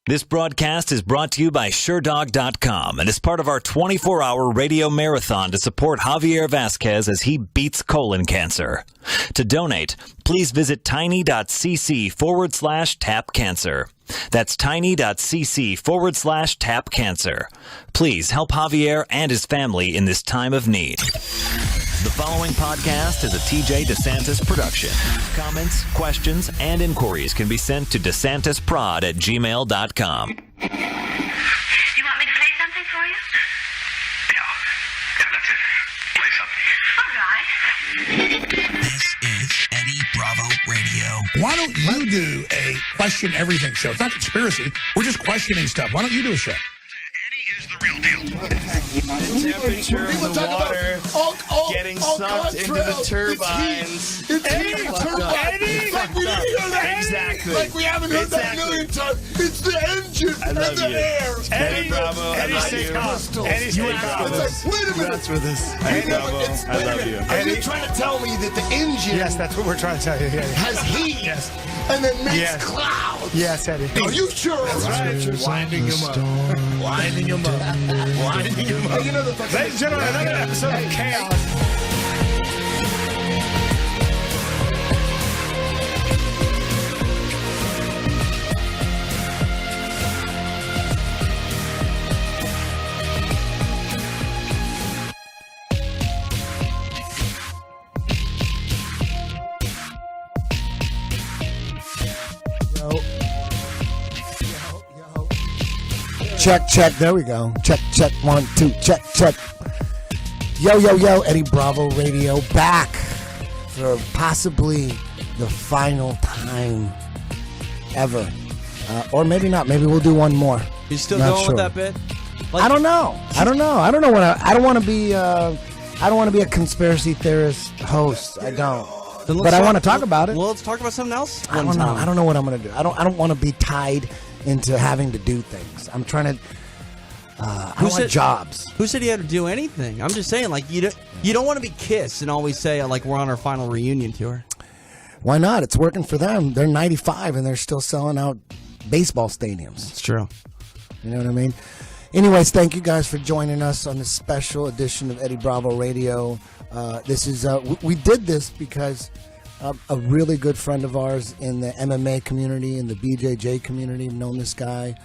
This broadcast is brought to you by SureDog.com and is part of our 24-hour radio marathon to support Javier Vasquez as he beats colon cancer. To donate, please visit tiny.cc/tapcancer. That's tiny.cc/tapcancer. Please help Javier and his family in this time of need. The following podcast is a TJ DeSantis production. Comments, questions, and inquiries can be sent to DeSantisProd@gmail.com. You want me to play something for you? Yeah, that's it. Play something. All right. This is Eddie Bravo Radio. Why don't you do a question everything show? It's not conspiracy. We're just questioning stuff. Why don't you do a show? Eddie is the real deal. Temperature of the water getting sucked into the turbines. Eddie! Like we didn't hear that. Exactly. Like we haven't heard that a million times. It's the engine and the air. Eddie Bravo, I love you. Eddie, stay calm. It's like, wait a minute. That's with us. Eddie Bravo, I love you. Are you trying to tell me that the engine Yes, that's what we're trying to tell you. Yeah. has heat and then makes clouds? Yes, Eddie. Are you sure? That's right. Winding him up. Winding him up. Winding him up. You know the fucking... Ladies and gentlemen, another episode of Chaos. Check. There we go. Check. 1, 2. Check. Yo. Eddie Bravo Radio back for possibly the final time ever. Or maybe not. Maybe we'll do one more. You still Not going sure. with that bit? Like, I don't know. I don't want to be a conspiracy theorist host. I don't. But I want to talk about it. Well, let's talk about something else. I don't know. I don't know what I'm going to do. I don't want to be tied into having to do things. I'm trying to. I don't want jobs. Who said you had to do anything? I'm just saying, like you don't want to be Kiss and always say like we're on our final reunion tour. Why not? It's working for them. They're 95 and they're still selling out baseball stadiums. It's true. You know what I mean? Anyways, thank you guys for joining us on this special edition of Eddie Bravo Radio. This is we did this because a really good friend of ours in the MMA community, in the BJJ community, known this guy,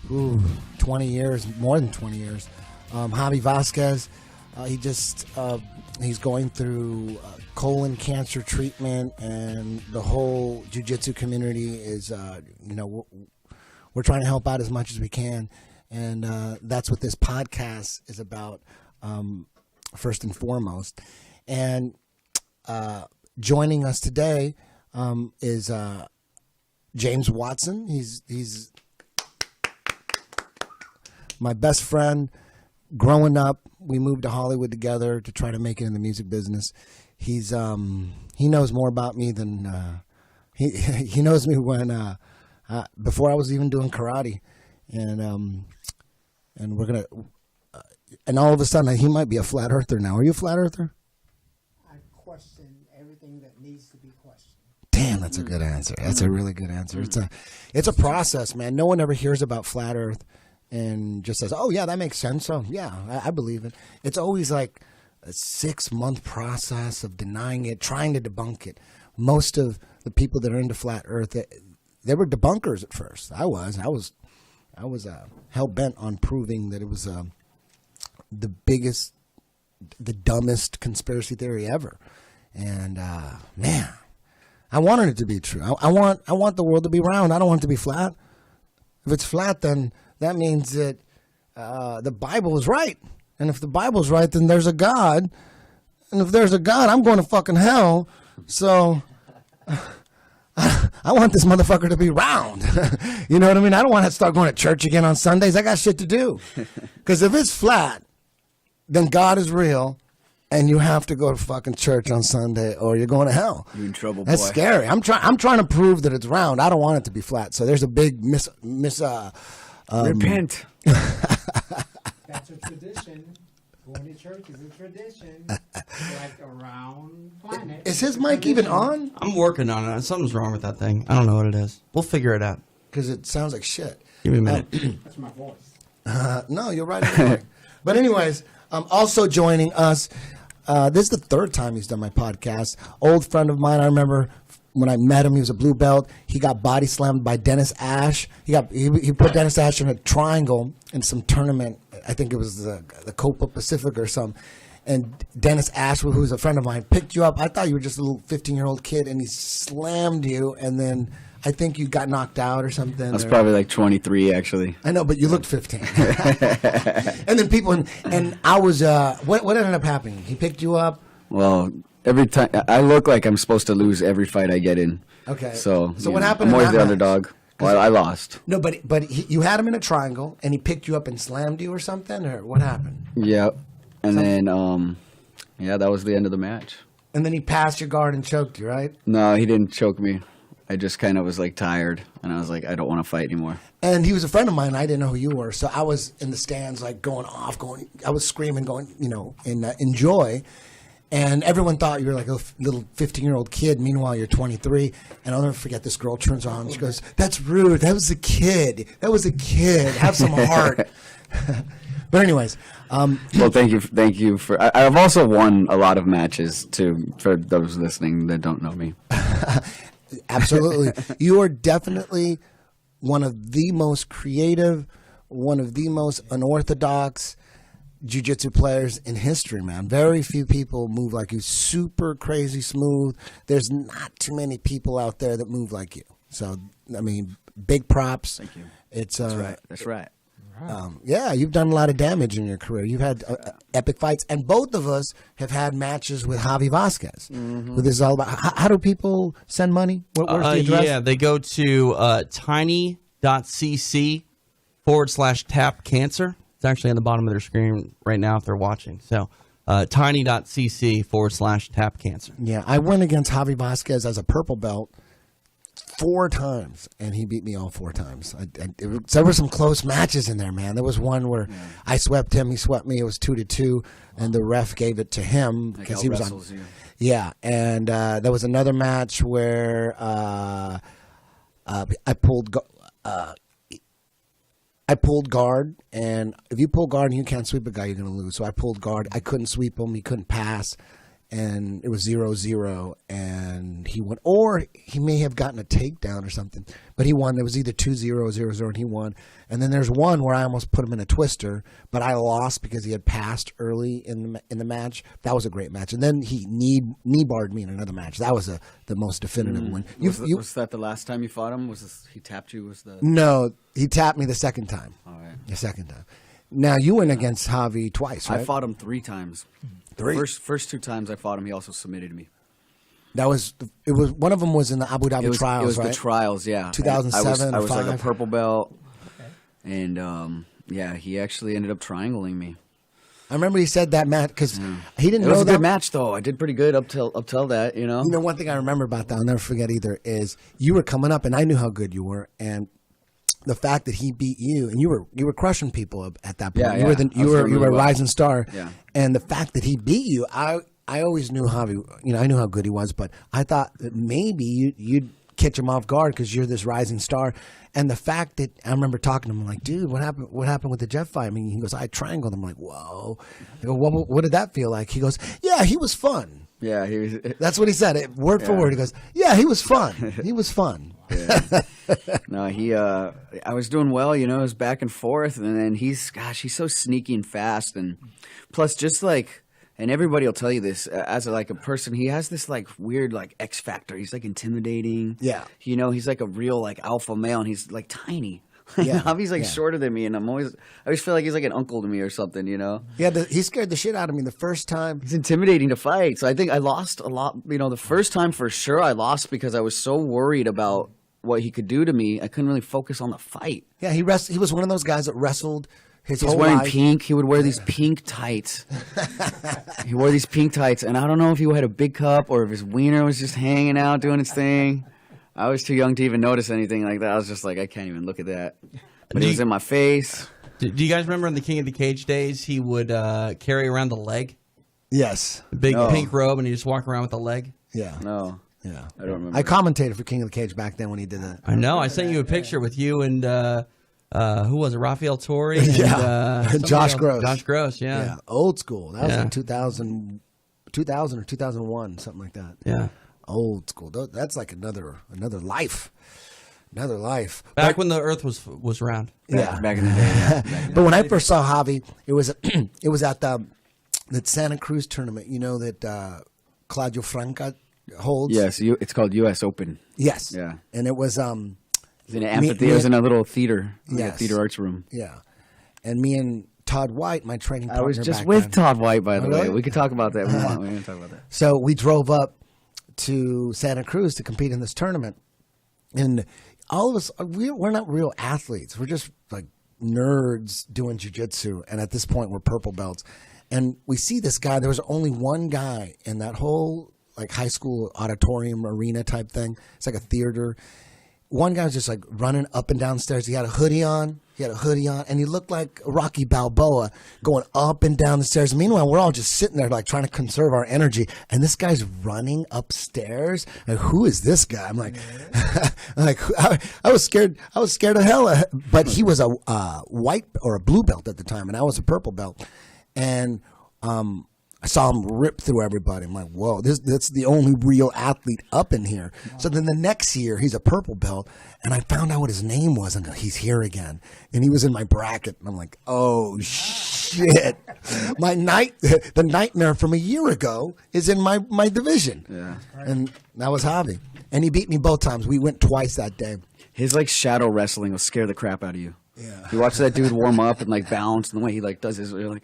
20 years, more than 20 years. Javi Vasquez, he's going through colon cancer treatment, and the whole jiu-jitsu community is, we're trying to help out as much as we can. And that's what this podcast is about, first and foremost. And joining us today is James Watson. He's my best friend. Growing up, we moved to Hollywood together to try to make it in the music business. He knows more about me than he knows me when before I was even doing karate, and we're gonna and all of a sudden he might be a flat earther now. Are you a flat earther? I question everything that needs to be questioned. Damn, that's a good answer. That's a really good answer. It's a process, man. No one ever hears about flat Earth and just says, "Oh yeah, that makes sense." So yeah, I believe it. It's always like a 6-month process of denying it, trying to debunk it. Most of the people that are into flat Earth, they were debunkers at first. I was hell bent on proving that it was the biggest, the dumbest conspiracy theory ever. And man, I wanted it to be true. I want the world to be round. I don't want it to be flat. If it's flat, then that means that the Bible is right. And if the Bible's right, then there's a God. And if there's a God, I'm going to fucking hell. So I want this motherfucker to be round. You know what I mean? I don't want to start going to church again on Sundays. I got shit to do. Because if it's flat, then God is real, and you have to go to fucking church on Sunday, or you're going to hell. You're in trouble, boy. That's scary. I'm trying to prove that it's round. I don't want it to be flat. So there's a big repent. That's a tradition. Going to church is a tradition. Like a round planet. Is his mic even on? I'm working on it. Something's wrong with that thing. I don't know what it is. We'll figure it out. because it sounds like shit. Give me a minute. That's my voice. No, you're right. But anyways, also joining us, this is the third time he's done my podcast. Old friend of mine, I remember when I met him, he was a blue belt. He got body slammed by Dennis Ash. He put Dennis Ash in a triangle in some tournament. I think it was the Copa Pacific or something. And Dennis Ash, who's a friend of mine, picked you up. I thought you were just a little 15-year-old kid, and he slammed you, and then I think you got knocked out or something. I was probably like 23, actually. I know, but you looked 15. And then people, and I was, what ended up happening? He picked you up? Well, every time, I look like I'm supposed to lose every fight I get in. Okay. So what happened? I'm always the match? underdog. Well, I lost. No, but you had him in a triangle, and he picked you up and slammed you or something, or what happened? Yep. And then, that was the end of the match. And then he passed your guard and choked you, right? No, he didn't choke me. I just kind of was like tired, and I was like, I don't want to fight anymore. And he was a friend of mine. And I didn't know who you were, so I was in the stands, like I was screaming, going, in joy. And everyone thought you were like a little 15-year-old kid. Meanwhile, you're 23. And I'll never forget. This girl turns on. She goes, "That's rude. That was a kid. That was a kid. Have some heart." But anyways, well, thank you for. I've also won a lot of matches too. For those listening that don't know me. Absolutely, you are definitely one of the most creative, one of the most unorthodox jiu-jitsu players in history, man. Very few people move like you. Super crazy smooth. There's not too many people out there that move like you. So, I mean, big props. Thank you. It's That's right. That's right. Yeah, you've done a lot of damage in your career. You've had epic fights, and both of us have had matches with Javi Vasquez. Mm-hmm. Who this is all about. How do people send money? Where's the address? Yeah, they go to tiny.cc/tap cancer. It's actually on the bottom of their screen right now if they're watching. So tiny.cc/tap cancer. Yeah, I went against Javi Vasquez as a purple belt 4 times, and he beat me all 4 times. There were some close matches in there, man. There was one where I swept him, he swept me. It was 2-2, and the ref gave it to him because he was on. You. Yeah, and there was another match where I pulled guard, and if you pull guard and you can't sweep a guy, you're going to lose. So I pulled guard. I couldn't sweep him. He couldn't pass. And it was 0-0, and he won. Or he may have gotten a takedown or something, but he won. It was either 2-0 or 0-0, and he won. And then there's one where I almost put him in a twister, but I lost because he had passed early in the match. That was a great match. And then he knee barred me in another match. That was the most definitive one. Was that the last time you fought him? He tapped you? No, he tapped me the second time. All right. The second time. Now, you went against Javi twice, right? I fought him 3 times. 3? First 2 times I fought him, he also submitted me. It was one of them was in the Abu Dhabi trials, It was right? the trials, yeah. 2007, I was like a 5. purple belt, and he actually ended up triangling me. I remember he said that match because he didn't know that. It was a good match, though. I did pretty good up till that, you know. You know, one thing I remember about that, I'll never forget either, is you were coming up, and I knew how good you were, and the fact that he beat you, and you were crushing people at that point. Yeah, You were a rising star, yeah. And the fact that he beat you, I always knew Javi. You know, I knew how good he was, but I thought that maybe you'd catch him off guard because you're this rising star. And the fact that I remember talking to him, like, dude, what happened? What happened with the Jeff fight? I mean, he goes, I triangled him. I'm like, whoa. I go, what did that feel like? He goes, yeah, he was fun. Yeah, he was. That's what he said, word for word. He goes, yeah, he was fun. He was fun. Yeah. No, I was doing well, you know, it was back and forth, and then he's so sneaky and fast, and plus just like, and everybody will tell you this, as a person, he has this like weird like X factor. He's like intimidating. Yeah. You know, he's like a real like alpha male, and he's like tiny. Yeah. Javi's like shorter than me, and I always feel like he's like an uncle to me or something, you know? Yeah, he scared the shit out of me the first time. He's intimidating to fight, so I think I lost a lot. You know, the first time for sure I lost because I was so worried about what he could do to me. I couldn't really focus on the fight. Yeah, he was one of those guys that wrestled his whole wearing life. pink. He would wear these pink tights. He wore these pink tights, and I don't know if he had a big cup or if his wiener was just hanging out doing its thing. I was too young to even notice anything like that. I was just like, I can't even look at that. But it was in my face. Do you guys remember in the King of the Cage days, he would carry around the leg? Yes. The big pink robe, and he just walk around with the leg? Yeah. No. Yeah. I don't remember. I commentated for King of the Cage back then when he did that. I know. I sent you a picture with you and who was it? Raphael Torre and Josh else. Gross. Josh Gross, yeah. Old school. That was Yeah. in 2000 or 2001, something like that. Yeah. Old school. That's like another life. Another life. Back when the Earth was round. Yeah. Back in the day. Yeah. But when I first saw Javi, it was at the Santa Cruz tournament. You know that Claudio Franca holds. Yes, it's called U.S. Open. Yes. Yeah. And it was It's in an amphitheater. It was in a little theater, like a Yes. theater arts room. Yeah. And me and Todd White, my training partner, I was just back with then. Todd White, by the way. Really? We could talk about that. We're going to talk about that. So we drove up to Santa Cruz to compete in this tournament, and all of us we're not real athletes. We're just like nerds doing jiu-jitsu, and at this point we're purple belts. And we see this guy. There was only one guy in that whole like high school auditorium arena type thing. It's like a theater. One guy was just like running up and down stairs. He had a hoodie on. And he looked like Rocky Balboa going up and down the stairs. Meanwhile, we're all just sitting there like trying to conserve our energy. And this guy's running upstairs. Like, who is this guy? I'm like, I was scared. I was scared of hell. But he was a white or a blue belt at the time, and I was a purple belt. And I saw him rip through everybody. I'm like, whoa, that's the only real athlete up in here. So then the next year, he's a purple belt, and I found out what his name was, and he's here again. And he was in my bracket, and I'm like, oh, shit. The nightmare from a year ago is in my division. Yeah. And that was Javi. And he beat me both times. We went twice that day. His like shadow wrestling will scare the crap out of you. Yeah. You watch that dude warm up and like bounce, and the way he like does his, you're like,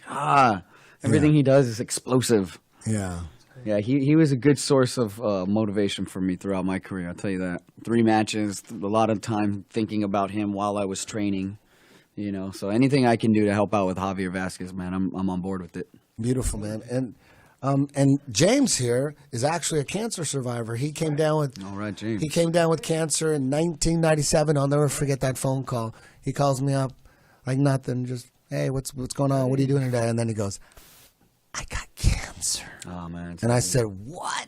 everything he does is explosive. Yeah. Yeah, he was a good source of motivation for me throughout my career. I'll tell you that. 3 matches, a lot of time thinking about him while I was training. You know, so anything I can do to help out with Javier Vasquez, man, I'm on board with it. Beautiful, man. And James here is actually a cancer survivor. He came down with All right, James. He came down with cancer in 1997. I'll never forget that phone call. He calls me up like nothing, just, hey, what's going on? What are you doing today? And then he goes, I got cancer. Oh, man. And I said, what?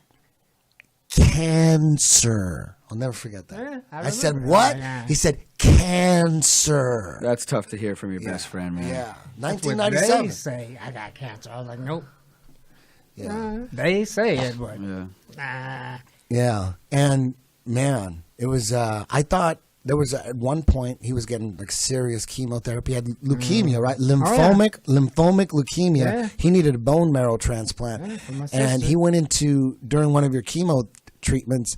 Cancer. I'll never forget that. Yeah, I said, remember. what? Yeah. He said, cancer. That's tough to hear from your best friend, man. Yeah. That's what 1997. they say, I got cancer. I was like, nope. Yeah. They say it, but Yeah. Yeah. And man, it was, I thought there was at one point he was getting like serious chemotherapy. He had leukemia, right? Lymphoma leukemia. Yeah. He needed a bone marrow transplant. Yeah, from my And sister. he went into, during one of your chemo treatments,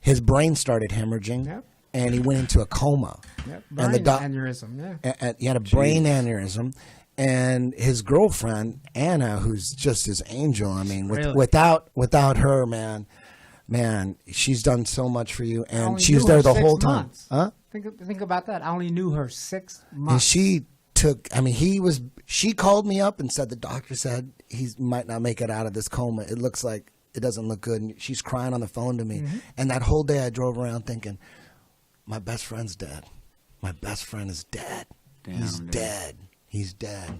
his brain started hemorrhaging. Yep. And he went into a coma. Yep. And the Brain aneurysm, yeah. and he had a brain aneurysm. And his girlfriend, Anna, who's just his angel, I mean, Really? without her, man, she's done so much for you. I And only she was knew there her the 6 whole time. months. Huh? Think about that. I only knew her 6 And months. she she called me up and said the doctor said he might not make it out of this coma. It looks like it doesn't look good. And she's crying on the phone to me. And that whole day I drove around thinking, my best friend's dead. My best friend is dead. He's dude. dead. He's dead.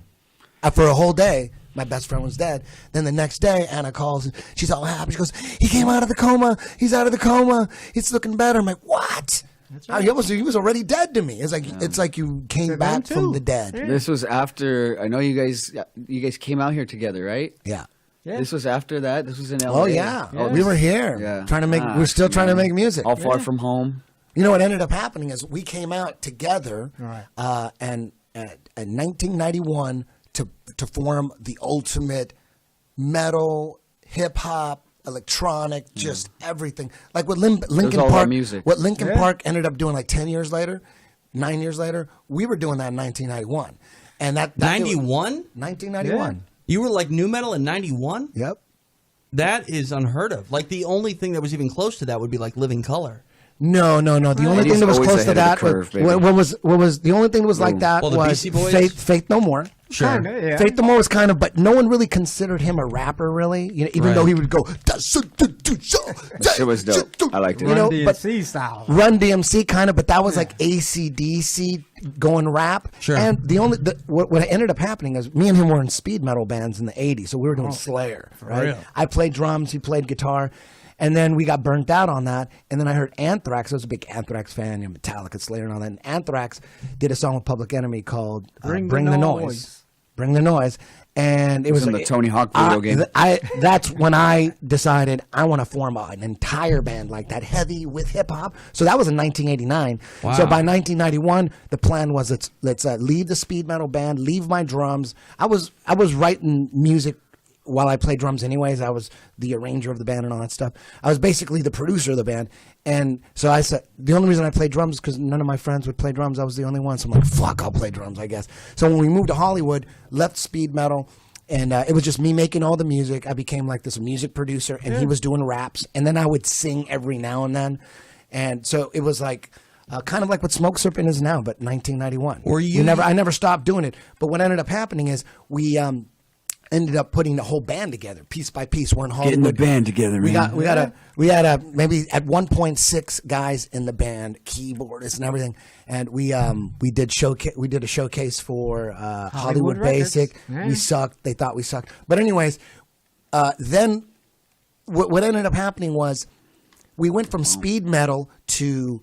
For a whole day, my best friend was dead. Then the next day, Anna calls and she's all happy. She goes, he came out of the coma. He's out of the coma. He's looking better. I'm like, what? That's right. He was already dead to me. It's like you came To them back from too. the dead. Yeah. This was after, I know you guys came out here together, right? Yeah. Yeah. This was after that? This was in LA? Oh yeah. Yes. We were here Yeah. trying to make. We're still trying to make music. All far from home. You know what ended up happening is we came out together, Right. and in 1991 to form the ultimate metal, hip hop, electronic, just everything. Like what Linkin all our Park, music. what Linkin Yeah. Park ended up doing like 10 years later, 9 years later, we were doing that in 1991, and that 91? 1991. You were like new metal in 91? Yep. That is unheard of. Like the only thing that was even close to that would be like Living Color. No. The only He's thing that was always close to ahead of that the curve, was, baby. what was the only thing that was like that Well, the was Beastie Boys? Faith No More. Sure. Kinda, yeah. Faith No More was kind of, but no one really considered him a rapper, really. You know, even Right. though he would go, That shit was dope. I liked it. You know, Run but DMC style. Run DMC kind of, but that was like AC/DC going rap. Sure. And what ended up happening is me and him were in speed metal bands in the 80s, so we were doing Slayer, right? real. I played drums, he played guitar, And then we got burnt out on that. And then I heard Anthrax. I was a big Anthrax fan, Metallica, Slayer, and all that. And Anthrax did a song with Public Enemy called Bring the Noise. Bring the Noise. And it was in the Tony Hawk video game. That's when I decided I want to form an entire band like that, heavy with hip hop. So that was in 1989. Wow. So by 1991, the plan was let's leave the speed metal band, leave my drums. I was writing music while I played drums anyways. I was the arranger of the band and all that stuff. I was basically the producer of the band. And so I said, the only reason I played drums is because none of my friends would play drums. I was the only one. So I'm like, fuck, I'll play drums, I guess. So when we moved to Hollywood, left speed metal, and it was just me making all the music. I became like this music producer, and he was doing raps. And then I would sing every now and then. And so it was like kind of like what Smoke Serpent is now, but 1991. I never stopped doing it. But what ended up happening is we ended up putting the whole band together, piece by piece. We're in Hollywood. Getting the band together, man. We had maybe at 1.6 guys in the band, keyboardists and everything, and we did a showcase for Hollywood Basic. Yeah. We sucked. They thought we sucked. But anyways, then what ended up happening was we went from speed metal to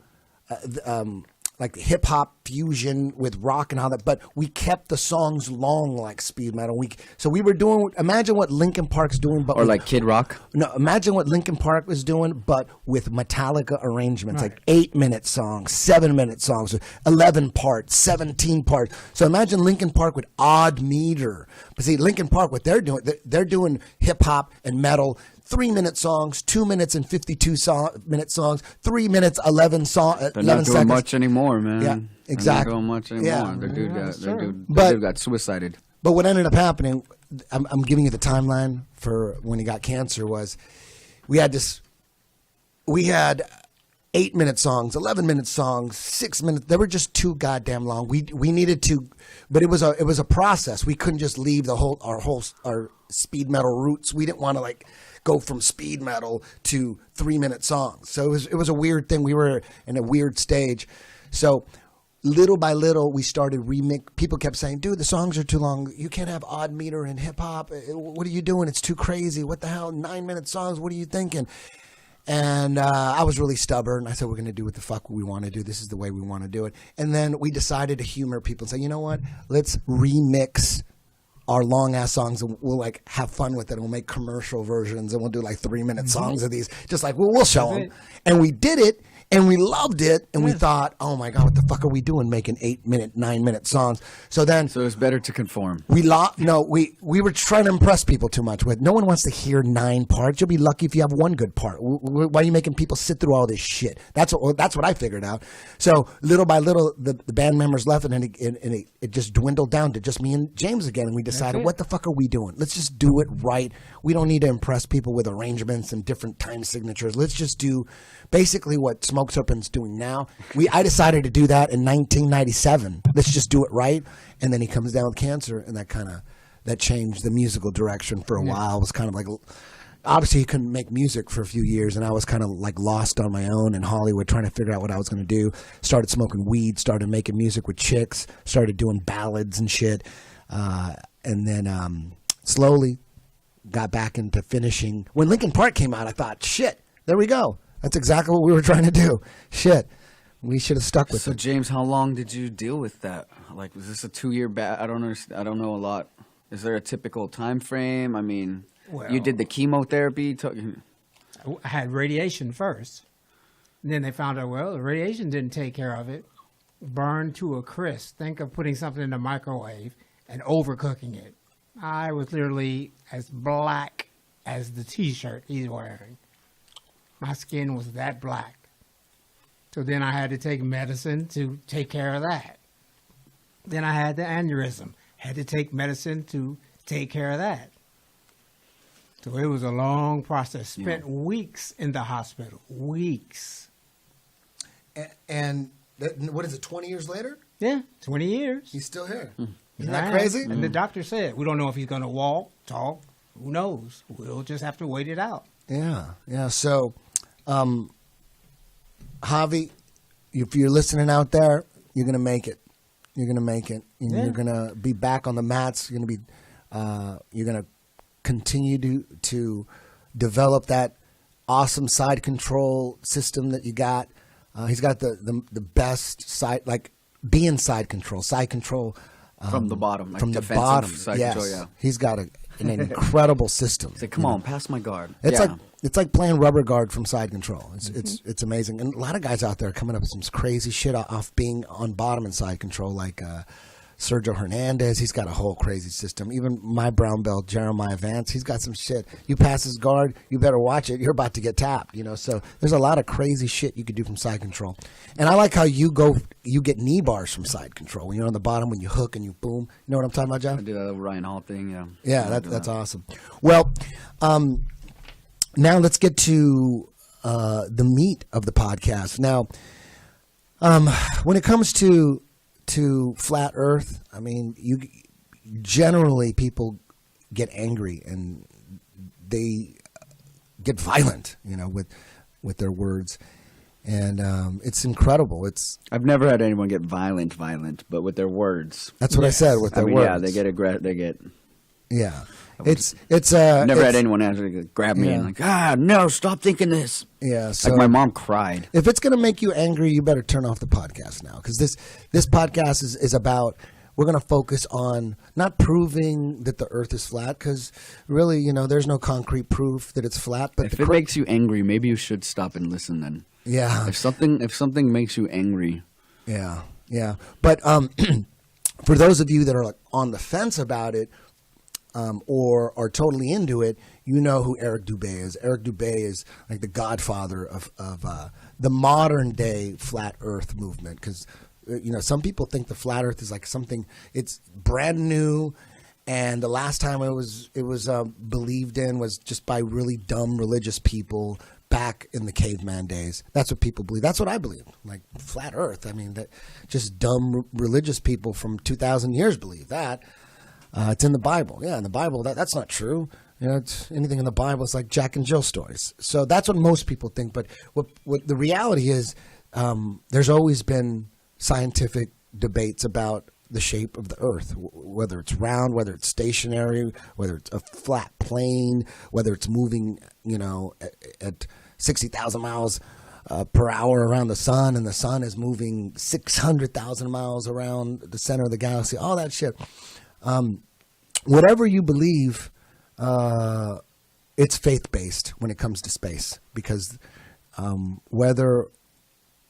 like hip hop fusion with rock and all that, but we kept the songs long like speed metal. So we were doing. Imagine what Linkin Park's doing, but like Kid Rock. No, imagine what Linkin Park was doing, but with Metallica arrangements, like 8-minute songs, 7-minute songs, 11 parts, 17 parts. So imagine Linkin Park with odd meter. But see, Linkin Park, what they're doing hip hop and metal. 3-minute songs, 2 minutes and 52-minute songs, 3 minutes, 11 songs. They're not doing much anymore, man. Yeah, exactly. They're not doing much anymore. Yeah. The dude got suicided. But what ended up happening, I'm giving you the timeline for when he got cancer, was we had 8-minute songs, 11-minute songs, 6 minutes. They were just too goddamn long. We needed to, but it was a process. We couldn't just leave our speed metal roots. We didn't want to go from speed metal to 3-minute songs. So it was a weird thing. We were in a weird stage. So little by little, we started People kept saying, dude, the songs are too long. You can't have odd meter in hip hop. What are you doing? It's too crazy. What the hell? 9-minute songs. What are you thinking? And I was really stubborn. I said, we're going to do what the fuck we want to do. This is the way we want to do it. And then we decided to humor people and say, you know what? Let's remix our long ass songs, and we'll have fun with it. We'll make commercial versions, and we'll do 3-minute songs of these. Just we'll show them. And we did it, and we loved it, and we thought, oh my God, what the fuck are we doing making 8-minute, 9-minute songs? So it's better to conform. We were trying to impress people too much with. No one wants to hear 9 parts. You'll be lucky if you have one good part. Why are you making people sit through all this shit? That's what I figured out. So little by little, the band members left, and it just dwindled down to just me and James again. And we decided, what the fuck are we doing? Let's just do it right. We don't need to impress people with arrangements and different time signatures. Let's just do basically what Smoke Serpent's doing now. I decided to do that in 1997. Let's just do it right. And then he comes down with cancer, and that changed the musical direction for a while. It was kind of obviously he couldn't make music for a few years, and I was kind of lost on my own in Hollywood trying to figure out what I was going to do. Started smoking weed, started making music with chicks, started doing ballads and shit. And then slowly got back into finishing. When Linkin Park came out, I thought, shit, there we go. That's exactly what we were trying to do. Shit. We should have stuck with it. So, James, how long did you deal with that? Was this a 2-year I don't understand. I don't know a lot. Is there a typical time frame? I mean, you did the chemotherapy. I had radiation first. And then they found out, the radiation didn't take care of it. Burned to a crisp. Think of putting something in the microwave and overcooking it. I was literally as black as the T-shirt he's wearing. My skin was that black. So then I had to take medicine to take care of that. Then I had the aneurysm. Had to take medicine to take care of that. So it was a long process. Spent weeks in the hospital. Weeks. And what is it, 20 years later? Yeah, 20 years. He's still here. Isn't that crazy? And the doctor said, we don't know if he's going to walk, talk. Who knows? We'll just have to wait it out. Yeah. So, Javi, if you're listening out there, you're going to make it. You're going to make it. And you're going to be back on the mats. You're going to continue to develop that awesome side control system that you got. He's got the best side, like being side control. From the bottom, like from the defensive bottom. side Yes, control, yeah. he's got an incredible system. It's like, come on, pass my guard. It's like playing rubber guard from side control. It's amazing, and a lot of guys out there are coming up with some crazy shit off being on bottom and side control, like Sergio Hernandez. He's got a whole crazy system. Even my brown belt Jeremiah Vance, he's got some shit. You pass his guard, you better watch it. You're about to get tapped. So there's a lot of crazy shit you could do from side control. And I like how you get knee bars from side control. When you're on the bottom, when you hook and you boom. You know what I'm talking about, Jeff? I do that Ryan Hall thing, yeah. Yeah, that's awesome. Well, now let's get to the meat of the podcast. Now, when it comes to flat Earth, I mean, generally people get angry and they get violent, with their words, and it's incredible. I've never had anyone get violent, but with their words. That's what I said. With their words, yeah, they get. Yeah, it's never had anyone actually grab me and like, no, stop thinking this. Yeah, so like my mom cried. If it's going to make you angry, you better turn off the podcast now, because this podcast is about, we're going to focus on not proving that the Earth is flat, because really, there's no concrete proof that it's flat. But if it makes you angry, maybe you should stop and listen then. Yeah. If something makes you angry. Yeah. But for those of you that are like on the fence about it, or are totally into it, you know who Eric Dubé is. Eric Dubé is like the godfather of the modern day flat Earth movement, because some people think the flat Earth is like something, it's brand new, and the last time it was believed in was just by really dumb religious people back in the caveman days. That's what people believe. That's what I believe. Like flat Earth. I mean, that just dumb religious people from 2,000 years believe that. It's in the Bible. Yeah, in the Bible, that's not true. It's anything in the Bible is like Jack and Jill stories. So that's what most people think. But what the reality is, there's always been scientific debates about the shape of the Earth, whether it's round, whether it's stationary, whether it's a flat plane, whether it's moving, at 60,000 miles per hour around the sun, and the sun is moving 600,000 miles around the center of the galaxy. All that shit. Whatever you believe, it's faith-based when it comes to space, because whether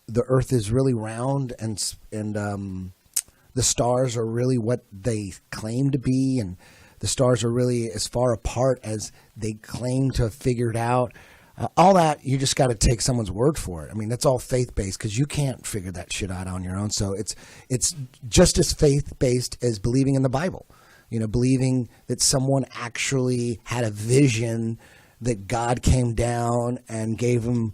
the Earth is really round and the stars are really what they claim to be, and the stars are really as far apart as they claim to have figured out, all that, you just got to take someone's word for it. I mean, that's all faith-based, because you can't figure that shit out on your own. So it's just as faith-based as believing in the Bible. Believing that someone actually had a vision, that God came down and gave him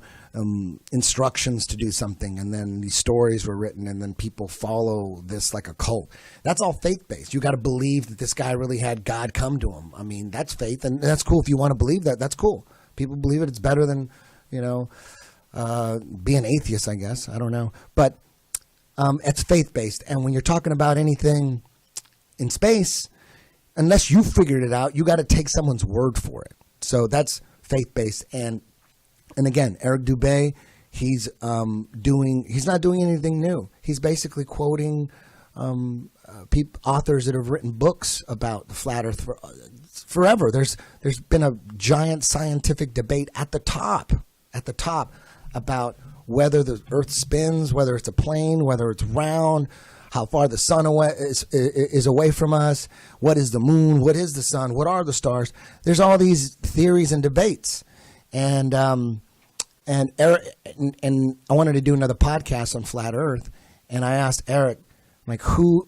instructions to do something, and then these stories were written, and then people follow this like a cult. That's all faith-based. You got to believe that this guy really had God come to him. I mean, that's faith, and that's cool. If you want to believe that, that's cool. People believe it. It's better than, being atheist, I guess. I don't know. But it's faith-based. And when you're talking about anything in space, unless you figured it out, you got to take someone's word for it. So that's faith-based. And again, Eric Dubé, he's not doing anything new. He's basically quoting authors that have written books about the flat Earth forever. There's been a giant scientific debate at the top about whether the Earth spins, whether it's a plane, whether it's round, how far the sun is away from us, what is the moon, what is the sun, what are the stars. There's all these theories and debates, and Eric, and I wanted to do another podcast on flat Earth, and I asked Eric, like, who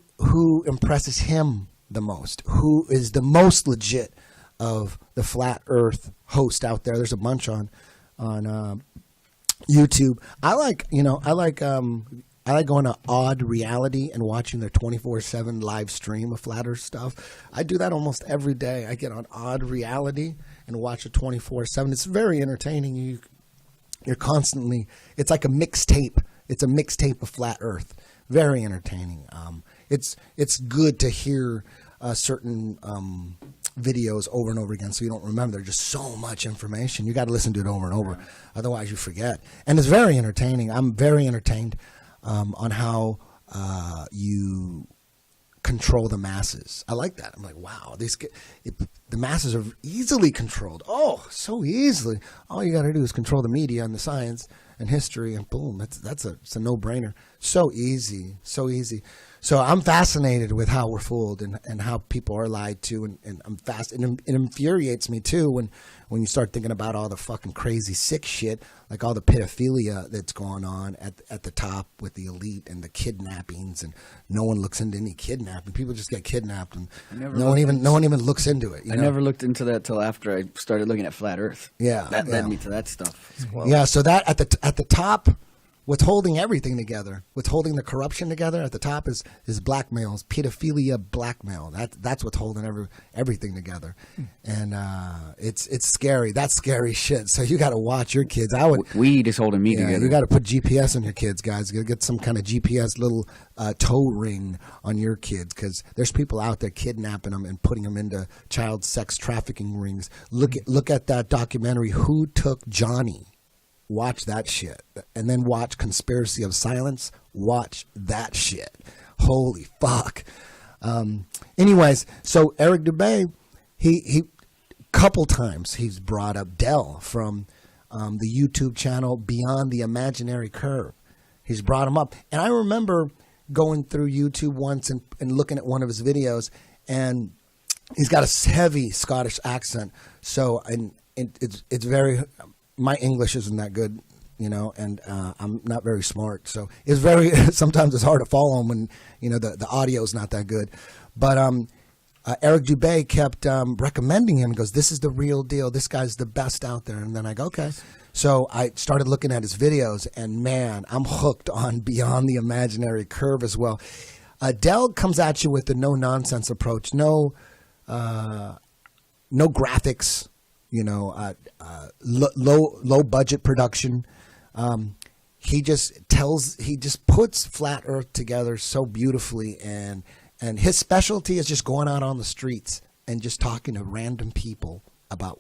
impresses him the most? Who is the most legit of the flat Earth host out there? There's a bunch on YouTube. I like going to Odd Reality and watching their 24/7 live stream of flat Earth stuff. I do that almost every day. I get on Odd Reality and watch it 24/7. It's very entertaining. You're constantly. It's like a mixtape. It's a mixtape of flat Earth. Very entertaining. It's good to hear certain videos over and over again so you don't remember. There's just so much information. You got to listen to it over and over. Otherwise, you forget. And it's very entertaining. I'm very entertained on how you control the masses. I like that. I'm like, wow, the masses are easily controlled. Oh, so easily. All you got to do is control the media and the science and history, and boom, it's a no-brainer. So easy, so easy. So I'm fascinated with how we're fooled and how people are lied to, and I'm and it infuriates me too when you start thinking about all the fucking crazy sick shit, like all the pedophilia that's going on at the top with the elite and the kidnappings, and no one looks into any kidnapping. People just get kidnapped, and no one even looks into it. I never looked into that till after I started looking at flat Earth. Yeah, that led me to that stuff. Yeah, so that at the top. What's holding everything together, what's holding the corruption together at the top is blackmail, pedophilia, blackmail. That's what's holding everything together, and it's scary. That's scary shit. So you got to watch your kids. Weed is holding me together. You got to put GPS on your kids, guys. You got to get some kind of GPS little toe ring on your kids, because there's people out there kidnapping them and putting them into child sex trafficking rings. Look at that documentary, Who Took Johnny? Watch that shit, and then watch Conspiracy of Silence. Watch that shit. Holy fuck. Anyways, so Eric Dubay, he couple times he's brought up Del from the YouTube channel Beyond the Imaginary Curve. He's brought him up, and I remember going through YouTube once and looking at one of his videos, and he's got a heavy Scottish accent. So it's very. My English isn't that good, and I'm not very smart. So it's sometimes it's hard to follow him when, the audio is not that good. But Eric Dubay kept recommending him and goes, this is the real deal. This guy's the best out there. And then I go, okay. So I started looking at his videos, and man, I'm hooked on Beyond the Imaginary Curve as well. Del comes at you with the no-nonsense approach, no graphics, low budget production. He just puts flat Earth together so beautifully, and his specialty is just going out on the streets and just talking to random people about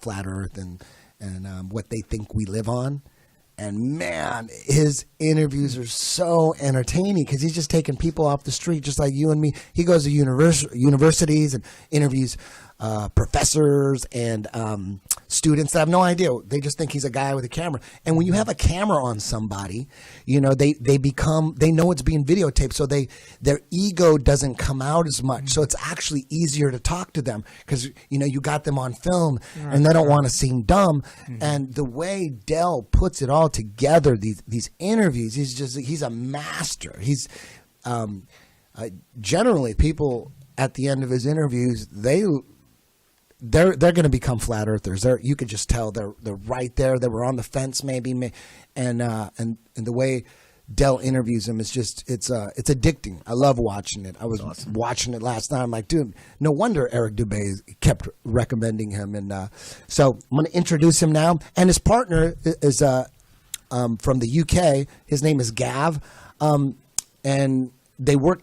flat Earth and what they think we live on. And man, his interviews are so entertaining because he's just taking people off the street just like you and me. He goes to universities and interviews professors and students that have no idea. They just think he's a guy with a camera. And when you have a camera on somebody, they know it's being videotaped, so their ego doesn't come out as much. So it's actually easier to talk to them because you got them on film, and they don't want to seem dumb. And the way Del puts it all together, these interviews, he's a master. He's generally people at the end of his interviews, they're going to become flat earthers. You could just tell they're right there. They were on the fence maybe, and the way Del interviews him is just it's addicting. I love watching it. I was watching it last night. I'm like, dude, no wonder Eric Dubay kept recommending him. And so I'm going to introduce him now. And his partner is from the UK. His name is Gav, and they work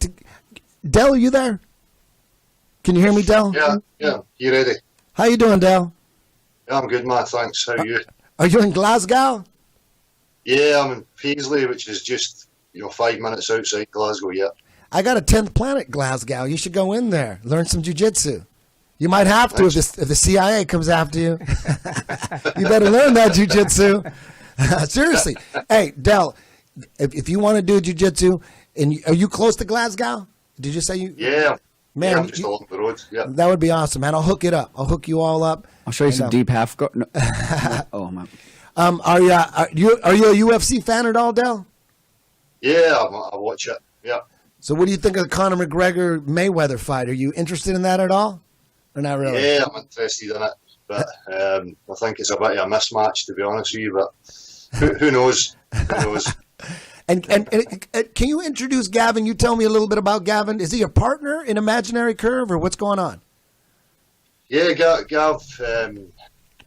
Del, are you there? Can you hear me, Del? Yeah. You ready? How you doing, Del? Yeah, I'm good, man. Thanks. How are you? Are you in Glasgow? Yeah, I'm in Paisley, which is just 5 minutes outside Glasgow. Yeah. I got a 10th Planet, Glasgow. You should go in there, learn some jiu-jitsu. You might have to if the CIA comes after you. You better learn that jiu-jitsu. Seriously. Hey, Del, if you want to do jiu-jitsu, are you close to Glasgow? Did you say you? Yeah. Man, I'm just along the road. Yeah. That would be awesome, man. I'll hook it up. I'll hook you all up. I'll show you some deep half guard. No. Oh, man. Are you a UFC fan at all, Del? Yeah, I watch it. Yeah. So what do you think of the Conor McGregor Mayweather fight? Are you interested in that at all? Or not really? Yeah, I'm interested in it. But I think it's a bit of a mismatch, to be honest with you. But who knows? Who knows? And can you introduce Gavin? You tell me a little bit about Gavin. Is he a partner in Imaginary Curve, or what's going on? Yeah, Gav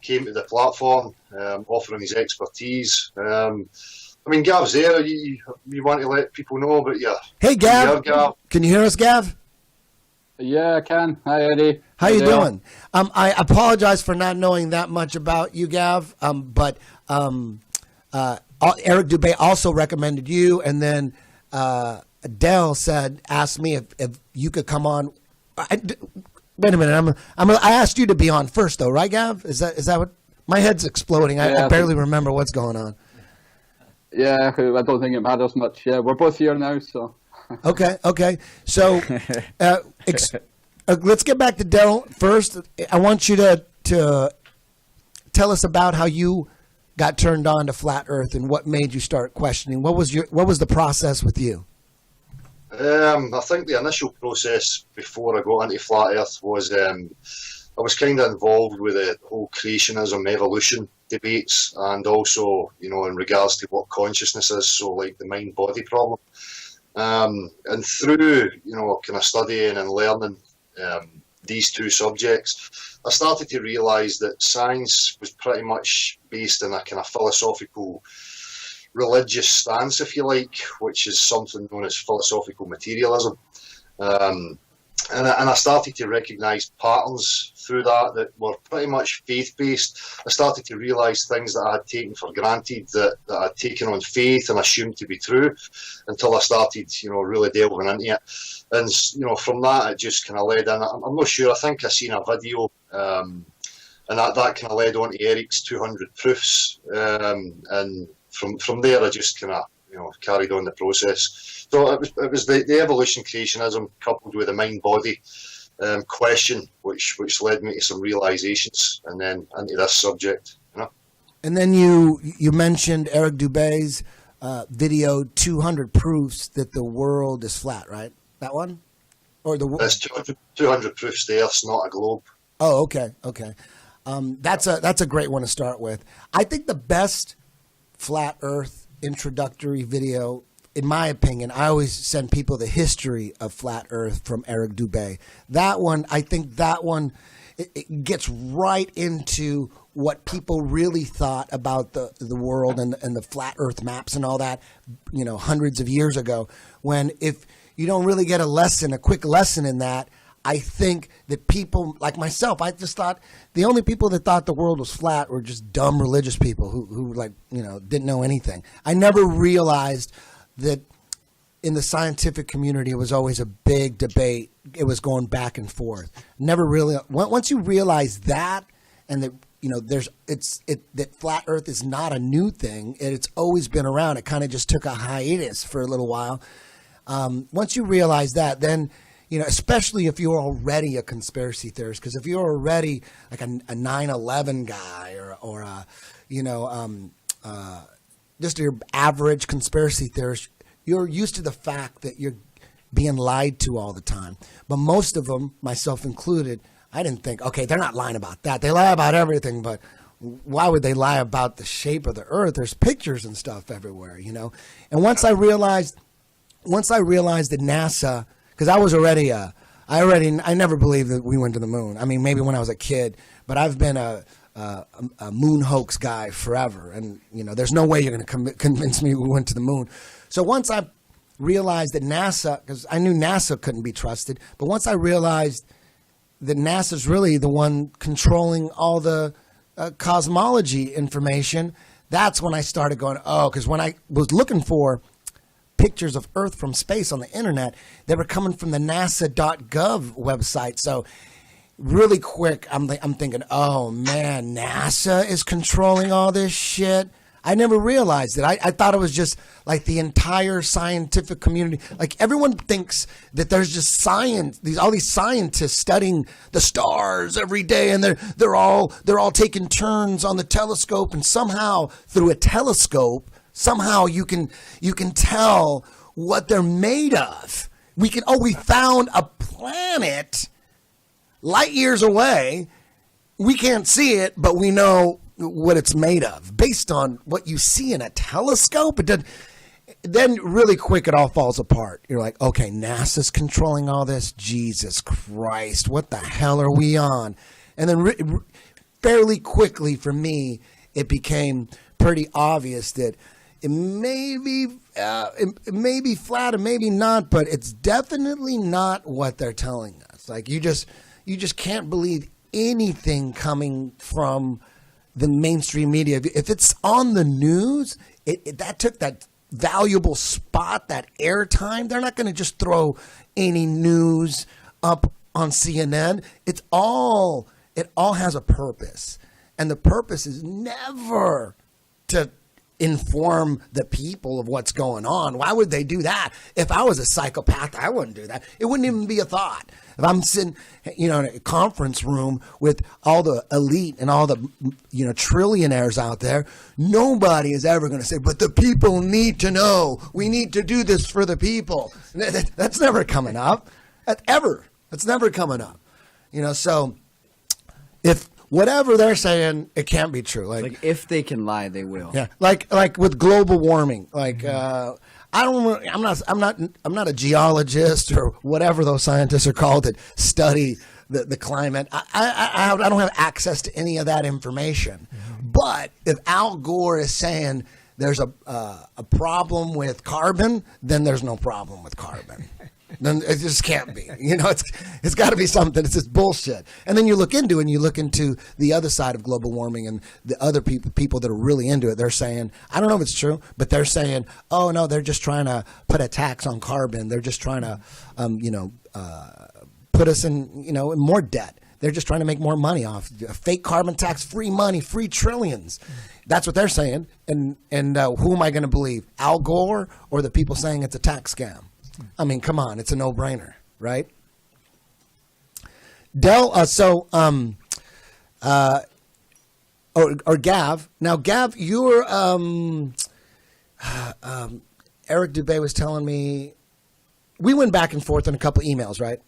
came to the platform offering his expertise. Gav's there. You want to let people know, but yeah. Hey, Gav. Can you hear us, Gav? Yeah, I can. Hi, Eddie. How you doing? I apologize for not knowing that much about you, Gav. But Eric Dubé also recommended you, and then Adele asked me if you could come on. Wait a minute. I asked you to be on first, though, right, Gav? Is that what? My head's exploding. I barely remember what's going on. Yeah, I don't think it matters much. Yeah, we're both here now, so. Okay. So let's get back to Dell first. I want you to tell us about how you got turned on to flat Earth and what made you start questioning. What was the process with you? I think the initial process before I got into flat Earth was I was kind of involved with the whole creationism, evolution debates, and also, in regards to what consciousness is, so like the mind-body problem. And through, kind of studying and learning these two subjects, I started to realise that science was pretty much based in a kind of philosophical, religious stance, if you like, which is something known as philosophical materialism. And I started to recognise patterns through that were pretty much faith-based. I started to realise things that I had taken for granted, that I'd taken on faith and assumed to be true, until I started, really delving into it. And, from that, it just kind of led in. I'm not sure, I think I seen a video, and that kind of led on to Eric's 200 proofs. And from there, I just kind of, carried on the process. So it was the evolution creationism coupled with the mind-body question, which led me to some realizations, and then into this subject. And then you mentioned Eric Dubé's video, 200 proofs that the world is flat, right? That one, or the There's 200 proofs the Earth's not a globe. Oh, okay. That's a great one to start with. I think the best flat Earth introductory video, in my opinion, I always send people the history of flat Earth from Eric Dubé. I think that one it gets right into what people really thought about the world and the flat Earth maps and all that, hundreds of years ago. When if you don't really get a quick lesson in that, I think that people like myself, I just thought the only people that thought the world was flat were just dumb religious people who didn't know anything. I never realized that in the scientific community, it was always a big debate. It was going back and forth. Never really. Once you realize that, and that that flat Earth is not a new thing. It's always been around. It kind of just took a hiatus for a little while. Once you realize that, then. Especially if you're already a conspiracy theorist, because if you're already like a 9/11 guy or just your average conspiracy theorist, you're used to the fact that you're being lied to all the time. But most of them, myself included, I didn't think, okay, they're not lying about that. They lie about everything, but why would they lie about the shape of the Earth? There's pictures and stuff everywhere, And once I realized that NASA. Because I was already, I never believed that we went to the moon. I mean, maybe when I was a kid, but I've been a moon hoax guy forever. And, there's no way you're going to convince me we went to the moon. So once I realized that NASA, because I knew NASA couldn't be trusted, but once I realized that NASA's really the one controlling all the cosmology information, that's when I started going, because when I was looking for pictures of Earth from space on the internet, they were coming from the NASA.gov website. So really quick, I'm thinking, oh man, NASA is controlling all this shit. I never realized it. I thought it was just like the entire scientific community. Like everyone thinks that there's just science, all these scientists studying the stars every day, and they're all taking turns on the telescope, and somehow through a telescope, somehow you can tell what they're made of. We found a planet light years away. We can't see it, but we know what it's made of based on what you see in a telescope. Then really quick, it all falls apart. You're like, okay, NASA's controlling all this. Jesus Christ, what the hell are we on? And then fairly quickly for me, it became pretty obvious that it may be flat and maybe not, but it's definitely not what they're telling us. truth. Like you just can't believe anything coming from the mainstream media. If it's on the news, that took that valuable spot, that airtime. They're not going to just throw any news up on CNN. It all has a purpose, and the purpose is never to inform the people of what's going on. Why would they do that? If I was a psychopath, I wouldn't do that. It wouldn't even be a thought. If I'm sitting, in a conference room with all the elite and all the, trillionaires out there, nobody is ever going to say, but the people need to know. We need to do this for the people. That's never coming up. That's never coming up. So if whatever they're saying, it can't be true. Like if they can lie, they will. Yeah, like with global warming. I'm not a geologist or whatever those scientists are called that study the climate. I don't have access to any of that information. But if Al Gore is saying there's a problem with carbon, then there's no problem with carbon. Then it just can't be. It's got to be something. It's just bullshit. And then you look into the other side of global warming and the other people that are really into it. They're saying, I don't know if it's true, but they're saying, oh no, they're just trying to put a tax on carbon. They're just trying to, put us in more debt. They're just trying to make more money off a fake carbon tax, free money, free trillions. That's what they're saying. And who am I going to believe? Al Gore or the people saying it's a tax scam? I mean, come on, it's a no-brainer, right? Del, or Gav. Now, Gav, you're, Eric Dubé was telling me, we went back and forth on a couple emails, right?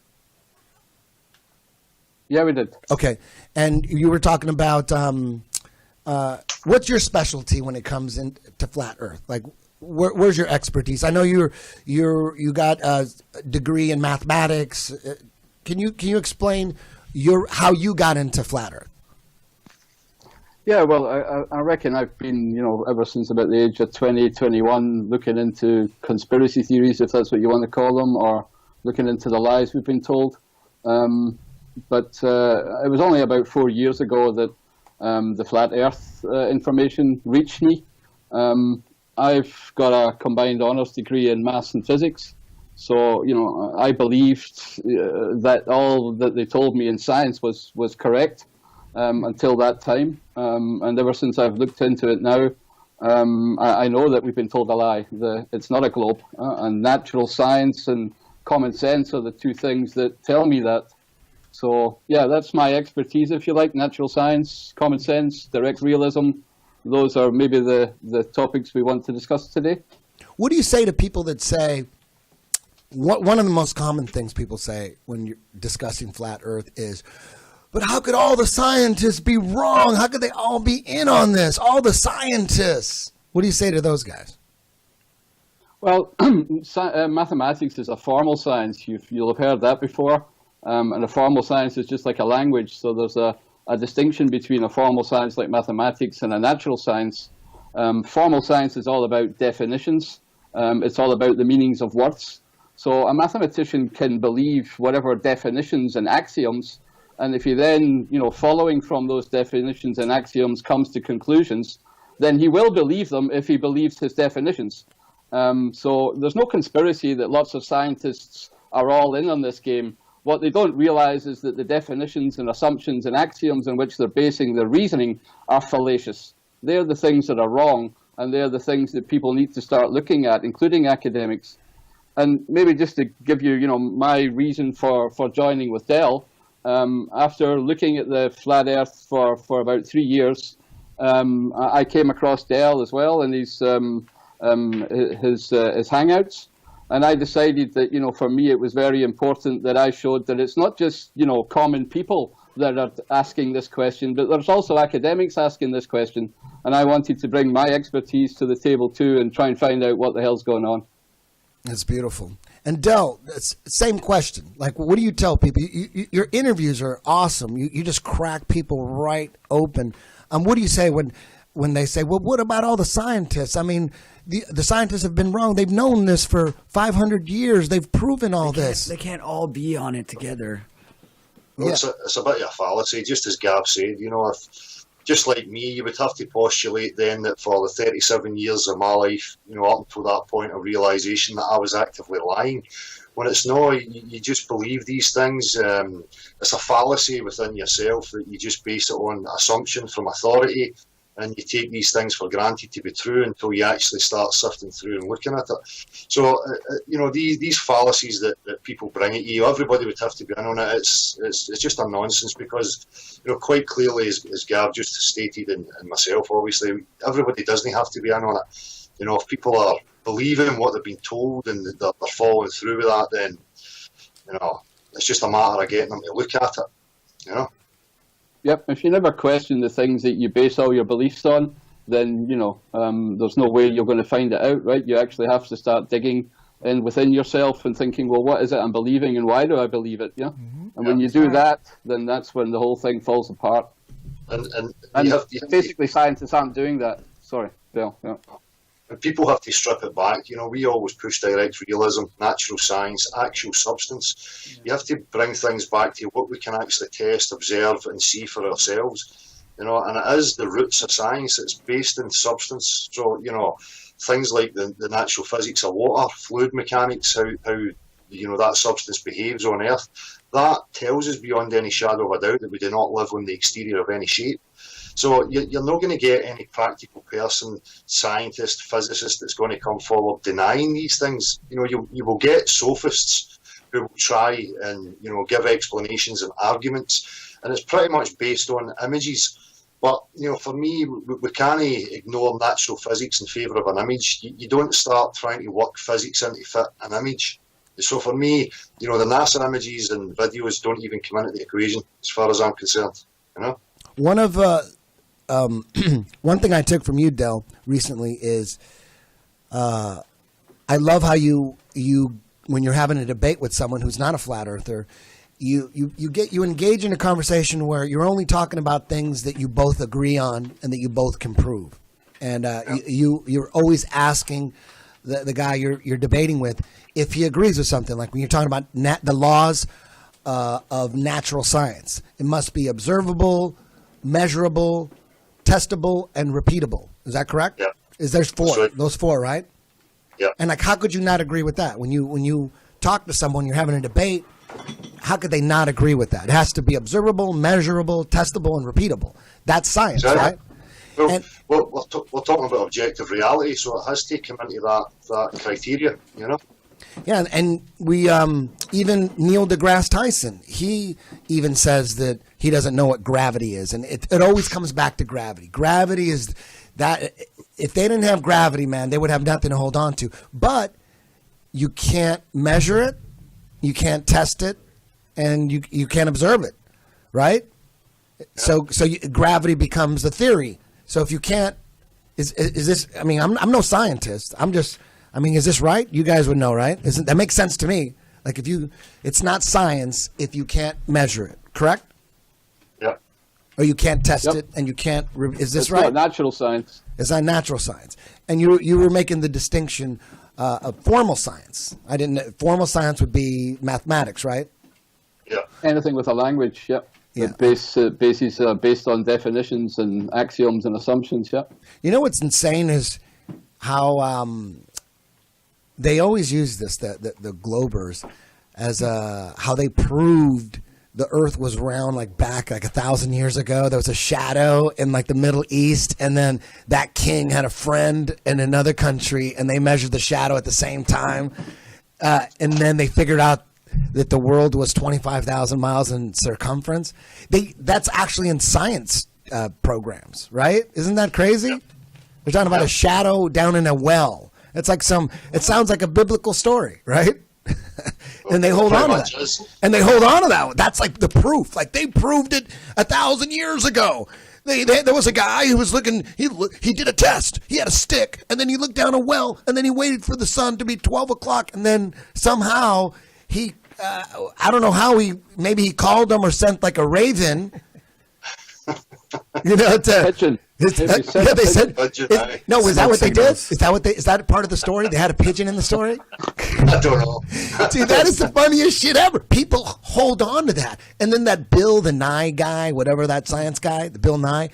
Yeah, we did. Okay, and you were talking about what's your specialty when it comes into flat Earth? Like, where's your expertise? I know you got a degree in mathematics. Can you explain how you got into flat Earth? Yeah, well, I reckon I've been, ever since about the age of 20, 21, looking into conspiracy theories, if that's what you want to call them, or looking into the lies we've been told. But it was only about 4 years ago that the flat Earth information reached me. I've got a combined honours degree in maths and physics, so I believed that all that they told me in science was correct until that time, and ever since I've looked into it now, I know that we've been told a lie. It's not a globe, and natural science and common sense are the two things that tell me that. So yeah, that's my expertise, if you like: natural science, common sense, direct realism. Those are maybe the topics we want to discuss today. What do you say to people that say, one of the most common things people say when you're discussing flat Earth is, but how could all the scientists be wrong? How could they all be in on this? All the scientists. What do you say to those guys? Well, mathematics is a formal science. You'll have heard that before. And a formal science is just like a language. So there's a distinction between a formal science like mathematics and a natural science. Formal science is all about definitions. It's all about the meanings of words. So a mathematician can believe whatever definitions and axioms, and if he then, following from those definitions and axioms comes to conclusions, then he will believe them if he believes his definitions. So there's no conspiracy that lots of scientists are all in on this game. What they don't realize is that the definitions and assumptions and axioms in which they're basing their reasoning are fallacious. They're the things that are wrong, and they're the things that people need to start looking at, including academics. And maybe just to give you, my reason for joining with Dell, after looking at the flat Earth for about 3 years, I came across Dell as well and his Hangouts. And I decided that, for me, it was very important that I showed that it's not just, common people that are asking this question, but there's also academics asking this question. And I wanted to bring my expertise to the table, too, and try and find out what the hell's going on. That's beautiful. And Del, same question. Like, what do you tell people? Your interviews are awesome. You just crack people right open. What do you say when they say, well, what about all the scientists? I mean, the scientists have been wrong. They've known this for 500 years. They've proven all this. They can't all be on it together. Well, it's a bit of a fallacy, just as Gav said. Just like me, you would have to postulate then that for the 37 years of my life, up until that point of realisation, that I was actively lying. When it's not, you just believe these things. It's a fallacy within yourself that you just base it on assumption from authority, and you take these things for granted to be true until you actually start sifting through and looking at it. So, these fallacies that people bring at you, everybody would have to be in on it. It's just a nonsense because, quite clearly, as Gav just stated, and myself, obviously, everybody doesn't have to be in on it. If people are believing what they've been told and they're following through with that, then, it's just a matter of getting them to look at it, Yep, if you never question the things that you base all your beliefs on, then, there's no way you're going to find it out, right? You actually have to start digging in within yourself and thinking, well, what is it I'm believing and why do I believe it? Yeah. Mm-hmm. And when you do that, then that's when the whole thing falls apart. And basically scientists aren't doing that. Sorry, Bill. Yeah. And people have to strip it back. We always push direct realism, natural science, actual substance. Yeah. You have to bring things back to what we can actually test, observe, and see for ourselves. And it is the roots of science. It's based in substance. So, things like the natural physics of water, fluid mechanics, how that substance behaves on Earth, that tells us beyond any shadow of a doubt that we do not live on the exterior of any shape. So you're not going to get any practical person, scientist, physicist that's going to come forward denying these things. You will get sophists who will try and give explanations and arguments, and it's pretty much based on images. But for me, we can't ignore natural physics in favour of an image. You don't start trying to work physics in to fit an image. So for me, the NASA images and videos don't even come into the equation as far as I'm concerned. One of one thing I took from you, Del, recently is I love how you when you're having a debate with someone who's not a flat earther, you engage in a conversation where you're only talking about things that you both agree on and that you both can prove, and you're always asking the guy you're debating with if he agrees with something. Like when you're talking about the laws of natural science, it must be observable, measurable, testable, and repeatable. Is that correct? Yeah. There's four? Right. Those four, right? Yeah. And how could you not agree with that? When you talk to someone, you're having a debate, how could they not agree with that? It has to be observable, measurable, testable, and repeatable. That's science, right? Well, we're talking about objective reality, so it has to come into that criteria, Yeah, and we even Neil deGrasse Tyson, he even says that he doesn't know what gravity is, and it always comes back to gravity. Gravity is that if they didn't have gravity, man, they would have nothing to hold on to. But you can't measure it, you can't test it, and you can't observe it, right? Yeah. So gravity becomes the theory. So if you can't, is this? I mean, I'm no scientist. Is this right? You guys would know, right? That makes sense to me. Like it's not science if you can't measure it, correct? Yeah. Or you can't test it, and you can't. Is this right? It's not natural science. It's not natural science, and you were making the distinction of formal science. Formal science would be mathematics, right? Yeah. Anything with a language, yeah. Yeah. Bases based on definitions and axioms and assumptions, yeah. You know what's insane is how they always use this, the Globers, as how they proved the Earth was round back 1,000 years ago. There was a shadow in the Middle East, and then that king had a friend in another country, and they measured the shadow at the same time, and then they figured out that the world was 25,000 miles in circumference. That's actually in science programs, right? Isn't that crazy? Yep. They're talking about a shadow down in a well. It sounds like a biblical story, right? And they hold on to that. And they hold on to that. That's the proof. They proved it 1,000 years ago. There was a guy who was looking. He did a test. He had a stick, and then he looked down a well, and then he waited for the sun to be 12 o'clock, and then somehow he, I don't know how maybe he called them or sent a raven, They said. No, is that what they did? Is that part of the story? They had a pigeon in the story? I don't know. See, that is the funniest shit ever. People hold on to that. And then that Bill the Nye guy, whatever that science guy, the Bill Nye,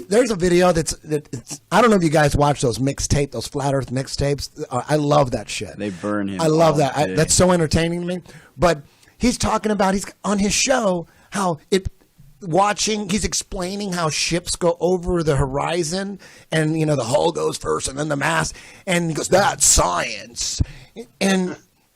there's a video that's I don't know if you guys watch those those flat earth mixtapes. I love that shit. They burn him. I love that. That's so entertaining to me. But he's talking about, he's on his show, how he's explaining how ships go over the horizon, and the hull goes first and then the mast, and he goes, that's science.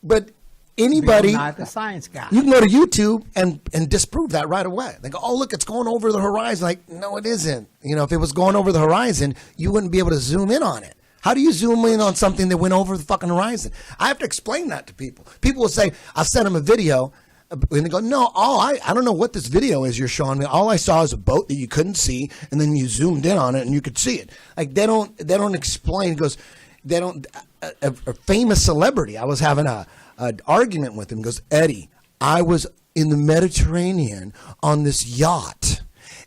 But anybody, not the science guy, you can go to YouTube and disprove that right away. They go, oh look, it's going over the horizon. Like, no, it isn't. If it was going over the horizon, you wouldn't be able to zoom in on it. How do you zoom in on something that went over the fucking horizon? I have to explain that to people. People will say, I'll send them a video, and they go, no, I don't know what this video is you're showing me. All I saw is a boat that you couldn't see, and then you zoomed in on it and you could see it. Like, they don't explain. It goes, a famous celebrity, I was having an argument with him, goes, Eddie, I was in the Mediterranean on this yacht,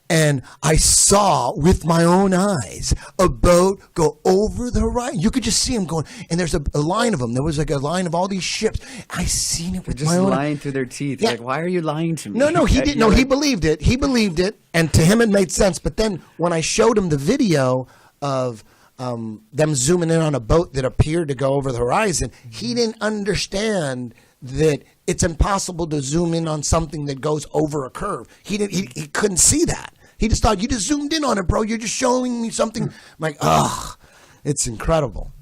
and I saw with my own eyes a boat go over the horizon. You could just see him going, and there's a line of them. There was like a line of all these ships. I seen it with my own eyes. Just lying through their teeth. Yeah. Like, why are you lying to me? No, he didn't. No, he believed it. He believed it, and to him it made sense. But then when I showed him the video of them zooming in on a boat that appeared to go over the horizon, he didn't understand that it's impossible to zoom in on something that goes over a curve. He couldn't see that. He just thought, you just zoomed in on it, bro. You're just showing me something. I'm like, it's incredible.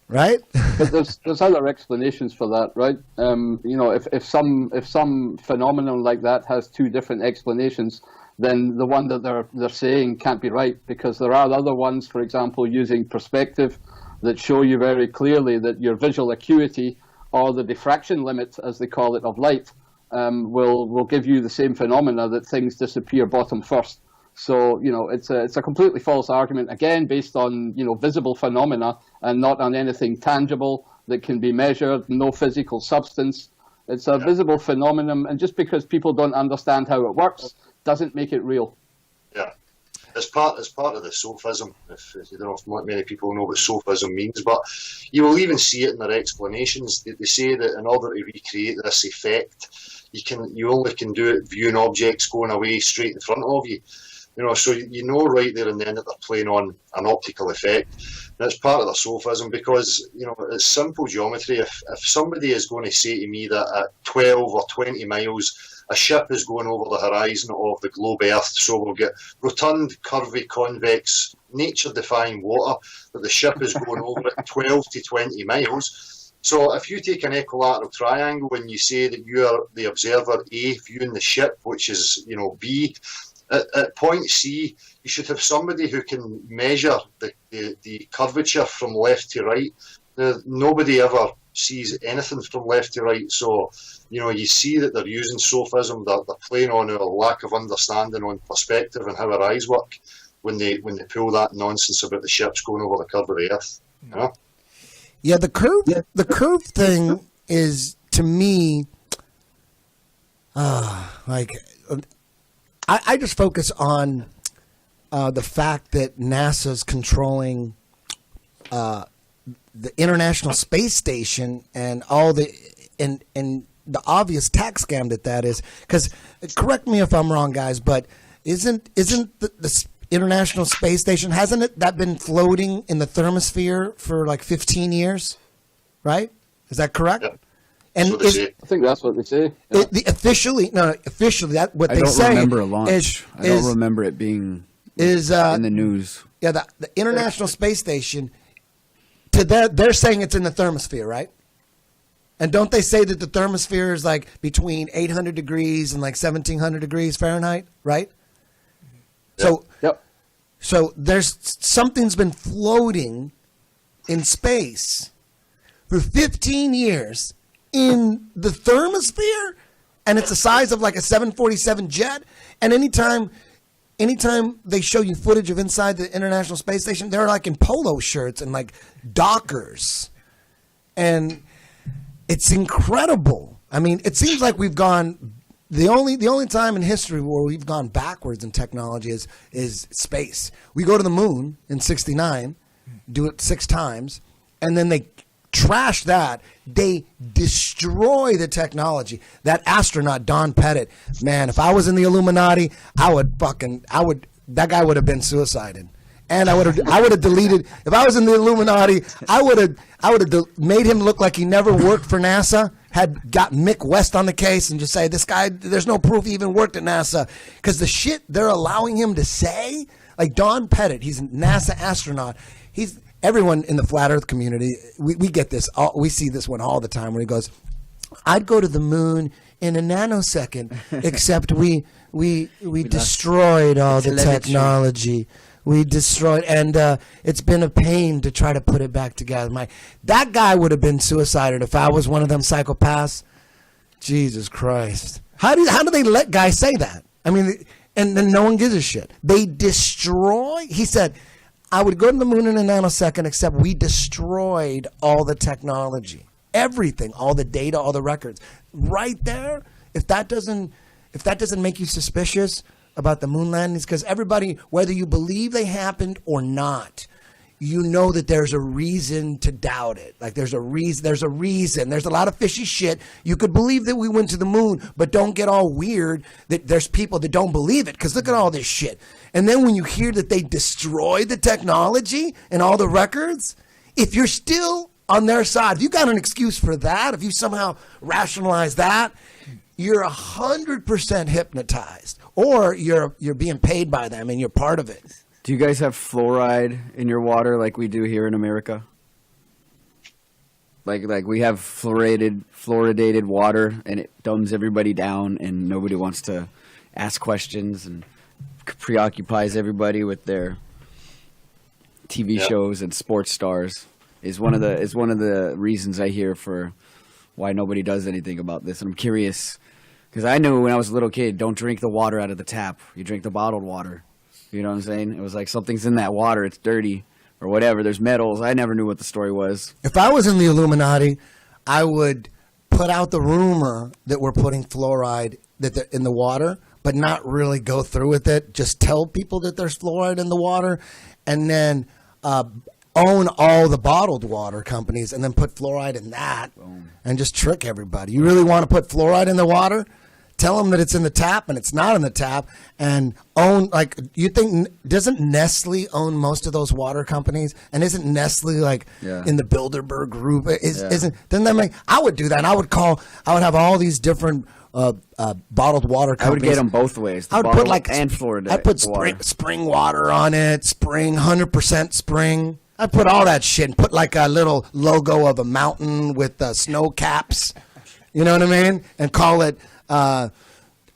Right? But there's other explanations for that, right? If some phenomenon like that has two different explanations, then the one that they're saying can't be right, because there are other ones, for example, using perspective, that show you very clearly that your visual acuity, or the diffraction limit, as they call it, of light, will give you the same phenomena, that things disappear bottom first. So, it's a completely false argument, again, based on, visible phenomena and not on anything tangible that can be measured, no physical substance. It's a visible phenomenon, and just because people don't understand how it works doesn't make it real. Yeah. It's part of the sophism. If you don't know if many people know what sophism means, but you will even see it in their explanations. They say that in order to recreate this effect, you only can do it viewing objects going away straight in front of you. So right there and then that they're playing on an optical effect. And it's part of the sophism, because it's simple geometry. If somebody is going to say to me that at 12 or 20 miles a ship is going over the horizon of the globe Earth, so we'll get rotund, curvy, convex, nature-defying water, that the ship is going over at 12 to 20 miles. So if you take an equilateral triangle and you say that you are the observer A viewing the ship, which is B, at point C, you should have somebody who can measure the curvature from left to right. Nobody ever sees anything from left to right. So, you see that they're using sophism, they're playing on our lack of understanding on perspective and how our eyes work when they pull that nonsense about the ships going over the curve of the Earth. Yeah, the curve thing is, to me, I just focus on the fact that NASA's controlling the International Space Station and all the the obvious tax scam that is. Because, correct me if I'm wrong, guys, but isn't the International Space Station, hasn't that been floating in the thermosphere for like 15 years? Right? Is that correct? Yep. And I think that's what they say. Yeah. Officially, that what they say. I don't remember a launch. I don't remember it being in the news. Yeah, the International Space Station. They're saying it's in the thermosphere, right? And don't they say that the thermosphere is like between 800 degrees and like 1700 degrees Fahrenheit, right? Yep. So there's something's been floating in space for 15 years in the thermosphere, and it's the size of like a 747 jet. And anytime they show you footage of inside the International Space Station, they're like in polo shirts and like Dockers. And it's incredible. I mean, it seems like we've gone the only time in history where we've gone backwards in technology is space. We go to the moon in '69, do it 6 times, and then they trash that. They destroy the technology. That astronaut Don Pettit, man, if I was in the Illuminati, that guy would have been suicided. And I would have deleted. If I was in the Illuminati, I would have made him look like he never worked for NASA. Had got Mick West on the case and just say, this guy, there's no proof he even worked at NASA, because the shit they're allowing him to say, like Don Pettit, he's a NASA astronaut. Everyone in the flat Earth community, we get this. We see this one all the time where he goes, "I'd go to the moon in a nanosecond, except we destroyed all the technology." We destroyed, and it's been a pain to try to put it back together. That guy would have been suicided if I was one of them psychopaths. Jesus Christ. How do they let guys say that? I mean, and then no one gives a shit. They destroy, he said, I would go to the moon in a nanosecond, except we destroyed all the technology. Everything, all the data, all the records. Right there, if that doesn't make you suspicious about the moon landings, because everybody, whether you believe they happened or not, you know that there's a reason to doubt it. Like there's a reason. There's a lot of fishy shit. You could believe that we went to the moon, but don't get all weird that there's people that don't believe it, because look at all this shit. And then when you hear that they destroyed the technology and all the records, if you're still on their side, if you got an excuse for that, if you somehow rationalize that, you're 100% hypnotized, or you're being paid by them and you're part of it. Do you guys have fluoride in your water like we do here in America? Like we have fluoridated water, and it dumbs everybody down, and nobody wants to ask questions, and preoccupies everybody with their TV shows and sports stars. Is one of the reasons I hear for why nobody does anything about this. And I'm curious, because I knew when I was a little kid, don't drink the water out of the tap. You drink the bottled water. You know what I'm saying? It was like something's in that water. It's dirty or whatever. There's metals. I never knew what the story was. If I was in the Illuminati, I would put out the rumor that we're putting fluoride in the water, but not really go through with it. Just tell people that there's fluoride in the water, and then own all the bottled water companies, and then put fluoride in that. Boom. And just trick everybody. You really want to put fluoride in the water? Tell them that it's in the tap and it's not in the tap, and own, like, you think, doesn't Nestle own most of those water companies? And isn't Nestle in the Bilderberg group? Doesn't that make, I would do that. And I would have all these different bottled water companies. I would get them both ways. I would put and Florida. I'd put spring water on it, 100% spring. I'd put all that shit and put like a little logo of a mountain with snow caps. You know what I mean? And call it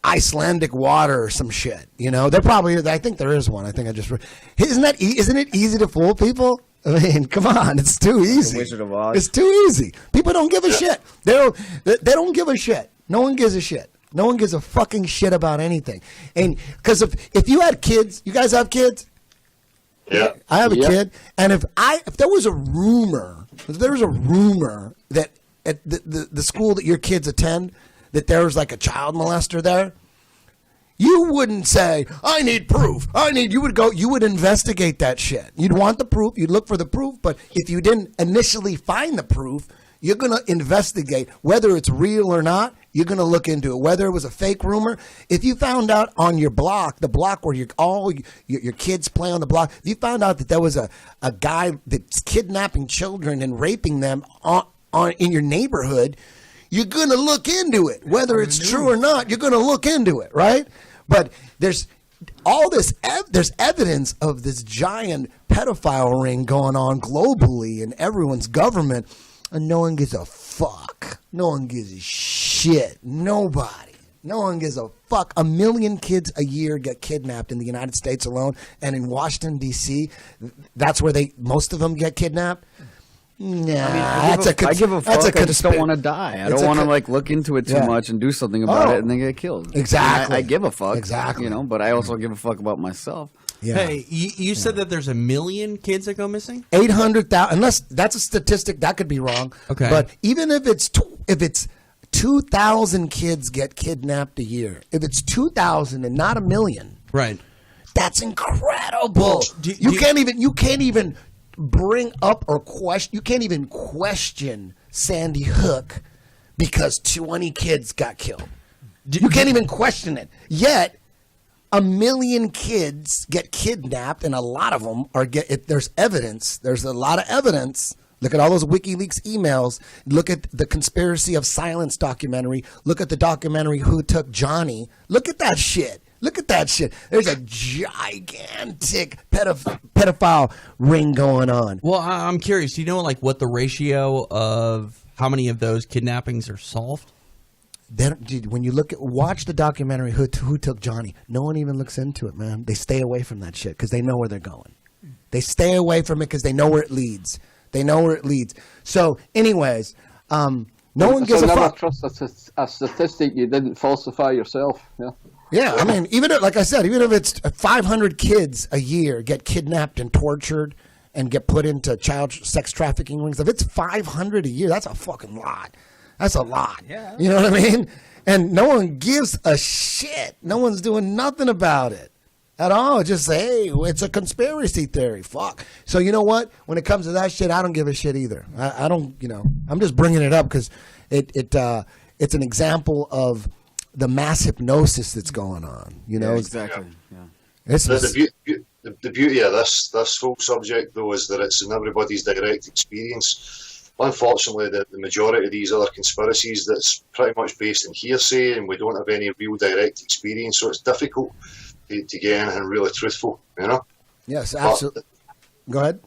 Icelandic water or some shit. You know, there probably is. I think there is one. I think I just isn't it easy to fool people? I mean, come on, it's too easy. The Wizard of Oz. It's too easy. People don't give a shit. They don't give a shit. No one gives a shit. No one gives a fucking shit about anything. And because if you had kids, you guys have kids? Yeah. I have a kid, and if there was a rumor that at the school that your kids attend, that there was like a child molester there, you wouldn't say, I need proof. You would investigate that shit. You'd want the proof. You'd look for the proof. But if you didn't initially find the proof, you're going to investigate whether it's real or not. You're going to look into it, whether it was a fake rumor. If you found out on your block, the block where your kids play on the block, if you found out that there was a guy that's kidnapping children and raping them in your neighborhood, you're going to look into it. Whether it's true or not, you're going to look into it, right? But there's all this, there's evidence of this giant pedophile ring going on globally in everyone's government, and no one gives a fuck. No one gives a shit. Nobody. No one gives a fuck. 1 million kids a year get kidnapped in the United States alone, and in Washington, D.C., that's where most of them get kidnapped. Nah, I give a fuck. I just don't want to die. I don't want to look into it too much and do something about it and then get killed. Exactly. I give a fuck. Exactly. But I also give a fuck about myself. Yeah. Hey, you said that there's 1 million kids that go missing? 800,000. Unless that's a statistic, that could be wrong. Okay. But even if it's 2,000 kids get kidnapped a year, if it's 2,000 and not a million, right? That's incredible. You can't even bring up or question. You can't even question Sandy Hook because 20 kids got killed. You can't even question it. Yet, 1 million kids get kidnapped, and a lot of them there's evidence. There's a lot of evidence. Look at all those WikiLeaks emails. Look at the Conspiracy of Silence documentary. Look at the documentary Who Took Johnny. Look at that shit. Look at that shit. There's a gigantic pedophile ring going on. Well, I'm curious. Do you know what the ratio of how many of those kidnappings are solved? Dude, when you watch the documentary Who Took Johnny, no one even looks into it, man. They stay away from that shit because they know where they're going. They stay away from it because they know where it leads. So, anyways, no one gives a fuck. Never trust a statistic you didn't falsify yourself. Yeah. Yeah, I mean, even if it's 500 kids a year get kidnapped and tortured and get put into child sex trafficking rings, if it's 500 a year, that's a fucking lot. That's a lot. Yeah. You know what I mean? And no one gives a shit. No one's doing nothing about it at all. Just say, hey, it's a conspiracy theory. Fuck. So you know what? When it comes to that shit, I don't give a shit either. I don't, I'm just bringing it up because it's an example of the mass hypnosis that's going on. Exactly. Yeah. The beauty of this whole subject, though, is that it's in everybody's direct experience. Unfortunately, the majority of these other conspiracies, that's pretty much based in hearsay, and we don't have any real direct experience, so it's difficult to get anything really truthful, Yes, absolutely. Go ahead.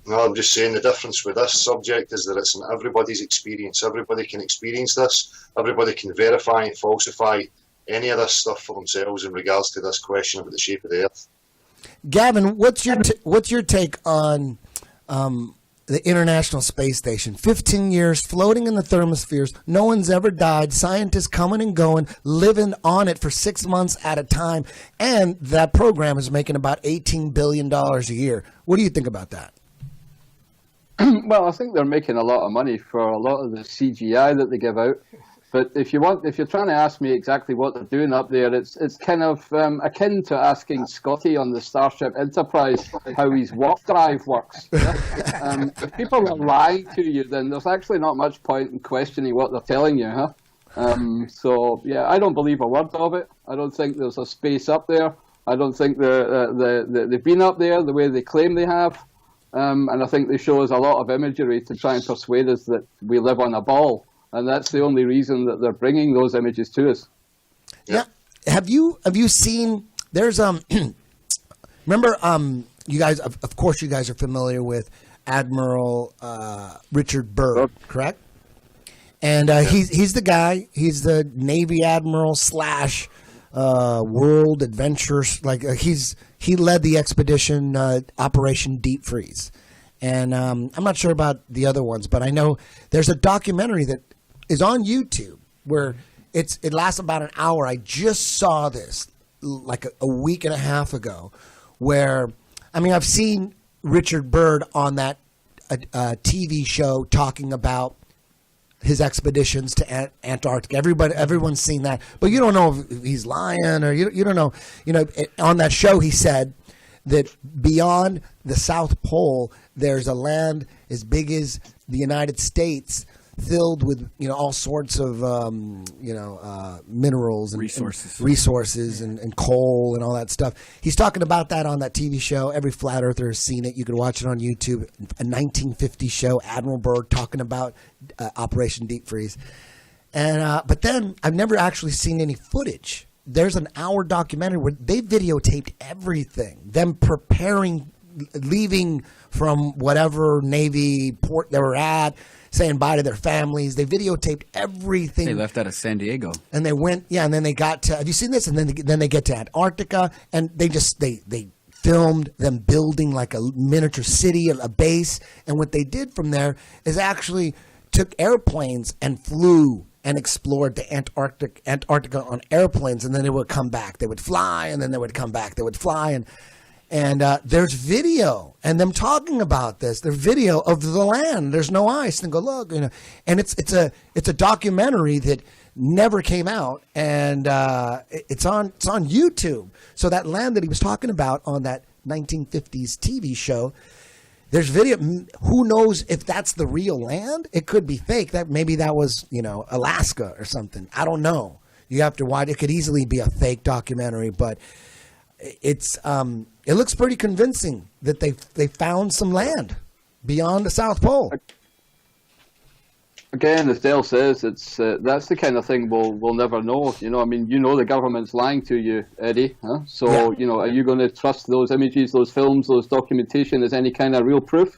No, I'm just saying the difference with this subject is that it's in everybody's experience. Everybody can experience this. Everybody can verify and falsify any of this stuff for themselves in regards to this question about the shape of the Earth. Gavin, what's your take on the International Space Station? 15 years floating in the thermospheres. No one's ever died. Scientists coming and going, living on it for 6 months at a time. And that program is making about $18 billion a year. What do you think about that? Well, I think they're making a lot of money for a lot of the CGI that they give out. But if you're trying to ask me exactly what they're doing up there, it's kind of akin to asking Scotty on the Starship Enterprise how his warp drive works. Yeah? If people are lying to you, then there's actually not much point in questioning what they're telling you, huh? So yeah, I don't believe a word of it. I don't think there's a space up there. I don't think they've been up there the way they claim they have. And I think they show us a lot of imagery to try and persuade us that we live on a ball. And that's the only reason that they're bringing those images to us. Yeah. Have you seen? There's remember you guys of course you guys are familiar with Admiral Richard Byrd, correct? And he's the guy. He's the Navy Admiral / World Adventure. He led the expedition Operation Deep Freeze. And I'm not sure about the other ones, but I know there's a documentary that is on YouTube where it lasts about an hour. I just saw this like a week and a half ago where, I mean, I've seen Richard Byrd on that TV show talking about his expeditions to Antarctica. Everyone's seen that, but you don't know if he's lying or you don't know. On that show he said that beyond the South Pole, there's a land as big as the United States filled with all sorts of minerals and resources and coal and all that stuff. He's talking about that on that TV show. Every flat earther has seen it. You can watch it on YouTube. A 1950 show, Admiral Byrd talking about Operation Deep Freeze. And but then I've never actually seen any footage. There's an hour documentary where they videotaped everything, them preparing, leaving from whatever Navy port they were at, saying bye to their families. They videotaped everything. They left out of San Diego. And they went, and then they got to, have you seen this? And then they get to Antarctica, and they filmed them building like a miniature city, a base. And what they did from there is actually took airplanes and flew and explored the Antarctica on airplanes, and then they would come back. They would fly, and then they would come back. They would fly, And there's video and them talking about this. There's video of the land. There's no ice. And go look, and it's a documentary that never came out, and it's on YouTube. So that land that he was talking about on that 1950s TV show, there's video. Who knows if that's the real land? It could be fake. Maybe that was Alaska or something. I don't know. You have to watch. It could easily be a fake documentary, but it's it looks pretty convincing that they found some land beyond the South Pole. Again, as Dale says, it's that's the kind of thing we'll never know. The government's lying to you, Eddie. Huh? So are you going to trust those images, those films, those documentation as any kind of real proof?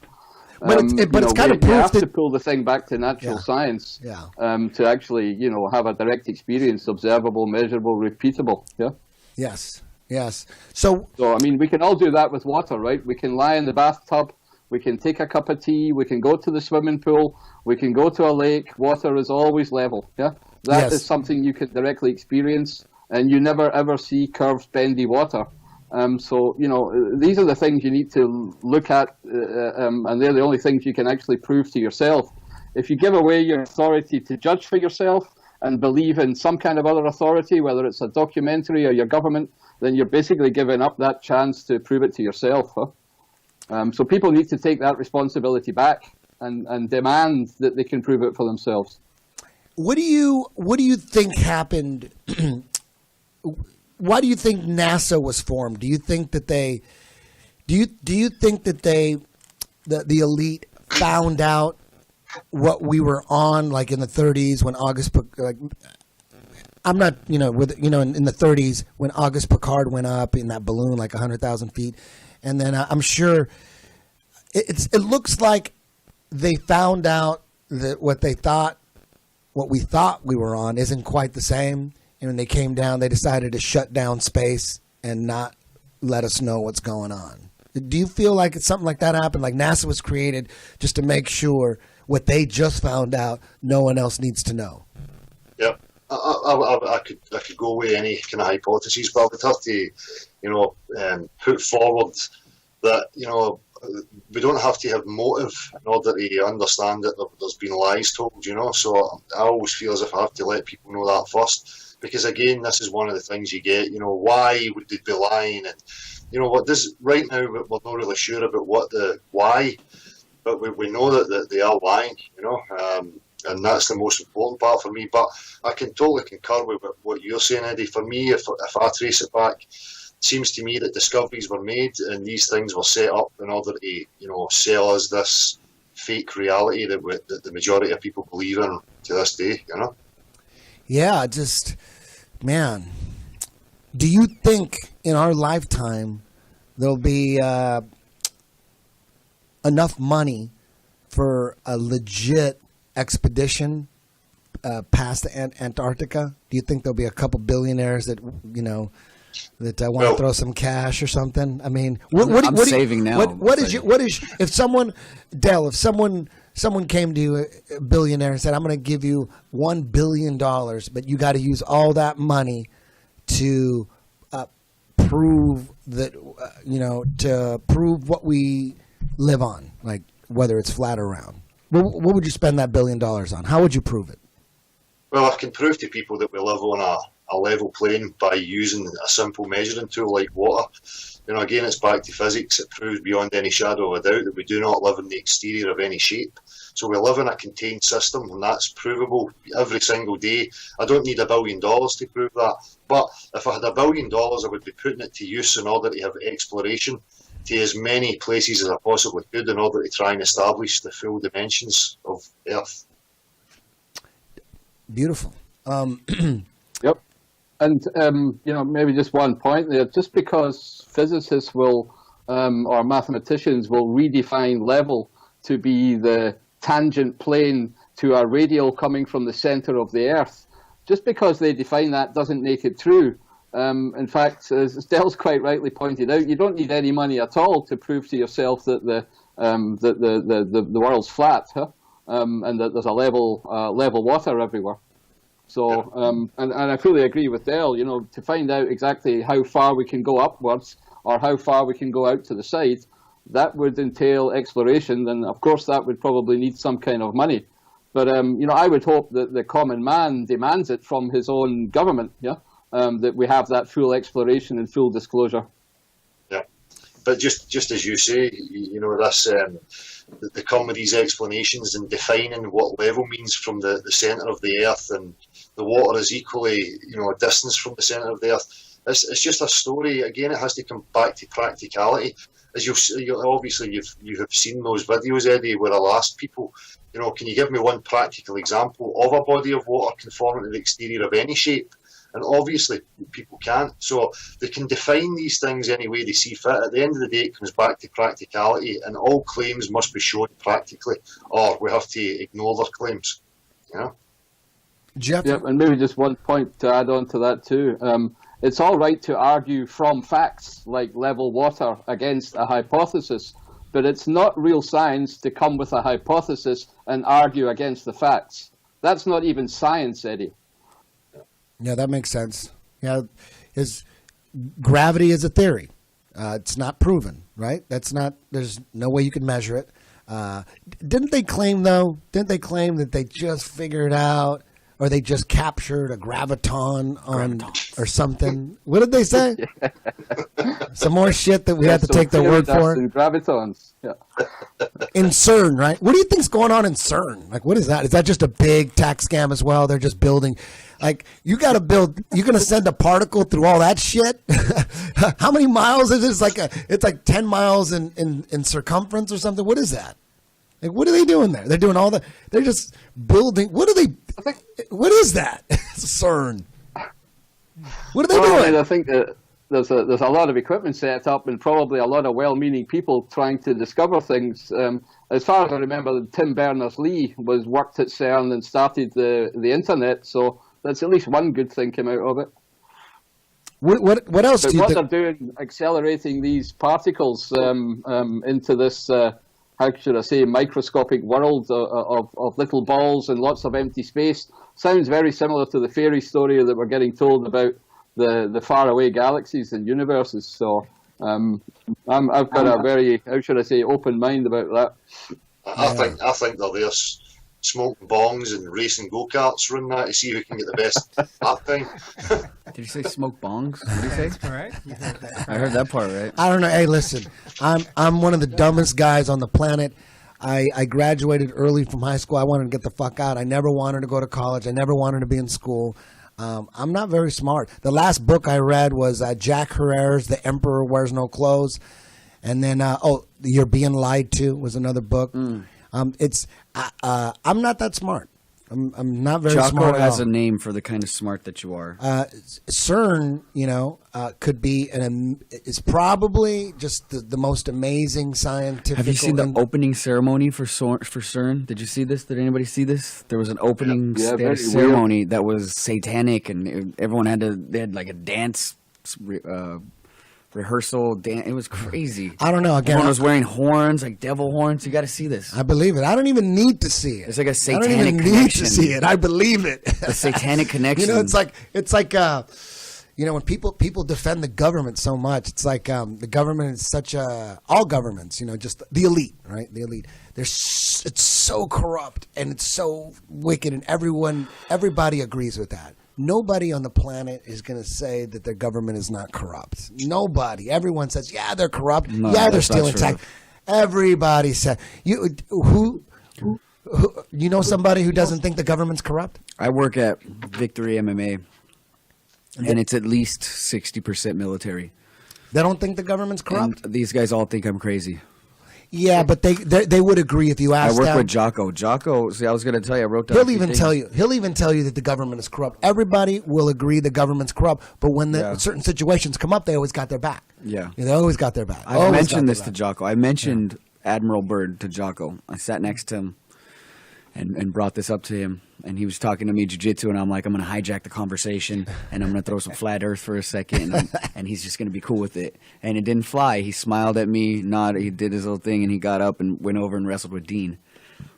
But it's kind of proof you have that to pull the thing back to natural science to actually have a direct experience, observable, measurable, repeatable. Yeah. Yes. So we can all do that with water, right? We can lie in the bathtub, we can take a cup of tea, we can go to the swimming pool, we can go to a lake. Water is always level. Yeah, that is something you can directly experience, and you never ever see curved, bendy water. These are the things you need to look at, and they're the only things you can actually prove to yourself. If you give away your authority to judge for yourself and believe in some kind of other authority, whether it's a documentary or your government, then you're basically giving up that chance to prove it to yourself. So people need to take that responsibility back and demand that they can prove it for themselves. What do you think happened? Why do you think NASA was formed? Do you think that the elite found out what we were on, like in the 30s when I'm not, in the 30s when August Picard went up in that balloon like 100,000 feet, and then I'm sure it looks like they found out that what we thought we were on isn't quite the same. And when they came down, they decided to shut down space and not let us know what's going on. Do you feel like it's something like that happened? Like NASA was created just to make sure what they just found out, no one else needs to know. Yeah, I could go with any kind of hypotheses, but I would have to, put forward that we don't have to have motive in order to understand that there's been lies told. So I always feel as if I have to let people know that first. Because again, this is one of the things you get. Why would they be lying? And right now we're not really sure about why, but we know that they are lying. And that's the most important part for me. But I can totally concur with what you're saying, Eddie. For me, if I trace it back, it seems to me that discoveries were made and these things were set up in order to sell us this fake reality that the majority of people believe in to this day. Yeah, man, do you think in our lifetime there'll be enough money for a legit expedition past Antarctica? Do you think there'll be a couple billionaires that want to throw some cash or something? I mean, I'm saving now. What is if someone came to you, a billionaire, and said, I'm going to give you $1 billion, but you got to use all that money to prove that, to prove what we live on, like whether it's flat or round. What would you spend that $1 billion on? How would you prove it? Well, I can prove to people that we live on a level plane by using a simple measuring tool like water. Again, it's back to physics. It proves beyond any shadow of a doubt that we do not live in the exterior of any shape. So we live in a contained system, and that's provable every single day. I don't need $1 billion to prove that. But if I had $1 billion, I would be putting it to use in order to have exploration to as many places as I possibly could in order to try and establish the full dimensions of Earth. Beautiful. Yep. And, maybe just one point there. Just because physicists will, or mathematicians will redefine level to be the tangent plane to a radial coming from the center of the Earth, just because they define that doesn't make it true. In fact, as Dell's quite rightly pointed out, you don't need any money at all to prove to yourself that the world's flat, and that there's a level water everywhere. So, and I fully agree with Dale, to find out exactly how far we can go upwards or how far we can go out to the side, that would entail exploration, and of course that would probably need some kind of money. But, I would hope that the common man demands it from his own government, that we have that full exploration and full disclosure. Yeah, but just as you say, this they come with these explanations and defining what level means from the centre of the earth, and the water is equally a distance from the centre of the earth. It's just a story. Again, it has to come back to practicality. As obviously you have seen those videos, Eddie, where I'll ask people, can you give me one practical example of a body of water conforming to the exterior of any shape? And obviously people can't. So they can define these things any way they see fit. At the end of the day, it comes back to practicality, and all claims must be shown practically, or we have to ignore their claims. Jeff? Yeah, and maybe just one point to add on to that too. It's all right to argue from facts like level water against a hypothesis, but it's not real science to come with a hypothesis and argue against the facts. That's not even science, Eddie. Yeah, that makes sense. Yeah, gravity is a theory. It's not proven, right? There's no way you can measure it. Didn't they claim that they just figured out, or they just captured a graviton or something? What did they say? Some more shit that we have to take their word for. Gravitons, yeah. In CERN, right? What do you think's going on in CERN? Like, what is that? Is that just a big tax scam as well? They're just building. Like, you're going to send a particle through all that shit? How many miles is it? It's like 10 miles in circumference or something. What is that? Like, what are they doing there? They're doing they're just building. What is that? CERN. What are they doing? I think that there's a lot of equipment set up and probably a lot of well-meaning people trying to discover things. As far as I remember, Tim Berners-Lee worked at CERN and started the internet, so that's at least one good thing came out of it. What else do you think? What they're doing, accelerating these particles into this, how should I say, microscopic world of little balls and lots of empty space, sounds very similar to the fairy story that we're getting told about the faraway galaxies and universes. So I've got a very, how should I say, open mind about that. I think they're there smoking bongs and racing go-karts, running that to see who can get the best lap time. Did you say smoke bongs? What did you say? That's correct. You heard that. I heard that part right. I don't know. Hey, listen, I'm one of the dumbest guys on the planet. I graduated early from high school. I wanted to get the fuck out. I never wanted to go to college. I never wanted to be in school. I'm not very smart. The last book I read was Jack Herrera's The Emperor Wears No Clothes. And then, You're Being Lied To was another book. I'm not that smart. I'm not very smart. Jocko has a name for the kind of smart that you are. CERN, could be is probably just the most amazing scientific. Have you seen the opening ceremony for CERN? Did you see this? Did anybody see this? There was an opening ceremony that was satanic, and everyone they had like a dance rehearsal. It was crazy. I don't know. Again, everyone was wearing horns, like devil horns. You got to see this. I believe it. I don't even need to see it. It's like a satanic connection. I don't even need to see it. I believe it. The satanic connection. It's like when people defend the government so much, it's like the government is such all governments, just the elite, right? The elite. It's so corrupt and it's so wicked, and everybody agrees with that. Nobody on the planet is going to say that their government is not corrupt. Nobody. Everyone says, yeah, they're corrupt. No, yeah, they're stealing tax. Everybody says. You know somebody who doesn't think the government's corrupt? I work at Victory MMA, and it's at least 60% military. They don't think the government's corrupt? And these guys all think I'm crazy. Yeah, but they would agree if you asked them. I work with Jocko. Jocko, see, I was going to tell you, I wrote down. He'll even tell you that the government is corrupt. Everybody will agree the government's corrupt, but when certain situations come up, they always got their back. Yeah, they always got their back. I mentioned this to Jocko. I mentioned Admiral Byrd to Jocko. I sat next to him and brought this up to him, and he was talking to me jiu-jitsu, and I'm like, I'm going to hijack the conversation, and I'm going to throw some flat earth for a second, and he's just going to be cool with it. And it didn't fly. He smiled at me, nodded, he did his little thing, and he got up and went over and wrestled with Dean.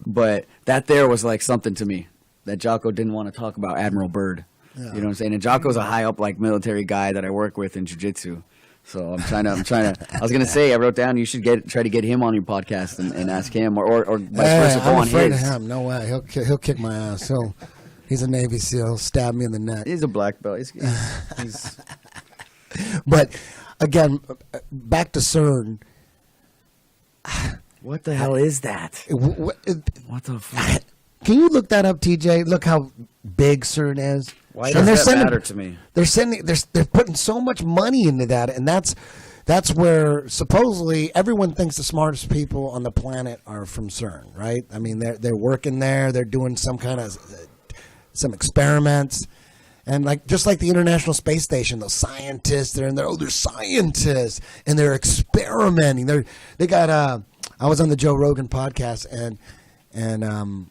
But that there was like something to me. that Jocko didn't want to talk about Admiral Byrd. Yeah. You know what I'm saying? And Jocko's a high up like military guy that I work with in jiu-jitsu. So I'm trying to. I was gonna say, I wrote down you should try to get him on your podcast and ask him, or vice versa. Go I'm on afraid his. of him. No way. He'll kick my ass. He's a Navy SEAL. He'll stab me in the neck. He's a black belt. He's But again, back to CERN. What the hell is that? What the fuck? Can you look that up, TJ? Look how big CERN is. Why does that matter to me? They're putting so much money into that, and that's where supposedly everyone thinks the smartest people on the planet are from CERN, right? I mean, they're working there. They're doing some some experiments. And just like the International Space Station, those scientists, they're in there. Oh, they're scientists, and they're experimenting. They got. I was on the Joe Rogan podcast, and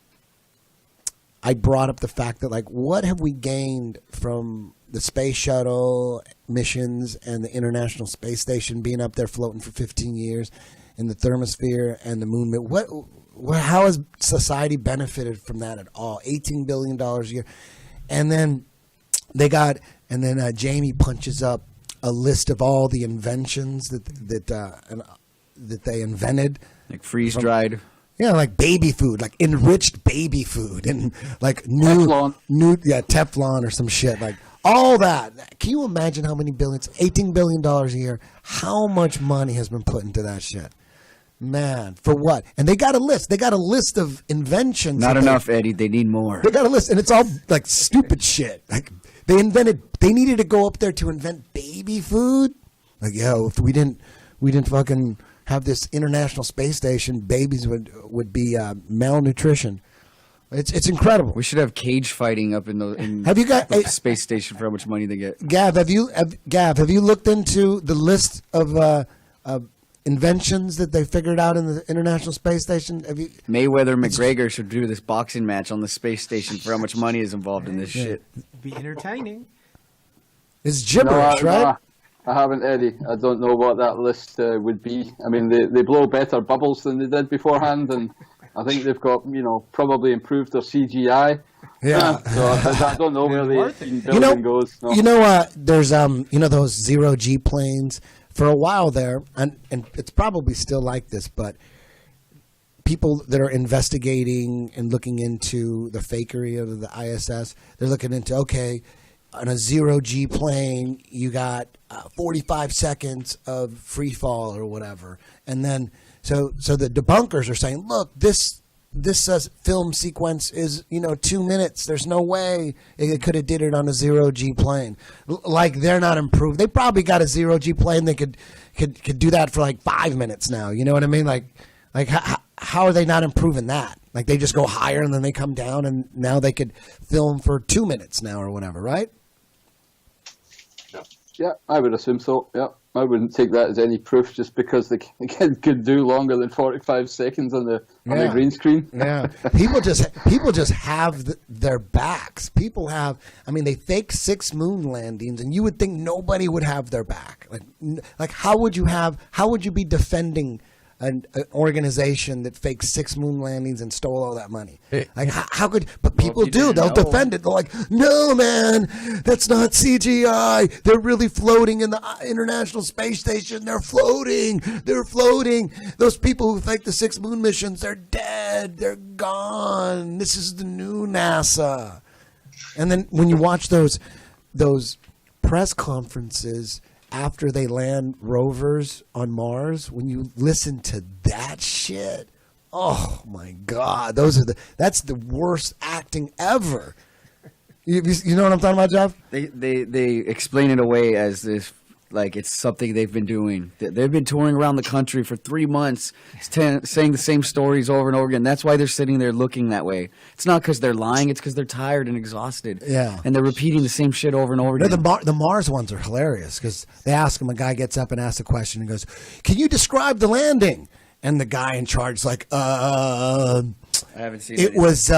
I brought up the fact that what have we gained from the space shuttle missions and the International Space Station being up there floating for 15 years in the thermosphere and the moon? How has society benefited from that at all? $18 billion a year, and then. Jamie punches up a list of all the inventions that they invented, like freeze dried. Yeah, like baby food, like enriched baby food, and like Teflon or some shit, like all that. Can you imagine how many billions? $18 billion a year. How much money has been put into that shit? Man, for what? And they got a list. They got a list of inventions. Not enough, Eddie. They need more. They got a list, and it's all like stupid shit. Like they needed to go up there to invent baby food. Like, if we didn't fucking have this International Space Station, babies would be malnutrition. It's incredible. We should have cage fighting up in the space station for how much money they get. Gav, have you looked into the list of inventions that they figured out in the International Space Station? Mayweather McGregor should do this boxing match on the space station for how much money is involved in this shit. Be entertaining. It's gibberish, right? I haven't, Eddie. I don't know what that list would be. I mean, they blow better bubbles than they did beforehand, and I think they've got, probably improved their CGI. Yeah. So I don't know where the $18 billion goes. No. There's those zero-G planes. For a while there, and it's probably still like this, but people that are investigating and looking into the fakery of the ISS, they're looking into, okay, on a zero-G plane, you got 45 seconds of free fall or whatever. And then, so the debunkers are saying, look, this film sequence is 2 minutes. There's no way it could have did it on a zero-G plane. Like they're not improved. They probably got a zero-G plane. They could do that for like 5 minutes now. You know what I mean? Like how are they not improving that? Like they just go higher and then they come down, and now they could film for 2 minutes now or whatever, right? Yeah, I would assume so. Yeah, I wouldn't take that as any proof just because they could do longer than 45 seconds on the green screen. Yeah, people just have their backs. People have. I mean, they fake 6 moon landings, and you would think nobody would have their back. Like how would you be defending an organization that faked 6 moon landings and stole all that money? Like how could? But people do. They'll defend it. They're like, no, man, that's not CGI. They're really floating in the International Space Station. They're floating. They're floating. Those people who faked the 6 moon missions, they're dead. They're gone. This is the new NASA. And then when you watch those press conferences after they land rovers on Mars, when you listen to that shit, oh my God, that's the worst acting ever. You know what I'm talking about, Jeff? They explain it away as if like it's something they've been doing. They've been touring around the country for 3 months, saying the same stories over and over again. That's why they're sitting there looking that way. It's not because they're lying. It's because they're tired and exhausted. Yeah. And they're repeating the same shit over and over again. The Mars ones are hilarious because they ask him, a guy gets up and asks a question and goes, can you describe the landing? And the guy in charge is like, I haven't seen it. It was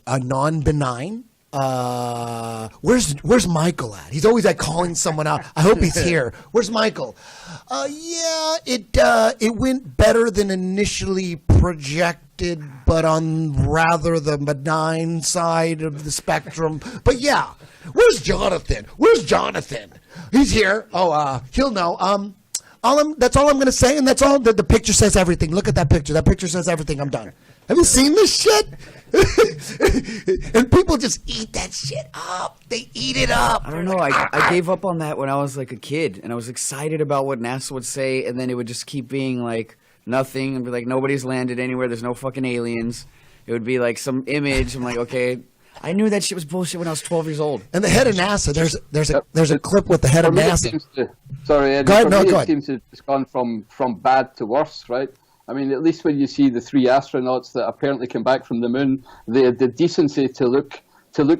a non-benign where's Michael at? He's always like calling someone out. I hope he's here. Where's Michael? Yeah, it went better than initially projected, but on rather the benign side of the spectrum. But yeah, where's Jonathan? He's here. Oh, he'll know. That's all I'm going to say, and that's all. The picture says everything. Look at that picture. That picture says everything. I'm done. Have you seen this shit? And people just eat that shit up. They eat it up. I don't know. I gave up on that when I was like a kid, and I was excited about what NASA would say, and then it would just keep being like nothing, and be like nobody's landed anywhere. There's no fucking aliens. It would be like some image. I'm like, okay. I knew that shit was bullshit when I was 12 years old. And the head of NASA, there's a clip with the head of NASA. Sorry, Ed. Go ahead. It seems to have gone from bad to worse, right? I mean, at least when you see the 3 astronauts that apparently came back from the moon, they had the decency to look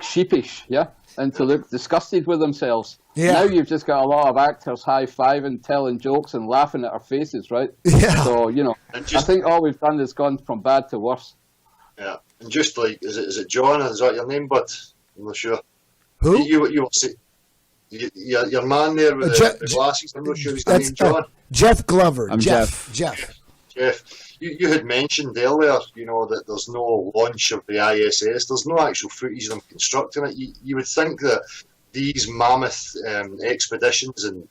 sheepish, yeah, and to look disgusted with themselves. Yeah. Now you've just got a lot of actors high-fiving, telling jokes, and laughing at our faces, right? Yeah. So I think all we've done is gone from bad to worse. Yeah, and just like, is it John? Is that your name, bud? I'm not sure. Who? You your man there with the glasses. I'm not sure his name. John. Jeff Glover. I'm Jeff. Jeff. You had mentioned earlier, that there's no launch of the ISS. There's no actual footage of them constructing it. You would think that these mammoth expeditions and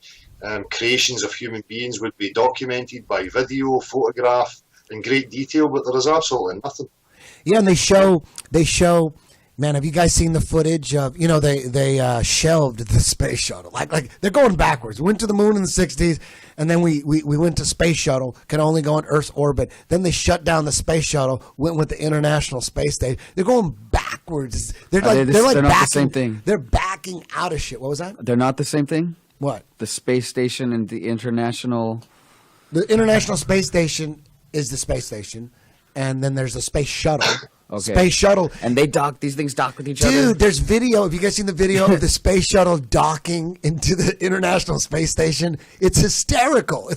creations of human beings would be documented by video, photograph, in great detail, but there is absolutely nothing. Yeah, and they show. Man, have you guys seen the footage of? They shelved the space shuttle. Like they're going backwards. We went to the moon in the '60s, and then we went to space shuttle. Can only go in Earth's orbit. Then they shut down the space shuttle. Went with the International Space Station. They're going backwards. They're not backing, the same thing. They're backing out of shit. What was that? They're not the same thing. What? The space station and the international. The International Space Station is the space station, and then there's the space shuttle. Okay. Space shuttle. And these things dock with each other? other? Dude, there's video. Have you guys seen the video of the space shuttle docking into the International Space Station? It's hysterical.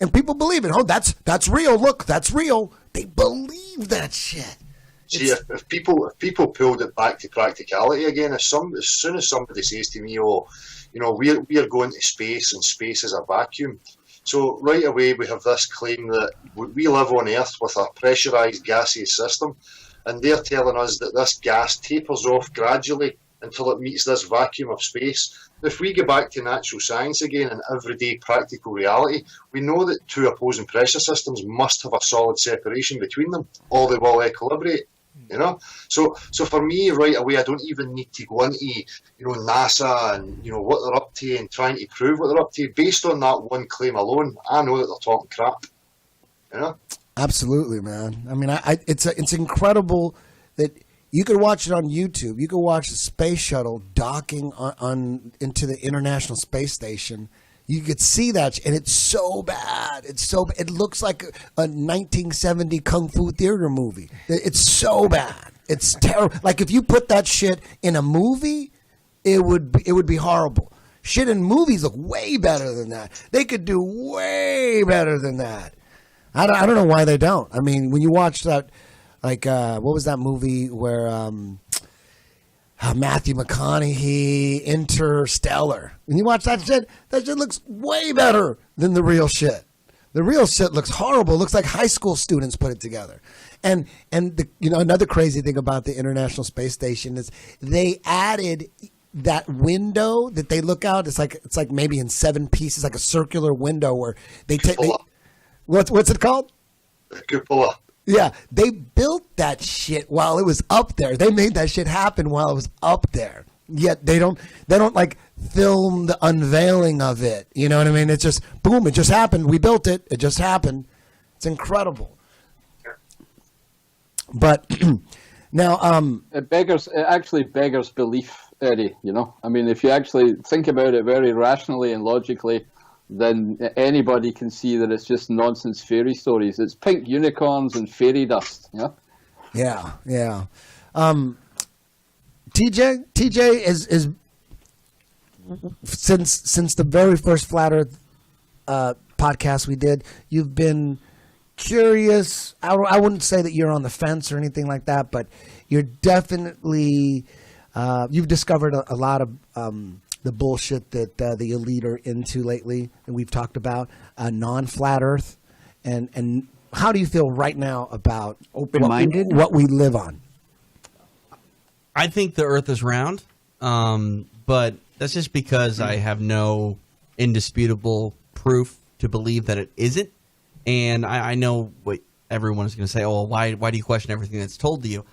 And people believe it. Oh, that's real. Look, that's real. They believe that shit. See, if people pulled it back to practicality again, as soon as somebody says to me, we are going to space and space is a vacuum. So right away we have this claim that we live on Earth with a pressurized gaseous system, and they're telling us that this gas tapers off gradually until it meets this vacuum of space. If we go back to natural science again and everyday practical reality, we know that 2 opposing pressure systems must have a solid separation between them, or they will equilibrate. So for me, right away, I don't even need to go into NASA and what they're up to and trying to prove what they're up to. Based on that one claim alone, I know that they're talking crap. Absolutely, man. I mean, it's incredible that you could watch it on YouTube. You could watch the space shuttle docking on into the International Space Station. You could see that, and it's so bad. It looks like a 1970 kung fu theater movie. It's so bad. It's terrible. Like if you put that shit in a movie, it would be horrible. Shit in movies look way better than that. They could do way better than that. I don't know why they don't. I mean, when you watch that, like what was that movie where Matthew McConaughey, Interstellar. When you watch that shit looks way better than the real shit. The real shit looks horrible. It looks like high school students put it together. And another crazy thing about the International Space Station is they added that window that they look out. It's like maybe in 7 pieces, like a circular window where they take. What's it called? The cupola. Yeah, they built that shit while it was up there. They made that shit happen while it was up there. Yet they don't like film the unveiling of it. You know what I mean? It's just boom, it just happened. We built it. It just happened. It's incredible. But now it actually beggars belief, Eddie, I mean, if you actually think about it very rationally and logically, then anybody can see that it's just nonsense fairy stories. It's pink unicorns and fairy dust. Yeah. TJ is since the very first Flat Earth podcast we did, you've been curious. I wouldn't say that you're on the fence or anything like that, but you're definitely You've discovered a lot of the bullshit that the elite are into lately, and we've talked about non-flat Earth, and how do you feel right now about open-minded what we live on? I think the Earth is round, but that's just because I have no indisputable proof to believe that it isn't. And I know what everyone is going to say. Oh, why do you question everything that's told to you?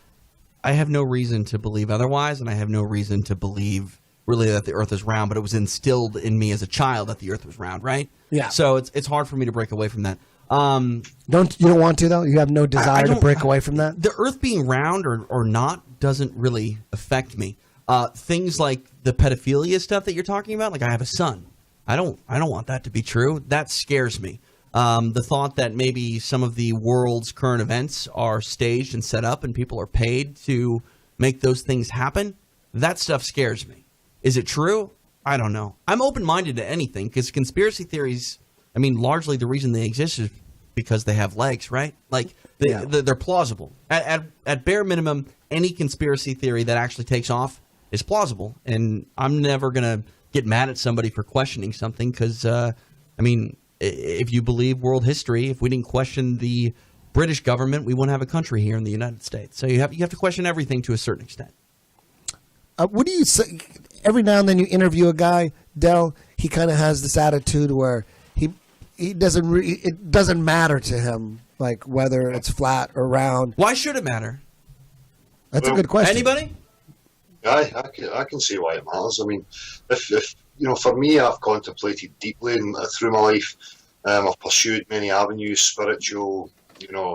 I have no reason to believe otherwise, and I have no reason to believe really that the Earth is round. But it was instilled in me as a child that the Earth was round, right? Yeah. So it's hard for me to break away from that. You don't want to though? You have no desire to break away from that? The Earth being round or not doesn't really affect me. Things like the pedophilia stuff that you're talking about, like I have a son. I don't want that to be true. That scares me. The thought that maybe some of the world's current events are staged and set up and people are paid to make those things happen, that stuff scares me. Is it true? I don't know. I'm open-minded to anything because conspiracy theories, I mean, largely the reason they exist is because they have legs, right? Like, they're plausible. At bare minimum, any conspiracy theory that actually takes off is plausible. And I'm never going to get mad at somebody for questioning something because, I mean, if you believe world history, if we didn't question the British government, we wouldn't have a country here in the United States. So you have to question everything to a certain extent. What do you say? Every now and then you interview a guy, Del, he kind of has this attitude where he doesn't it doesn't matter to him, like whether it's flat or round. Why should it matter? That's a good question. Anybody? I can see why it matters. I mean, if for me, I've contemplated deeply through my life. I've pursued many avenues, spiritual,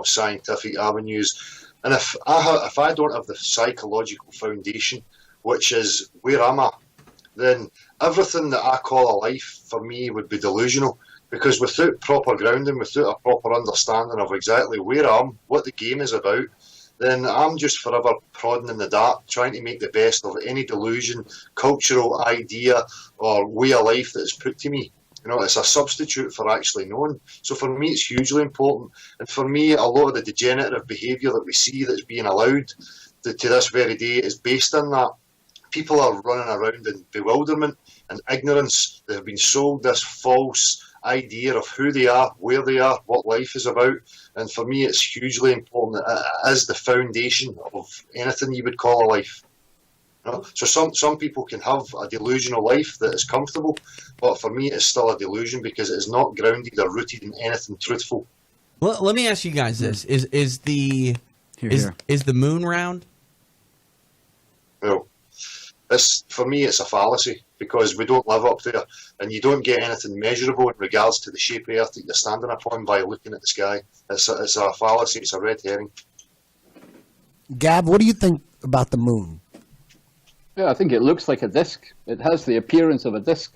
scientific avenues, and if I don't have the psychological foundation, which is where I'm at, then everything that I call a life for me would be delusional. Because without proper grounding, without a proper understanding of exactly where I am, what the game is about, then I'm just forever prodding in the dark, trying to make the best of any delusion, cultural idea, or way of life that is put to me. It's a substitute for actually knowing. So for me, it's hugely important. And for me, a lot of the degenerative behaviour that we see that's being allowed to this very day is based on that. People are running around in bewilderment and ignorance. They have been sold this false idea of who they are, where they are, what life is about. And for me, it's hugely important. It is the foundation of anything you would call a life. So some people can have a delusional life that is comfortable, but for me, it's still a delusion because it is not grounded or rooted in anything truthful. Well, let me ask you guys this: is the moon round? No. For me, it's a fallacy because we don't live up there and you don't get anything measurable in regards to the shape of Earth that you're standing upon by looking at the sky. It's a fallacy. It's a red herring. Gab, what do you think about the moon? Yeah, I think it looks like a disk. It has the appearance of a disk.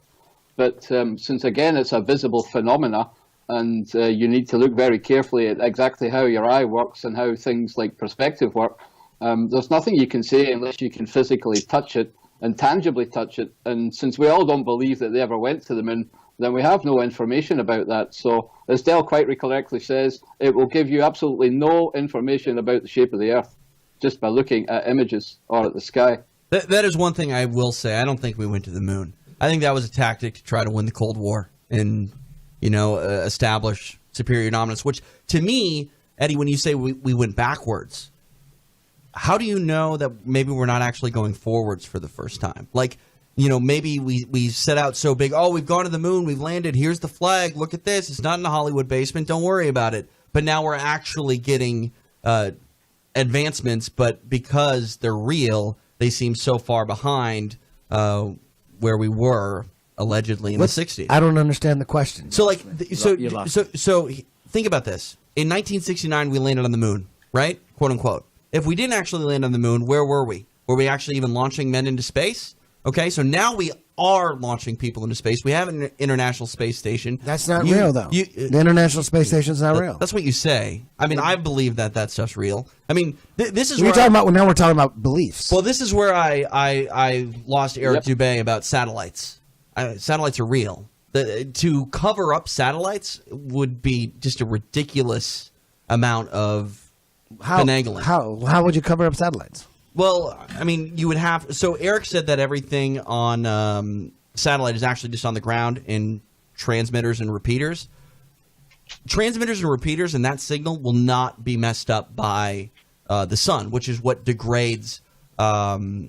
But since, again, it's a visible phenomena and you need to look very carefully at exactly how your eye works and how things like perspective work, there's nothing you can say unless you can physically touch it and tangibly touch it. And since we all don't believe that they ever went to the moon, then we have no information about that. So, as Del quite correctly says, it will give you absolutely no information about the shape of the Earth just by looking at images or at the sky. That is one thing I will say. I don't think we went to the moon. I think that was a tactic to try to win the Cold War and, establish superior dominance, which to me, Eddie, when you say we went backwards, how do you know that maybe we're not actually going forwards for the first time? Like, maybe we set out so big, we've gone to the moon, we've landed, here's the flag, look at this, it's not in the Hollywood basement, don't worry about it. But now we're actually getting advancements, but because they're real, they seem so far behind where we were allegedly in the 60s. I don't understand the question. So so think about this. In 1969, we landed on the moon, right? Quote unquote. If we didn't actually land on the moon, where were we? Were we actually even launching men into space? Okay, so now we are launching people into space. We have an International Space Station. That's not real, though. The International Space Station is not real. That's what you say. I mean, I believe that stuff's real. I mean, this is where now we're talking about beliefs. Well, this is where I lost Eric Dubé about satellites. Satellites are real. To cover up satellites would be just a ridiculous amount of finagling. How would you cover up satellites? Well, I mean, you would have. So Eric said that everything on satellite is actually just on the ground in transmitters and repeaters. Transmitters and repeaters, and that signal will not be messed up by the sun, which is what degrades the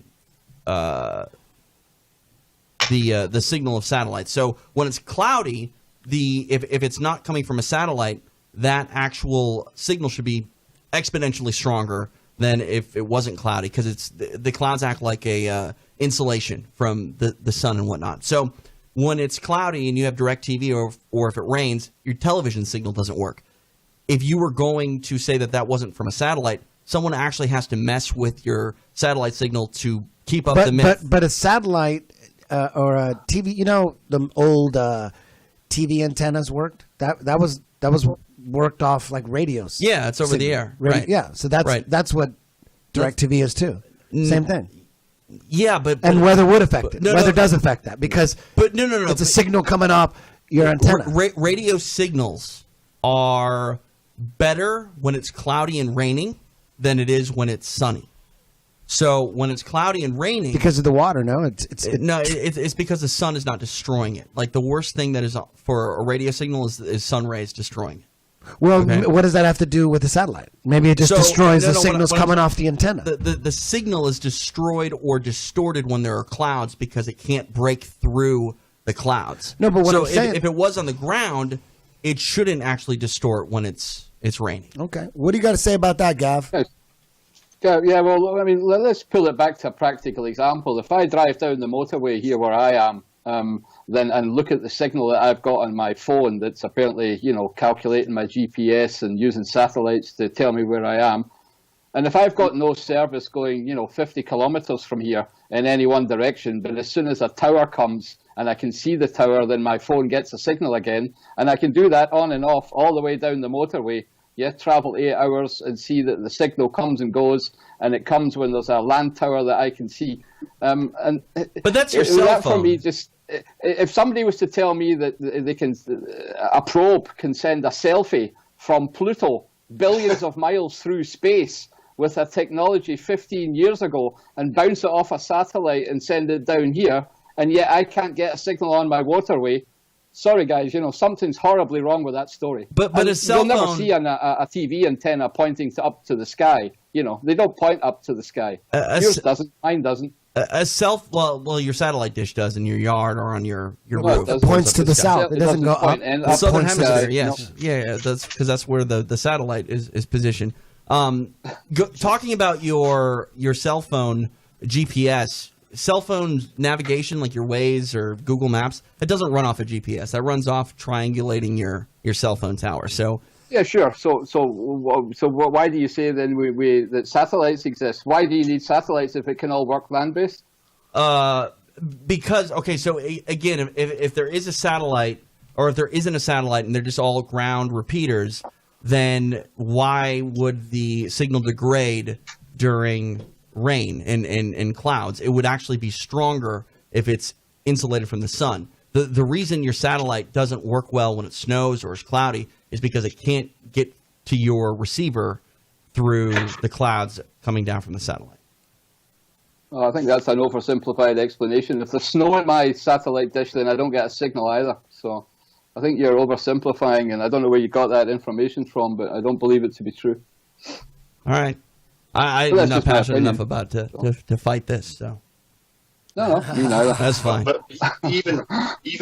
signal of satellites. So when it's cloudy, if it's not coming from a satellite, that actual signal should be exponentially stronger than if it wasn't cloudy, because it's the clouds act like a insulation from the sun and whatnot. So when it's cloudy and you have DirecTV or if it rains, your television signal doesn't work. If you were going to say that wasn't from a satellite, someone actually has to mess with your satellite signal to keep up the myth. But a satellite or a TV, the old TV antennas worked. That was worked off like radios. Yeah, it's over the air. Right. Yeah, so that's what DirecTV is too. Same thing. Yeah, but weather would affect it. Weather does affect that because it's a signal coming off your antenna. Radio signals are better when it's cloudy and raining than it is when it's sunny. So when it's cloudy and raining, because of the water, it's because the sun is not destroying it. Like the worst thing that is for a radio signal is sun rays destroying it. Well, what does that have to do with the satellite? Maybe it just destroys the signals coming off the antenna. The signal is destroyed or distorted when there are clouds because it can't break through the clouds. No, but I'm saying, if it was on the ground, it shouldn't actually distort when it's raining. Okay. What do you got to say about that, Gav? Yeah, well, I mean, let's pull it back to a practical example. If I drive down the motorway here where I am, then and look at the signal that I've got on my phone that's apparently, calculating my GPS and using satellites to tell me where I am. And if I've got no service going, 50 kilometers from here in any one direction, but as soon as a tower comes and I can see the tower, then my phone gets a signal again. And I can do that on and off all the way down the motorway. Yeah, travel 8 hours and see that the signal comes and goes, and it comes when there's a land tower that I can see. But that's your cell phone. For me, if somebody was to tell me that a probe can send a selfie from Pluto billions of miles through space with a technology 15 years ago and bounce it off a satellite and send it down here, and yet I can't get a signal on my waterway. Sorry, guys, something's horribly wrong with that story. But a cell phone... You'll never see a TV antenna pointing up to the sky. They don't point up to the sky. Yours doesn't. Mine doesn't. Well, your satellite dish does in your yard or on your roof. It points to the south. It doesn't go up. The southern hemisphere, yes. Yeah, that's because that's where the satellite is positioned. Talking about your cell phone GPS... Cell phone navigation, like your Waze or Google Maps, it doesn't run off of GPS. That runs off triangulating your cell phone tower. So yeah, sure. So why do you say then that satellites exist? Why do you need satellites if it can all work land-based? Because so again, if there is a satellite, or if there isn't a satellite and they're just all ground repeaters, then why would the signal degrade during rain and clouds? It would actually be stronger if it's insulated from the sun. The reason your satellite doesn't work well when it snows or is cloudy is because it can't get to your receiver through the clouds coming down from the satellite. Well, I think that's an oversimplified explanation. If there's snow in my satellite dish, then I don't get a signal either. So I think you're oversimplifying, and I don't know where you got that information from, but I don't believe it to be true. All right. I'm not passionate enough about to fight this, so. No, me neither. That's fine. But even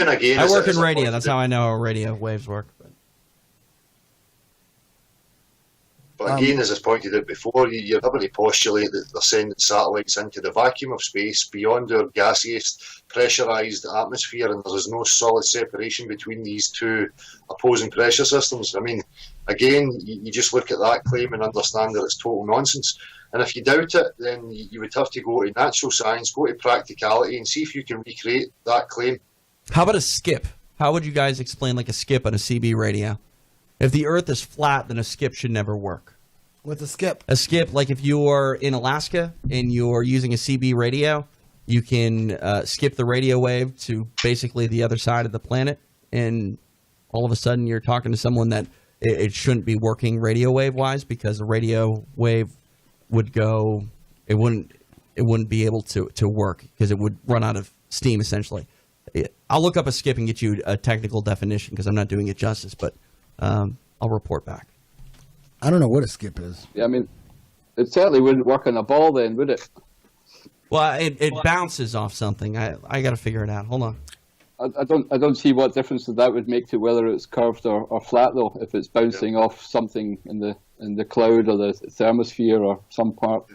again, I work in radio. That's how I know how radio waves work. But again, as I pointed out before, you're able to postulate that they're sending satellites into the vacuum of space beyond our gaseous, pressurised atmosphere, and there's no solid separation between these two opposing pressure systems. I mean, again, you just look at that claim and understand that it's total nonsense. And if you doubt it, then you would have to go to natural science, go to practicality, and see if you can recreate that claim. How about a skip? How would you guys explain like a skip on a CB radio? If the Earth is flat, then a skip should never work. What's a skip? A skip, like if you're in Alaska and you're using a CB radio, you can skip the radio wave to basically the other side of the planet, and all of a sudden you're talking to someone that it shouldn't be working radio wave-wise because the radio wave would go, it wouldn't it wouldn't be able to work because it would run out of steam essentially. I'll look up a skip and get you a technical definition because I'm not doing it justice, but I'll report back. I don't know what a skip is. Yeah, I mean, it certainly wouldn't work on a ball then, would it? Well, it bounces off something. I got to figure it out. Hold on. I don't see what difference that would make to whether it's curved or flat though. If it's bouncing off something in the cloud or the thermosphere or some part.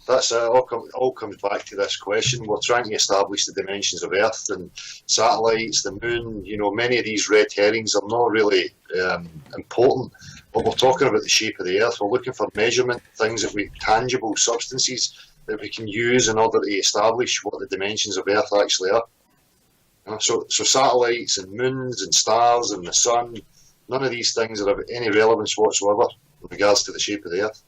That's it. All comes back to this question. We're trying to establish the dimensions of Earth and satellites, the moon. Many of these red herrings are not really important. But we're talking about the shape of the Earth. We're looking for measurement, things that we tangible substances that we can use in order to establish what the dimensions of Earth actually are. So satellites and moons and stars and the sun, none of these things are of any relevance whatsoever in regards to the shape of the Earth.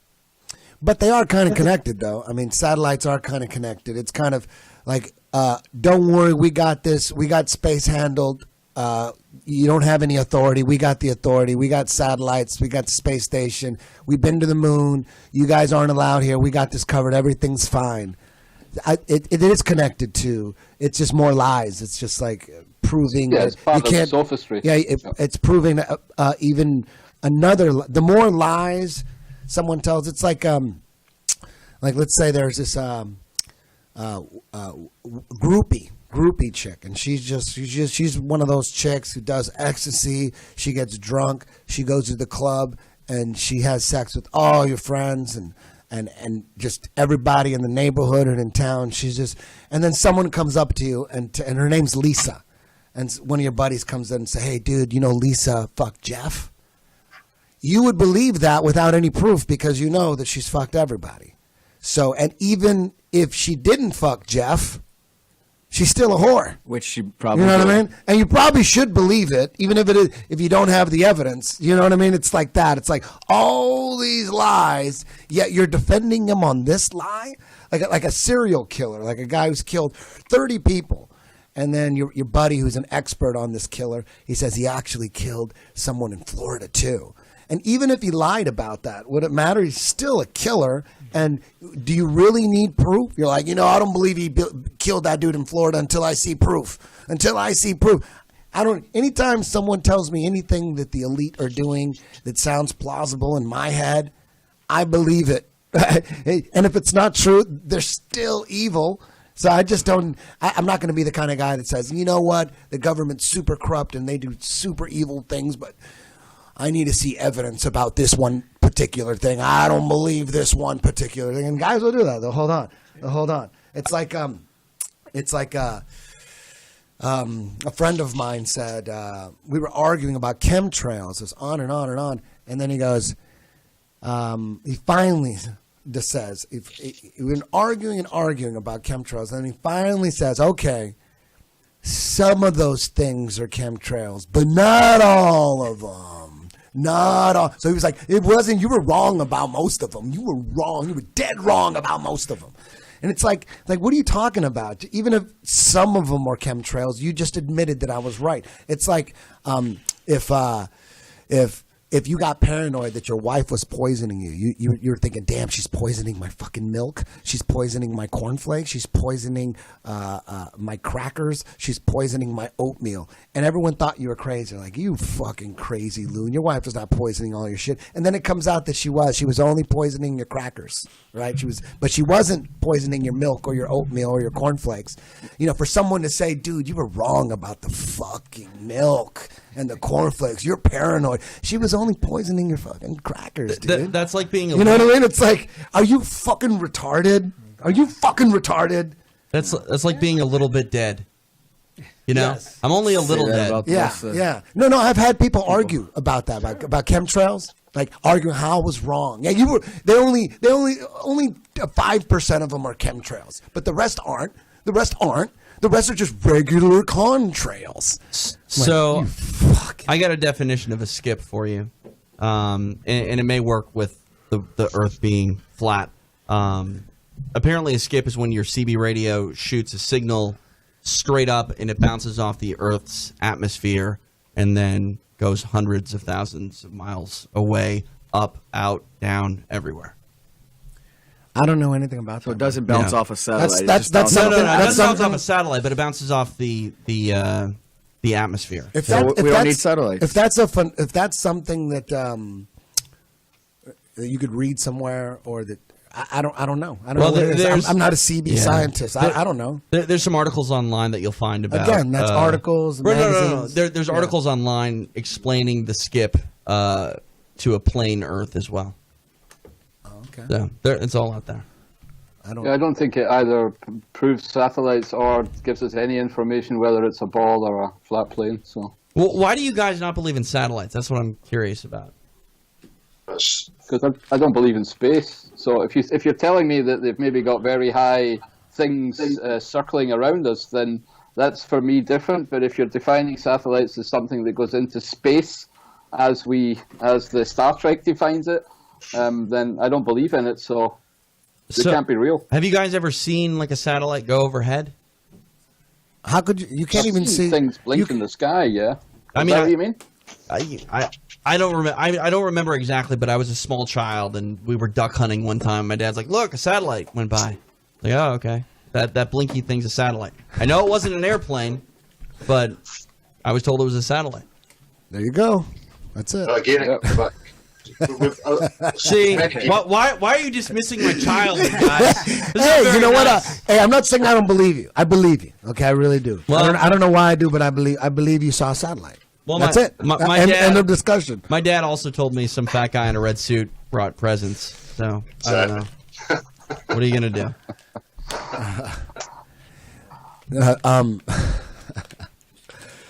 But they are kind of connected, though. I mean, satellites are kind of connected. It's kind of like, don't worry, we got this. We got space handled. You don't have any authority. We got the authority. We got satellites. We got the space station. We've been to the moon. You guys aren't allowed here. We got this covered. Everything's fine. It is connected to. It's just more lies. It's just like proving that it's part of sophistry. Yeah, it's proving even another. The more lies someone tells, it's like let's say there's this groupie chick, and she's one of those chicks who does ecstasy. She gets drunk. She goes to the club and she has sex with all your friends and just everybody in the neighborhood and in town. And then someone comes up to you and her name's Lisa, and one of your buddies comes in and say, "Hey, dude, Lisa fucked Jeff." You would believe that without any proof because you know that she's fucked everybody. So, and even if she didn't fuck Jeff, she's still a whore. Which she probably You know what I mean? And you probably should believe it, even if you don't have the evidence. You know what I mean? It's like that. It's like all these lies, yet you're defending him on this lie? Like a serial killer, like a guy who's killed 30 people. And then your buddy who's an expert on this killer, he says he actually killed someone in Florida too. And even if he lied about that, would it matter? He's still a killer. And do you really need proof? You're like, I don't believe he killed that dude in Florida until I see proof. Anytime someone tells me anything that the elite are doing that sounds plausible in my head, I believe it. And if it's not true, they're still evil. So I just don't, I'm not going to be the kind of guy that says, you know what, the government's super corrupt and they do super evil things, but I need to see evidence about this one particular thing. I don't believe this one particular thing. And guys will do that. They'll hold on. It's like a friend of mine said, we were arguing about chemtrails. It's on and on and on. And then he goes, he finally just says, we've been arguing about chemtrails. And he finally says, okay, some of those things are chemtrails, but not all of them. Not all. So he was like, it wasn't, you were wrong about most of them. You were wrong. You were dead wrong about most of them. And it's like, what are you talking about? Even if some of them are chemtrails, you just admitted that I was right. It's like, if you got paranoid that your wife was poisoning you're thinking, damn, she's poisoning my fucking milk. She's poisoning my cornflakes. She's poisoning my crackers. She's poisoning my oatmeal. And everyone thought you were crazy. Like, you fucking crazy loon. Your wife was not poisoning all your shit. And then it comes out that she was. She was only poisoning your crackers, right? But she wasn't poisoning your milk or your oatmeal or your cornflakes. For someone to say, dude, you were wrong about the fucking milk and the cornflakes. You're paranoid. She was only poisoning your fucking crackers, dude. That's like being a... You know what I mean? It's like, are you fucking retarded? Are you fucking retarded? That's like being a little bit dead. Yes. I'm only a little dead. Yeah. No, I've had people argue about that, about chemtrails. Like, arguing how I was wrong. Yeah, you were. They only 5% of them are chemtrails, but the rest aren't. The rest are just regular contrails. So, I got a definition of a skip for you, and it may work with the Earth being flat. Apparently, a skip is when your CB radio shoots a signal straight up and it bounces off the Earth's atmosphere and then goes hundreds of thousands of miles away, up, out, down, everywhere. I don't know anything about that. So it doesn't bounce off a satellite. That's No, something. it That's doesn't bounce something. off a satellite, but it bounces off the atmosphere. If So that, we if don't need that's, satellites. if that's something that that you could read somewhere, or that I don't know. I don't know. What it is. I'm not a CB scientist. I don't know. There's some articles online that you'll find about. Again, that's articles. No. There's articles online explaining the skip to a plain Earth as well. Oh, okay. So it's all out there. I don't think it either proves satellites or gives us any information whether it's a ball or a flat plane. So, well, why do you guys not believe in satellites? That's what I'm curious about. Because I don't believe in space. So if you're telling me that they've maybe got very high things circling around us, then that's for me different. But if you're defining satellites as something that goes into space, as the Star Trek defines it, then I don't believe in it. So it can't be real. Have you guys ever seen like a satellite go overhead? How could you? You can't even see things blink in the sky. Yeah. I mean, Is that what you mean? I don't remember. I don't remember exactly, but I was a small child and we were duck hunting one time. My dad's like, "Look, a satellite went by." Like, oh, okay. That blinky thing's a satellite. I know it wasn't an airplane, but I was told it was a satellite. There you go. That's it. Again, see, why are you dismissing my child, guys? Hey, you know what? Hey, I'm not saying I don't believe you. I believe you. Okay, I really do. Well, I don't know why I do, but I believe you saw a satellite. Well, that's it. My dad, end of discussion. My dad also told me some fat guy in a red suit brought presents. So I don't know. What are you gonna do?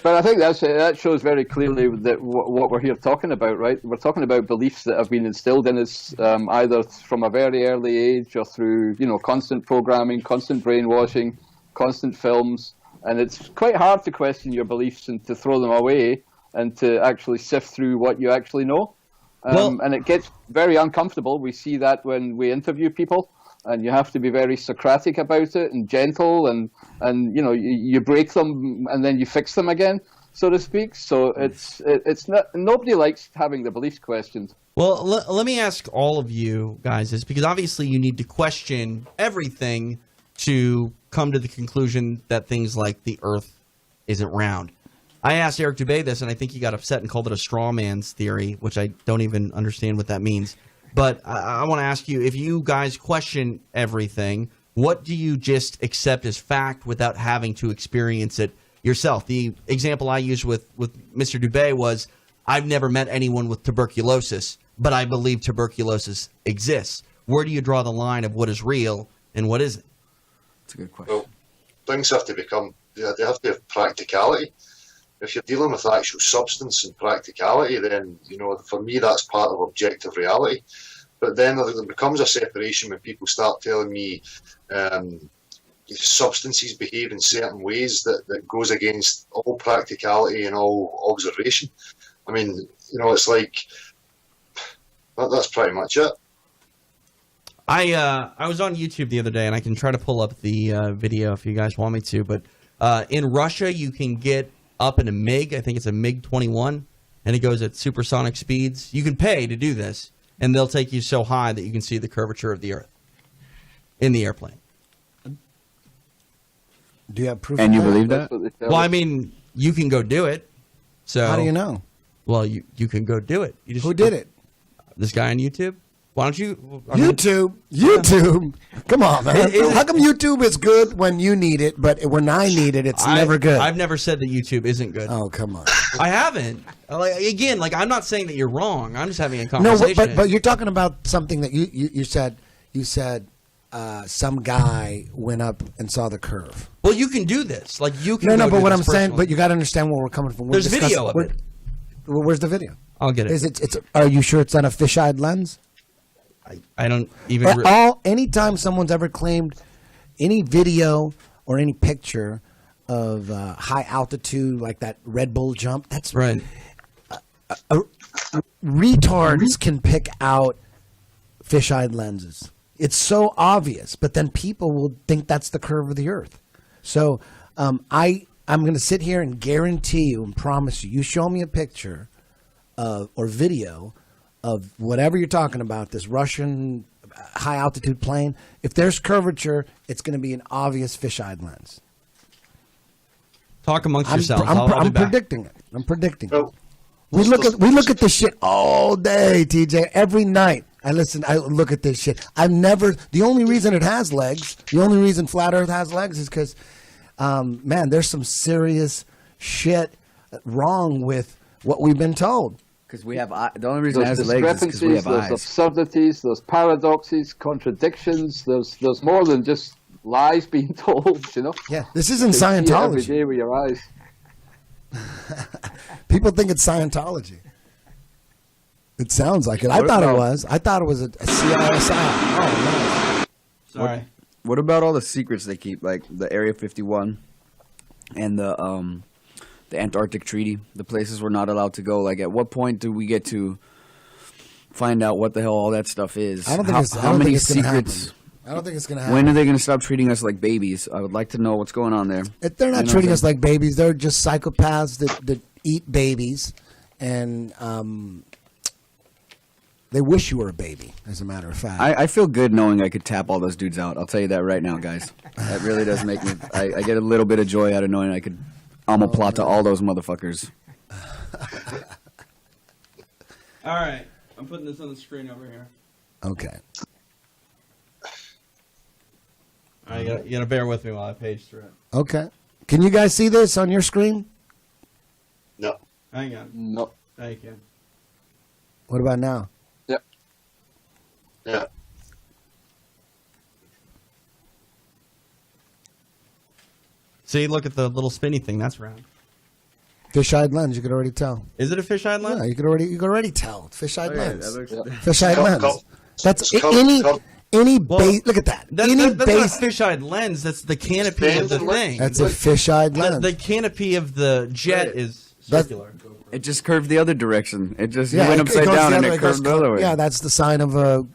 But I think that shows very clearly that what we're here talking about, right? We're talking about beliefs that have been instilled in us either from a very early age or through constant programming, constant brainwashing, constant films. And it's quite hard to question your beliefs and to throw them away and to actually sift through what you actually know. And it gets very uncomfortable. We see that when we interview people, and you have to be very Socratic about it and gentle, and you break them and then you fix them again, so to speak. So it's not, nobody likes having the beliefs questioned. Well, let me ask all of you guys this, because obviously you need to question everything to come to the conclusion that things like the Earth isn't round. I asked Eric Dubé this, and I think he got upset and called it a straw man's theory, which I don't even understand what that means. But I want to ask you, if you guys question everything, what do you just accept as fact without having to experience it yourself? The example I used with Mr. Dubé was, I've never met anyone with tuberculosis, but I believe tuberculosis exists. Where do you draw the line of what is real and what isn't? That's a good question. Well, things have to they have to have practicality. If you're dealing with actual substance and practicality, then, for me, that's part of objective reality. But then there becomes a separation when people start telling me substances behave in certain ways that goes against all practicality and all observation. I mean, it's like, that's pretty much it. I was on YouTube the other day, and I can try to pull up the video if you guys want me to. But in Russia, you can get up in a MiG. I think it's a MiG-21, and it goes at supersonic speeds. You can pay to do this, and they'll take you so high that you can see the curvature of the Earth in the airplane. Do you have proof? And you believe that? Well, I mean, you can go do it. So how do you know? Well, you can go do it. Who did it? This guy on YouTube. Why don't you? YouTube. Come on, man. How come YouTube is good when you need it, but when I need it, it's never good? I've never said that YouTube isn't good. Oh, come on. I haven't. I'm not saying that you're wrong. I'm just having a conversation. No, but you're talking about something that you said. You said some guy went up and saw the curve. Well, you can do this. Like you can. No, but what I'm saying, but you got to understand where we're coming from. There's video of it. Where's the video? I'll get it. Are you sure it's on a fisheye lens? I don't even. Anytime someone's ever claimed any video or any picture of high altitude, like that Red Bull jump, that's right. Retards can pick out fisheye lenses. It's so obvious, but then people will think that's the curve of the Earth. So I'm going to sit here and guarantee you and promise you show me a picture or video of whatever you're talking about, this Russian high altitude plane. If there's curvature, it's going to be an obvious fisheye lens. Talk amongst yourselves. I'm predicting it. I'm predicting it. Well, We look at this shit all day, TJ. Every night I look at this shit. The only reason it has legs, the only reason flat Earth has legs is because, man, there's some serious shit wrong with what we've been told. Because we have the only reason it has legs is because we have there's eyes. absurdities, there's paradoxes, contradictions. There's more than just lies being told. Yeah, this isn't You can see it Scientology. every day with your eyes. People think it's Scientology. It sounds like it. I thought it was. I thought it was a CISI. Oh, no. Sorry. What about all the secrets they keep, like the Area 51 and the Antarctic Treaty, the places we're not allowed to go? Like, at what point do we get to find out what the hell all that stuff is? I don't think how many it's gonna secrets? happen. I don't think it's going to happen. When are they going to stop treating us like babies? I would like to know what's going on there. If they're not treating us like babies, they're just psychopaths that eat babies, and they wish you were a baby, as a matter of fact. I feel good knowing I could tap all those dudes out. I'll tell you that right now, guys. That really does make me. I get a little bit of joy out of knowing I could omoplata all those motherfuckers. All right. I'm putting this on the screen over here. Okay. All right, you gotta bear with me while I page through it. Okay. Can you guys see this on your screen? No. Hang on. No. Now you can. What about now? Yep. Yeah. See, look at the little spinny thing. That's round. Fish-eyed lens. You could already tell. Is it a fish-eyed lens? Yeah, you could already tell. Fish-eyed lens. that looks- Fish-eyed lens. That's any base. Look at that. That's not a fish-eyed lens. That's the canopy of the thing. That's a fish-eyed lens. The canopy of the jet is circular. It just curved the other direction. It just Yeah, went it upside goes down the and other it way, goes curved the other way. Yeah, that's the sign of a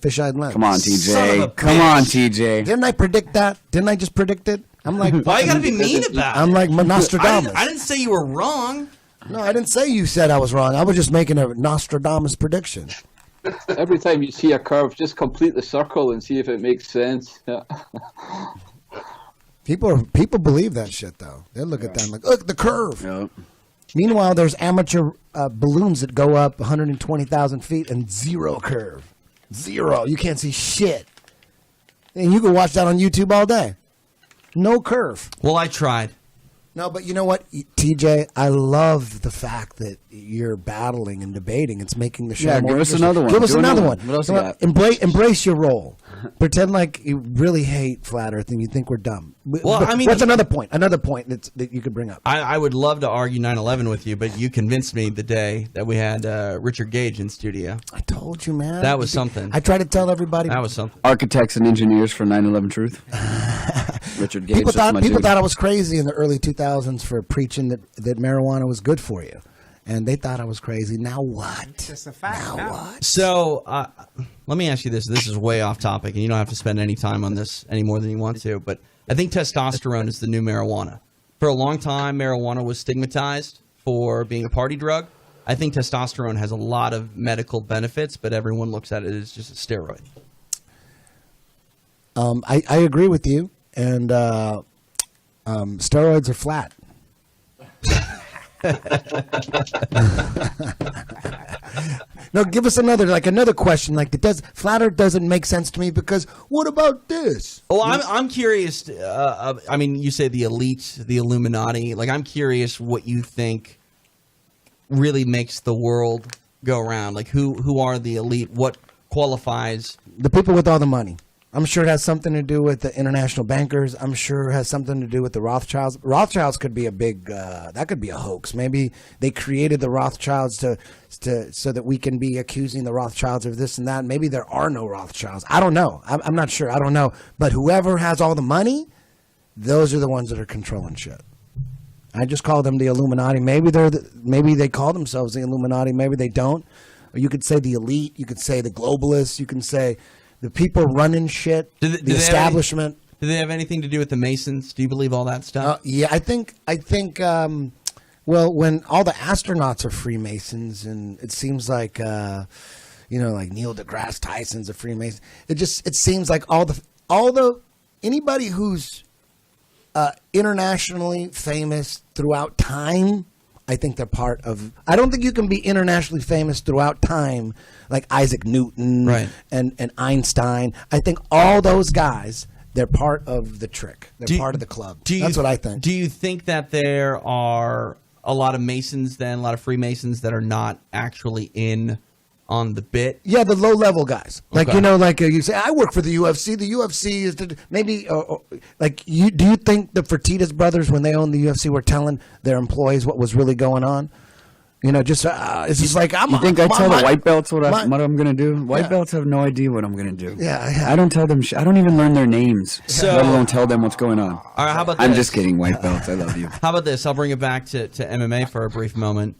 fish-eyed lens. Come on, Son of a TJ. Come on, TJ. Didn't I predict that? Didn't I just predict it? I'm like, Why you gotta be mean about it? I'm like Nostradamus. I didn't say you were wrong. No, I didn't say you said I was wrong. I was just making a Nostradamus prediction. Every time you see a curve, just complete the circle and see if it makes sense. Yeah. People believe that shit though. They look at that and like, look the curve. Yep. Meanwhile, there's amateur balloons that go up 120,000 feet and zero curve. Zero. You can't see shit. And you can watch that on YouTube all day. No curve. Well, I tried. No, but you know what, TJ? I love the fact that you're battling and debating. It's making the show Yeah, more give us interesting. another one. Give us Do another another one. one. What else you got? Embrace your role. Pretend like you really hate Flat Earth and you think we're dumb. Well, I mean, what's another point? Another point that you could bring up. I would love to argue 9/11 with you, but you convinced me the day that we had Richard Gage in studio. I told you, man. That was something. I try to tell everybody. That was something. Architects and engineers for 9/11 Truth. Richard Gage. People that's my dude. thought I was crazy in the early 2000s for preaching that marijuana was good for you. And they thought I was crazy. Now what? It's just a fact. Now now. what? So let me ask you this. This is way off topic, and you don't have to spend any time on this any more than you want to. But I think testosterone is the new marijuana. For a long time, marijuana was stigmatized for being a party drug. I think testosterone has a lot of medical benefits, but everyone looks at it as just a steroid. I agree with you. And steroids are flat. No, give us another question. Like, Flat Earth doesn't make sense to me because what about this? Oh, I'm curious. I mean, you say the elite, the Illuminati. Like, I'm curious what you think really makes the world go around. Like, who are the elite? What qualifies? The people with all the money. I'm sure it has something to do with the international bankers. I'm sure it has something to do with the Rothschilds. Rothschilds could be a big, that could be a hoax. Maybe they created the Rothschilds so that we can be accusing the Rothschilds of this and that. Maybe there are no Rothschilds. I don't know. I'm not sure. I don't know. But whoever has all the money, those are the ones that are controlling shit. I just call them the Illuminati. Maybe they call themselves the Illuminati. Maybe they don't. Or you could say the elite. You could say the globalists. You can say the people running shit, the establishment. Do they have anything to do with the Masons? Do you believe all that stuff? Yeah, I think. Well, when all the astronauts are Freemasons, and it seems like, like Neil deGrasse Tyson's a Freemason. It seems like anybody who's internationally famous throughout time, I think they're part of. I don't think you can be internationally famous throughout time like Isaac Newton and Einstein. I think all those guys, they're part of the trick. They're part of the club. That's what I think. Do you think that there are a lot of Masons then, a lot of Freemasons that are not actually in on the bit? Yeah, the low-level guys. Like, you say, I work for the UFC. The UFC is maybe, do you think the Fertitas brothers, when they owned the UFC, were telling their employees what was really going on? It's just like, You think I tell the white belts what I'm going to do? White belts have no idea what I'm going to do. Yeah. I don't tell them I don't even learn their names. Let alone tell them what's going on. All right, how about this? I'm just kidding, white belts. I love you. How about this? I'll bring it back to MMA for a brief moment.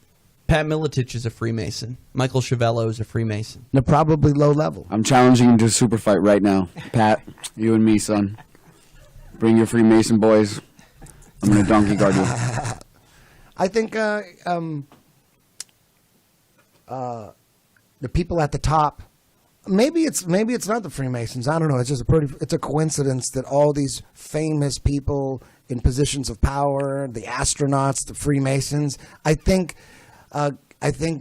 Pat Miletich is a Freemason. Michael Chiavello is a Freemason. They're probably low level. I'm challenging you to a super fight right now. Pat, you and me, son. Bring your Freemason boys. I'm going to donkey guard you. I think the people at the top, maybe it's not the Freemasons. I don't know. It's just it's a coincidence that all these famous people in positions of power, the astronauts, the Freemasons. I think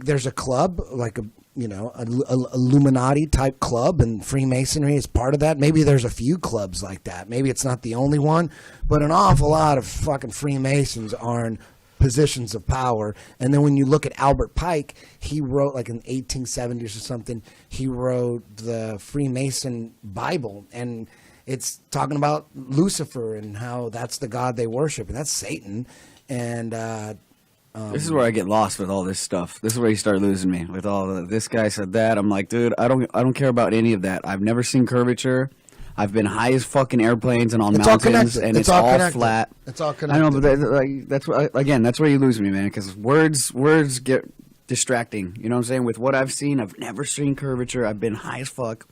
there's a club, like a Illuminati type club, and Freemasonry is part of that. Maybe there's a few clubs like that. Maybe it's not the only one, but an awful lot of fucking Freemasons are in positions of power. And then when you look at Albert Pike, he wrote, like in the 1870s or something, he wrote the Freemason Bible, and it's talking about Lucifer and how that's the god they worship, and that's Satan. And this is where I get lost with all this stuff. This is where you start losing me with all this guy said that. I'm like, dude, I don't care about any of that. I've never seen curvature. I've been high as fucking airplanes and on mountains, and it's all flat. It's all connected. I know, but that's where you lose me, man. Because words get distracting. You know what I'm saying? With what I've seen, I've never seen curvature. I've been high as fuck.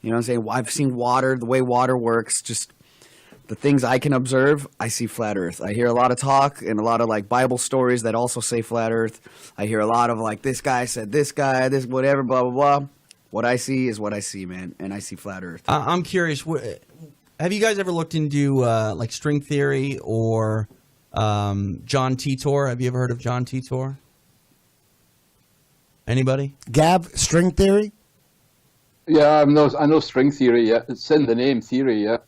You know what I'm saying? I've seen water, the way water works. Just the things I can observe, I see flat Earth. I hear a lot of talk and a lot of like Bible stories that also say flat Earth. I hear a lot of like this guy said this guy, this whatever, blah blah blah. What I see is what I see, man, and I see flat Earth. I'm curious. Have you guys ever looked into like string theory or John Titor? Have you ever heard of John Titor? Anybody? Gab, string theory? Yeah, I know string theory. Yeah, it's in the name, theory. Yeah.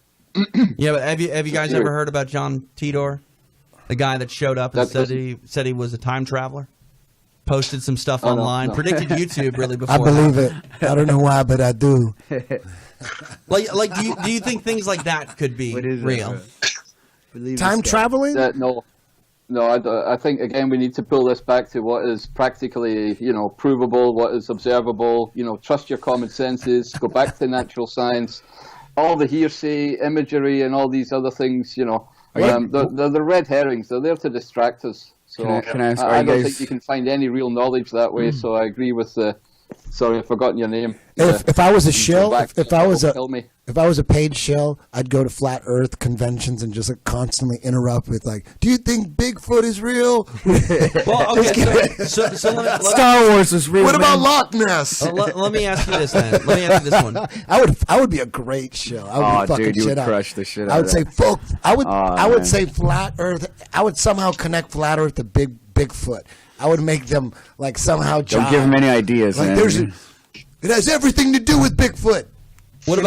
Yeah, but have you guys ever heard about John Titor, the guy that showed up and said he was a time traveler? Posted some stuff online, predicted YouTube really before. I believe it. I don't know why, but I do. Like, do you think things like that could be real? Time traveling? No, I think again we need to pull this back to what is practically, provable, what is observable. Trust your common senses. Go back to natural science. All the hearsay, imagery, and all these other things, they're red herrings. They're there to distract us. So can I ask, I don't think you can find any real knowledge that way. So I agree with the. Sorry, I've forgotten your name. If I was a shill, if I was a paid shill, I'd go to flat Earth conventions and just constantly interrupt with like, "Do you think Bigfoot is real?" Well, okay, so Star Wars is real. What about Loch Ness? Let me ask you this then. Let me ask you this one. I would be a great shill. I would be fucking you shit would out. crush the shit out. I would say, folk. I would man. say flat Earth. I would somehow connect flat Earth to Bigfoot. I would make them like somehow. Don't give them any ideas, like, man. It has everything to do with Bigfoot. What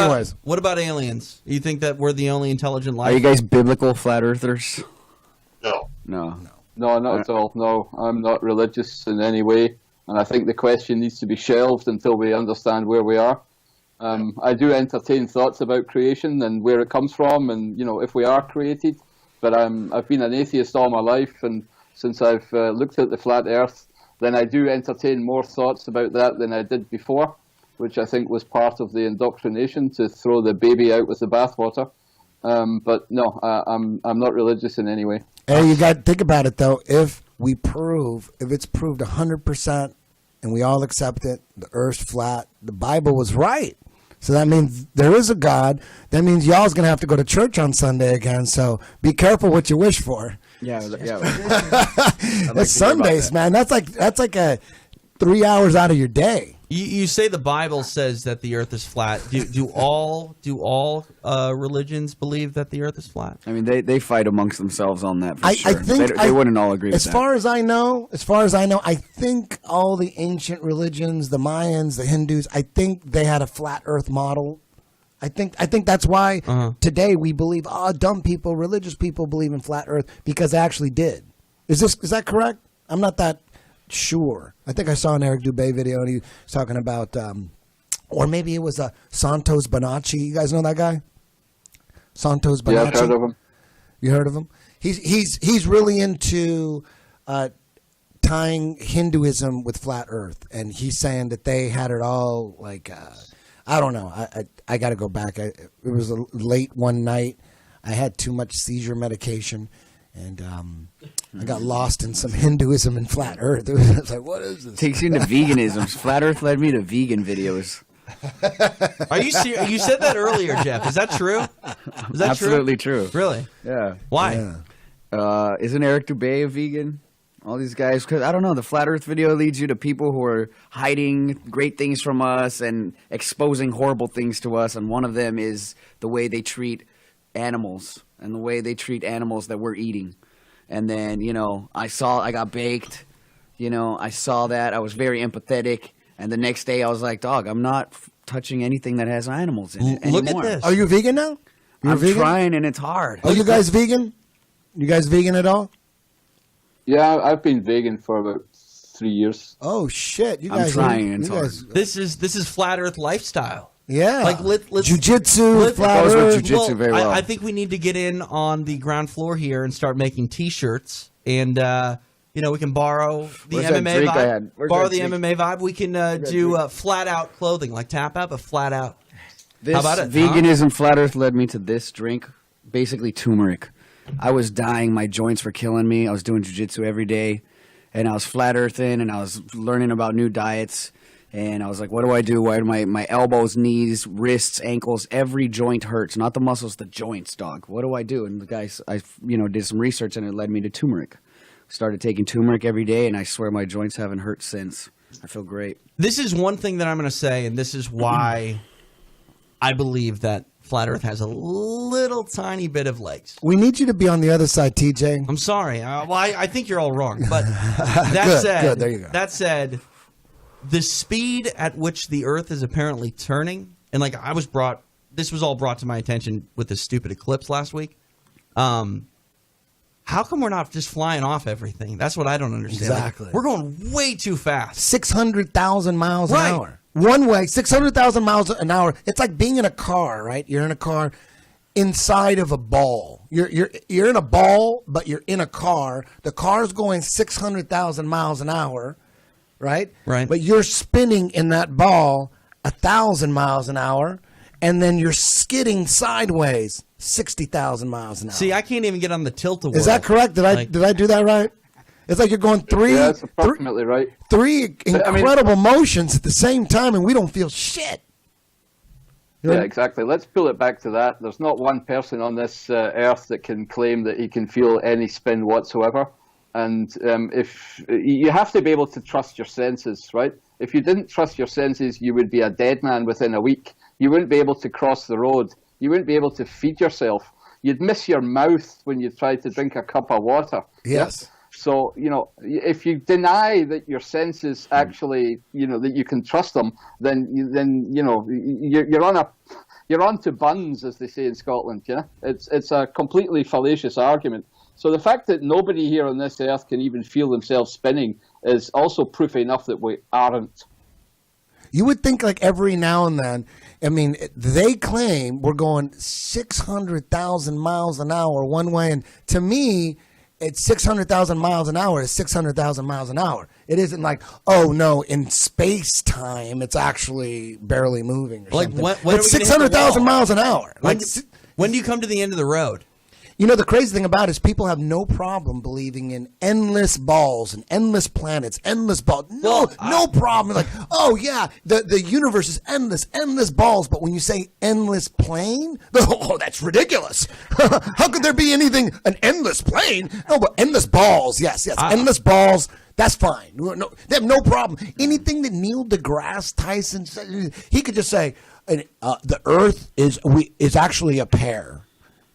about aliens? You think that we're the only intelligent life? Are you guys biblical flat earthers? No. No, not at all. No, I'm not religious in any way, and I think the question needs to be shelved until we understand where we are. I do entertain thoughts about creation and where it comes from, and if we are created. But I've been an atheist all my life, and since I've looked at the flat Earth, then I do entertain more thoughts about that than I did before, which I think was part of the indoctrination to throw the baby out with the bathwater. But no, I'm not religious in any way. Hey, you got to think about it though. If it's proved 100%, and we all accept it, the Earth's flat, the Bible was right. So that means there is a God. That means y'all's gonna have to go to church on Sunday again. So be careful what you wish for. Yeah. That's Sundays, man. That's like a 3 hours out of your day. You say the Bible says that the Earth is flat. Do all religions believe that the Earth is flat? I mean, they fight amongst themselves on that. For I sure. think they wouldn't all agree. As with far as I know, I think all the ancient religions, the Mayans, the Hindus, I think they had a flat Earth model. I think that's why today we believe dumb people, religious people believe in flat Earth because they actually did. Is that correct? I'm not that sure. I think I saw an Eric Dubé video and he was talking about, or maybe it was Santos Bonacci. You guys know that guy? Santos Bonacci. Yeah, I've heard of him. You heard of him? He's really into tying Hinduism with flat Earth, and he's saying that they had it all like. I don't know. I got to go back. It was late one night. I had too much seizure medication, and I got lost in some Hinduism and flat Earth. It was like, what is this? Takes you into veganism. Flat Earth led me to vegan videos. Are you serious? You said that earlier, Jeff. Is that true? Is that absolutely true? Really? Yeah. Why? Yeah. Isn't Eric Dubé a vegan? All these guys, because I don't know, the Flat Earth video leads you to people who are hiding great things from us and exposing horrible things to us, and one of them is the way they treat animals and the way they treat animals that we're eating. And then, I got baked, I saw that, I was very empathetic, and the next day I was like, dog, I'm not touching anything that has animals in it anymore. Look at this. Are you vegan now? I'm trying, and it's hard. Are you guys vegan? You guys vegan at all? Yeah, I've been vegan for about 3 years. Oh shit! You guys, I'm trying. It's hard. This is flat Earth lifestyle. Yeah, like let's jiu-jitsu, flat Earth. Jiu-jitsu very well. I think we need to get in on the ground floor here and start making T-shirts, and we can borrow the MMA vibe. Borrow the MMA vibe. We can do flat out clothing, like tap out, but flat out. How about it? Veganism, flat Earth led me to this drink, basically turmeric. I was dying. My joints were killing me. I was doing jiu-jitsu every day, and I was flat earthing, and I was learning about new diets, and I was like, what do I do? Why do my elbows, knees, wrists, ankles, every joint hurts? Not the muscles, the joints, dog. What do I do? And the guys, I did some research, and it led me to turmeric. Started taking turmeric every day, and I swear my joints haven't hurt since. I feel great. This is one thing that I'm going to say, and this is why I believe that Flat Earth has a little tiny bit of legs. We need you to be on the other side, TJ. I'm sorry. I think you're all wrong. But that there you go. That said, the speed at which the Earth is apparently turning, and this was all brought to my attention with the stupid eclipse last week. How come we're not just flying off everything? That's what I don't understand. Exactly. Like, we're going way too fast. 600,000 miles an hour. One way, 600,000 miles an hour. It's like being in a car, right? You're in a car inside of a ball. You're in a ball, but you're in a car. The car's going 600,000 miles an hour, right? Right. But you're spinning in that ball 1,000 miles an hour, and then you're skidding sideways 60,000 miles an hour. See, I can't even get on the tilt-a-whirl. Is that correct? Did I do that right? It's like you're going three. Yeah, that's approximately right. Three incredible motions at the same time, and we don't feel shit. Yeah, exactly. Let's pull it back to that. There's not one person on this earth that can claim that he can feel any spin whatsoever. And if you have to be able to trust your senses, right? If you didn't trust your senses, you would be a dead man within a week. You wouldn't be able to cross the road. You wouldn't be able to feed yourself. You'd miss your mouth when you tried to drink a cup of water. Yes. Yeah? So, if you deny that your senses actually, that you can trust them, then you're on to buns, as they say in Scotland. It's a completely fallacious argument. So the fact that nobody here on this earth can even feel themselves spinning is also proof enough that we aren't. You would think like every now and then, I mean, they claim we're going 600,000 miles an hour one way, and to me, it's 600,000 miles an hour is 600,000 miles an hour. It isn't like, oh no, in space time, it's actually barely moving. Or something. It's 600,000 miles an hour. When do you come to the end of the road? The crazy thing about it is people have no problem believing in endless balls and endless planets, endless balls. No problem. Like, oh yeah, the universe is endless balls. But when you say endless plane, oh, that's ridiculous. How could there be an endless plane? No, but endless balls. Yes, endless balls. That's fine. No, they have no problem. Anything that Neil deGrasse Tyson said, he could just say, the Earth is actually a pear.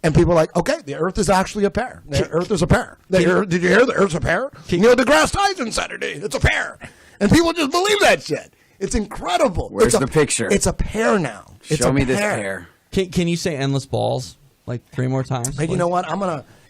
And people are like, okay, the Earth is actually a pear. The Earth is a pear. Did you hear the Earth's a pear? Neil deGrasse Tyson said it's a pear. And people just believe that shit. It's incredible. Where's the picture? It's a pear now. Show me this pear. Can you say endless balls like 3 more times? Hey, you know what?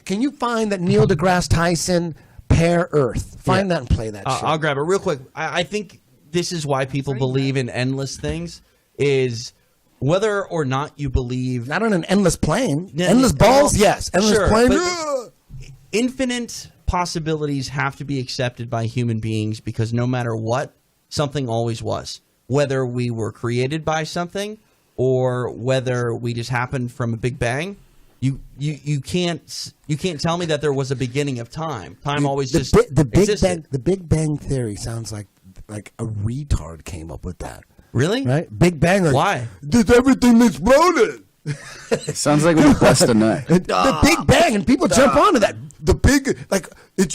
Can you find that Neil deGrasse Tyson pear Earth? Find that and play that shit. I'll grab it real quick. I think this is why people believe in endless things is whether or not you believe. Not on an endless plane. Endless balls, yes. Endless plane. Infinite possibilities have to be accepted by human beings because no matter what, something always was. Whether we were created by something or whether we just happened from a Big Bang, you can't tell me that there was a beginning of time. Time always existed. The Big Bang theory sounds like a retard came up with that. Really? Right? Big Bang. Why? Did everything exploded? Sounds like when you bust a nut. The Big Bang, and people jump onto that. The big,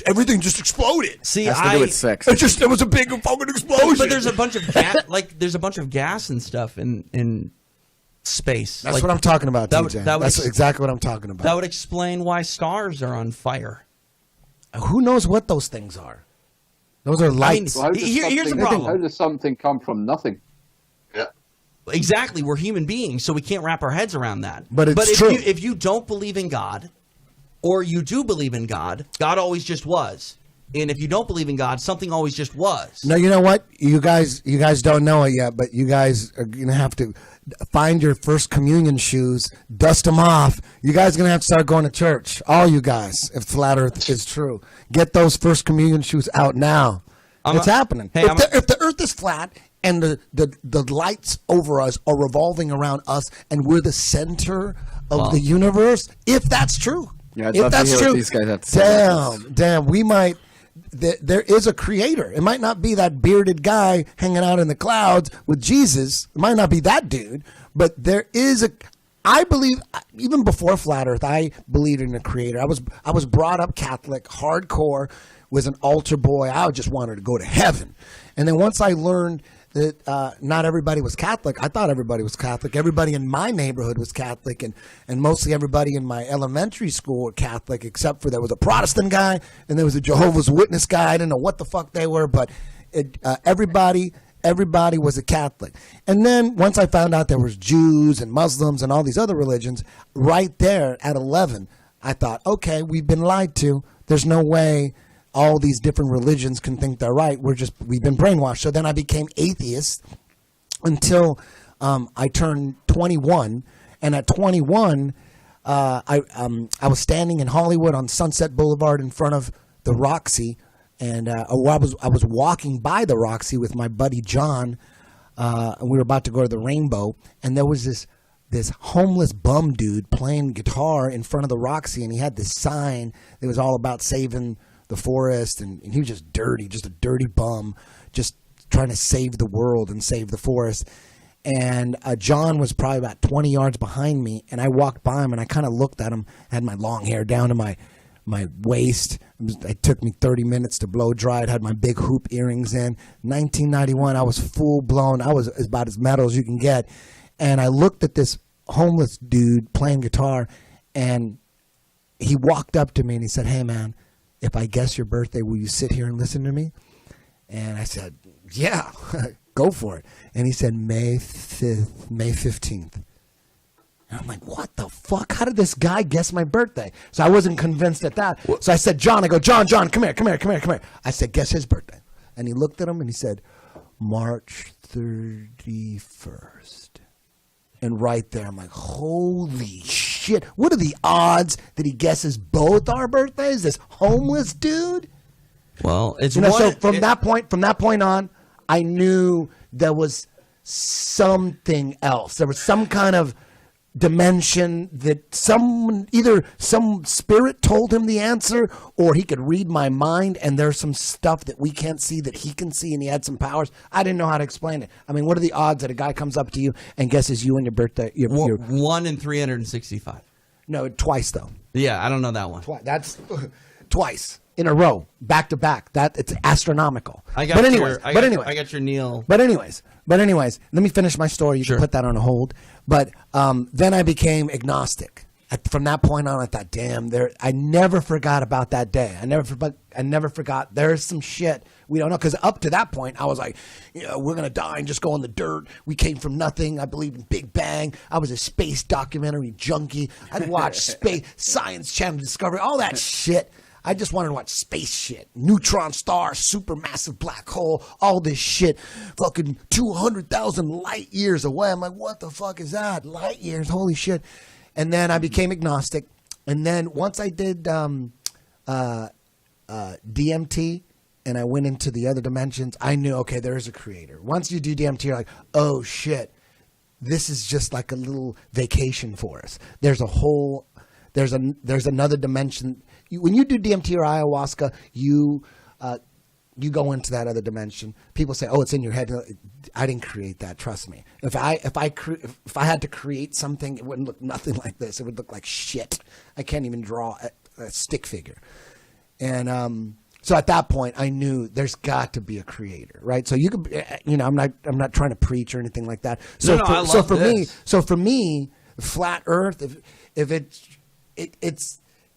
everything just exploded. See, has to do with sex. It was a big fucking explosion. But there's a bunch of gas, and stuff in space. That's what I'm talking about, TJ. That's exactly what I'm talking about. That would explain why stars are on fire. Who knows what those things are? Those are lights. Here's the problem. How does something come from nothing? Yeah. Exactly. We're human beings, so we can't wrap our heads around that. But it's true. If you don't believe in God, or you do believe in God, God always just was. And if you don't believe in God, something always just was. No, you know what? You guys don't know it yet, but you guys are going to have to find your first communion shoes, dust them off. You guys are going to have to start going to church. All you guys, if flat earth is true. Get those first communion shoes out now. It's happening. Hey, if the earth is flat and the lights over us are revolving around us and we're the center of the universe, if that's true. Yeah, I'd love to hear what these guys have to say. Damn, we might. There is a creator. It might not be that bearded guy hanging out in the clouds with Jesus. It might not be that dude, but there is a. I believe even before flat Earth, I believed in a creator. I was brought up Catholic, hardcore, was an altar boy. I just wanted to go to heaven, and then once I learned that not everybody was Catholic. I thought everybody was Catholic. Everybody in my neighborhood was Catholic, and mostly everybody in my elementary school were Catholic, except for there was a Protestant guy and there was a Jehovah's Witness guy. I didn't know what the fuck they were, but everybody was a Catholic. And then once I found out there was Jews and Muslims and all these other religions, right there at 11, I thought, okay, we've been lied to. There's no way all these different religions can think they're right. We've been brainwashed. So then I became atheist until I turned 21. And at 21, I was standing in Hollywood on Sunset Boulevard in front of the Roxy, and I was walking by the Roxy with my buddy John, and we were about to go to the Rainbow, and there was this homeless bum dude playing guitar in front of the Roxy, and he had this sign that was all about saving the forest, and he was just dirty, just a dirty bum, just trying to save the world and save the forest. And John was probably about 20 yards behind me, and I walked by him, and I kind of looked at him, had my long hair down to my waist. It took me 30 minutes to blow dry. I had my big hoop earrings in. 1991, I was full blown. I was about as metal as you can get. And I looked at this homeless dude playing guitar, and he walked up to me, and he said, "Hey, man, if I guess your birthday, will you sit here and listen to me?" And I said, "Yeah, go for it." And he said, May 15th. And I'm like, what the fuck? How did this guy guess my birthday? So I wasn't convinced at that. So I said, John, John, come here. I said, guess his birthday. And he looked at him and he said, March 31st. And right there, I'm like, holy shit. What are the odds that he guesses both our birthdays? This homeless dude? Well, it's so from that point on, I knew there was something else. There was some kind of dimension that either some spirit told him the answer, or he could read my mind, and there's some stuff that we can't see that he can see, and he had some powers. I didn't know how to explain it. I mean, what are the odds that a guy comes up to you and guesses you and your birthday? 1 in 365. No, twice though. Yeah, I don't know that one. That's twice. in a row, back to back. That it's astronomical. I got your Neil. But anyways, let me finish my story. You can put that on hold. But then I became agnostic. From that point on, I thought, damn, I never forgot about that day. I never forgot. There's some shit we don't know. Because up to that point, I was like, we're going to die and just go in the dirt. We came from nothing. I believed in Big Bang. I was a space documentary junkie. I'd watch space, Science Channel, Discovery, all that shit. I just wanted to watch space shit. Neutron star, supermassive black hole, all this shit. Fucking 200,000 light years away. I'm like, what the fuck is that? Light years, holy shit. And then I became agnostic. And then once I did DMT and I went into the other dimensions, I knew, okay, there is a creator. Once you do DMT, you're like, oh shit, this is just like a little vacation for us. There's another dimension. When you do DMT or ayahuasca, you go into that other dimension. People say, "Oh, it's in your head." I didn't create that. Trust me. If I had to create something, it wouldn't look nothing like this. It would look like shit. I can't even draw a stick figure. And so at that point, I knew there's got to be a creator, right? So you could, I'm not trying to preach or anything like that. So for me, flat Earth, if it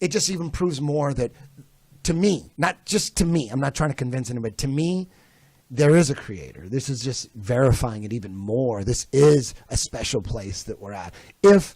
just even proves more that. To me, not just to me, I'm not trying to convince anybody. To me, there is a creator. This is just verifying it even more. This is a special place that we're at. If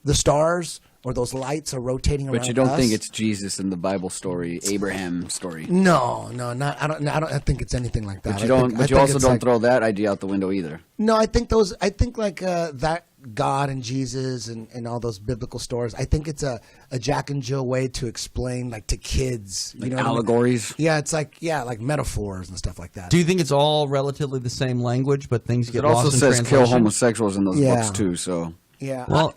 the stars or those lights are rotating around us. But you don't think it's Jesus in the Bible story, Abraham story? No, not. I don't think it's anything like that. But you also don't throw that idea out the window either. No, I think that God and Jesus and all those biblical stories. I think it's a Jack and Jill way to explain to kids. Like allegories? I mean? Yeah, it's like metaphors and stuff like that. Do you think it's all relatively the same language, but things get lost in translation? It also says kill homosexuals in those books too, so... Yeah, well,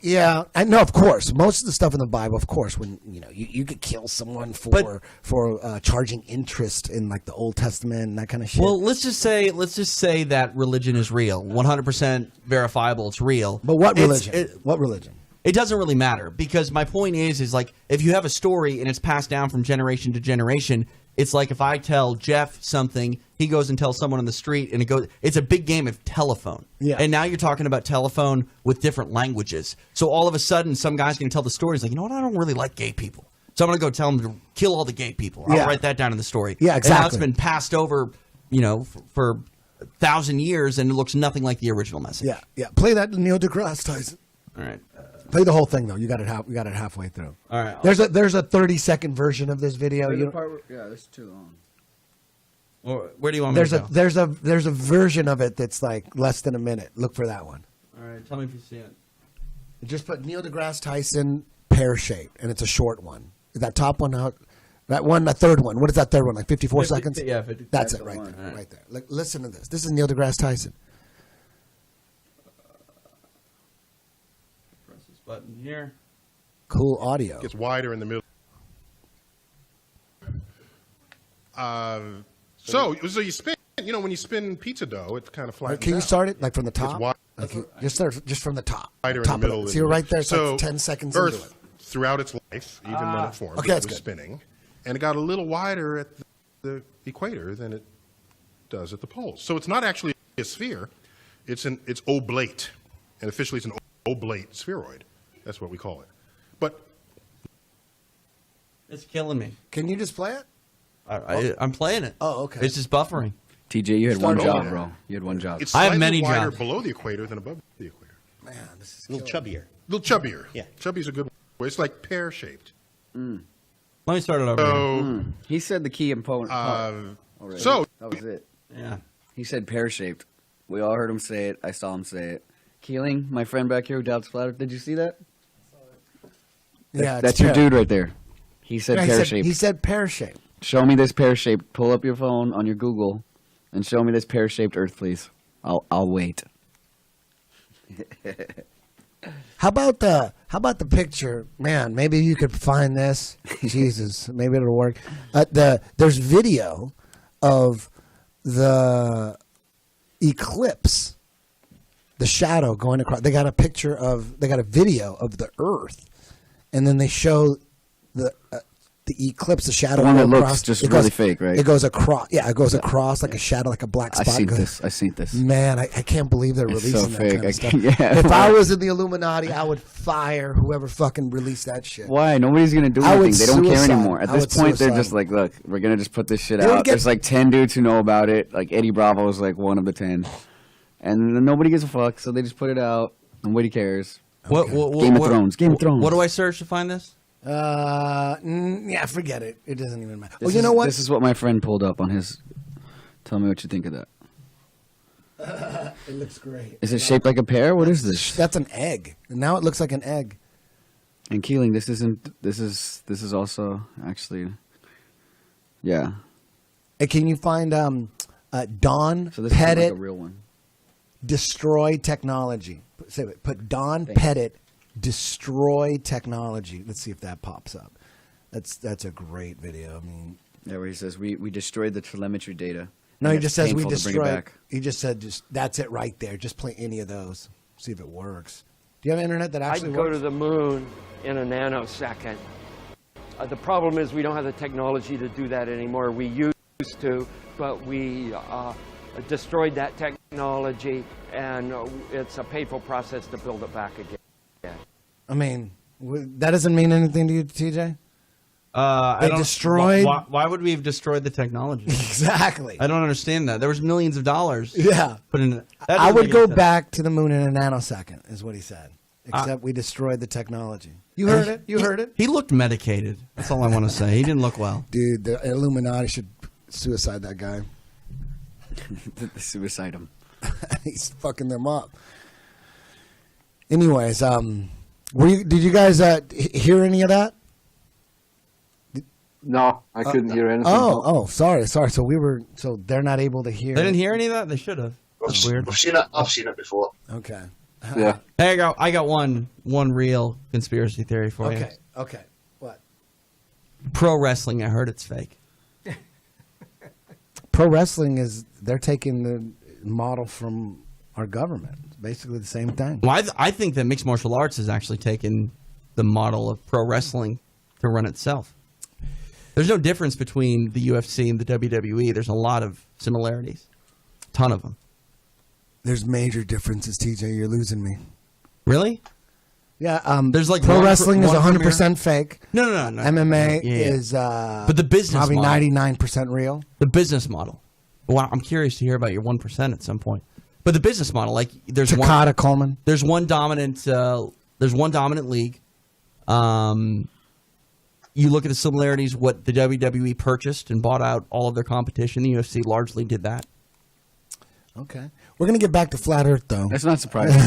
I know. Of course, most of the stuff in the Bible, of course, when you could kill someone for charging interest in the Old Testament and that kind of shit. Well, let's just say that religion is real, 100% verifiable. It's real. But what religion? What religion? It doesn't really matter, because my point is if you have a story and it's passed down from generation to generation. It's like if I tell Jeff something, he goes and tells someone on the street, and it's a big game of telephone. Yeah. And now you're talking about telephone with different languages. So all of a sudden, some guy's going to tell the story. He's like, you know what? I don't really like gay people. So I'm going to go tell him to kill all the gay people. I'll write that down in the story. Yeah, exactly. And now it's been passed over, for 1,000 years, and it looks nothing like the original message. Yeah. Play that Neil deGrasse Tyson. All right. Play the whole thing though. You got it halfway through. All right. There's a 30-second version of this video. That's too long. Where do you want me to go? There's a version of it that's less than a minute. Look for that one. All right. Tell me if you see it. Just put Neil deGrasse Tyson pear shape, and it's a short one. Is that top one out? That one, the third one. What is that third one? 54 seconds? Yeah, 54. That's it right there. Right there. Listen to this. This is Neil deGrasse Tyson. Button here. Cool audio. Gets wider in the middle. So you spin. When you spin pizza dough, it kind of flattens Can you out. start it from the top? Just from the top. Wider in top the middle. See, right there. So 10 seconds Earth, into it. throughout its life, even when it formed, it was spinning, and it got a little wider at the equator than it does at the poles. So it's not actually a sphere; it's oblate, and officially it's an oblate spheroid. That's what we call it. But it's killing me. Can you just play it? I'm playing it. Oh, okay. It's just buffering. TJ, you had one job, bro. You had one job. It's I have many slightly wider jobs. below the equator than above the equator. Man, this is A little chubbier. A little chubbier. Yeah. Chubby's a good word. It's like pear-shaped. Let me start it over. So, he said the key component. so that was it. Yeah. He said pear-shaped. We all heard him say it. I saw him say it. Keeling, my friend back here who doubts flat Earth, did you see that? Yeah, that's your dude right there. He said pear-shaped. He said pear-shaped. Show me this pear-shaped. Pull up your phone on your Google and show me this pear-shaped Earth, please. I'll wait. How about the picture? Man, maybe you could find this. Jesus, maybe it'll work. There's video of the eclipse, the shadow going across. They got a video of the Earth, and then they show the eclipse, the shadow. The one that across, looks just it really goes, fake, right? It goes across. Yeah, it goes across like a shadow, like a black spot. I seen this. Man, I can't believe they're It's releasing so that fake. kind of stuff. Yeah. If I was in the Illuminati, I would fire whoever fucking released that shit. Why? Nobody's gonna do I would anything. They don't care suicide. anymore. At I this would point, they're suicide. just like, look, we're gonna just put this shit They would out. get- There's like 10 dudes who know about it. Like Eddie Bravo is like one of the 10, and then nobody gives a fuck. So they just put it out. Nobody cares. Game of Thrones. What do I search to find this? Yeah, forget it. It doesn't even matter. This You know what? This is what my friend pulled up on his. Tell me what you think of that. It looks great. Is it shaped like a pear? What is this? That's an egg. Now it looks like an egg. And Keeling, this isn't. This is also actually. Yeah. And can you find Don So this is Pettit like a real one. destroy technology? Say it. Put Don Pettit destroy technology. Let's see if that pops up. That's a great video. I mean, Yeah, where he says we destroyed the telemetry data. no, and he it's just says we painful to bring it destroyed. back. He just said that's it right there. Just play any of those. See if it works. Do you have internet that actually I'd go works? to the moon in a nanosecond. The problem is we don't have the technology to do that anymore. We used to, but we destroyed that technology, and it's a painful process to build it back again. I mean, that doesn't mean anything to you, TJ? They destroyed. Why would we have destroyed the technology? Exactly. I don't understand that. There was millions of dollars. Yeah. Put in. That I doesn't would make go any sense. back to the moon in a nanosecond, is what he said. Except we destroyed the technology. You heard it? You heard it? He looked medicated. That's all I want to say. He didn't look well. Dude, the Illuminati should suicide that guy. Suicide him. He's fucking them up. Anyways, did you guys hear any of that? No, I couldn't hear anything. Sorry. So they're not able to hear. They didn't hear any of that. They should have. That's weird. I've seen it before. Okay. Yeah. Hey, I got one real conspiracy theory for you. Okay. What? Pro wrestling. I heard it's fake. Pro wrestling they're taking the model from our government. It's basically the same thing. Well, I think that mixed martial arts has actually taken the model of pro wrestling to run itself. There's no difference between the UFC and the WWE. There's a lot of similarities. A ton of them. There's major differences, TJ. You're losing me. Really? Yeah. There's like pro one wrestling is one 100% fake. No. MMA Yeah. is but the business probably model. 99% real. The business model. Well, I'm curious to hear about your 1% at some point. But the business model, like there's Takada Coleman. There's one dominant. There's one dominant league. You look at the similarities. What the WWE purchased and bought out all of their competition. The UFC largely did that. Okay, we're gonna get back to flat Earth though. That's not surprising.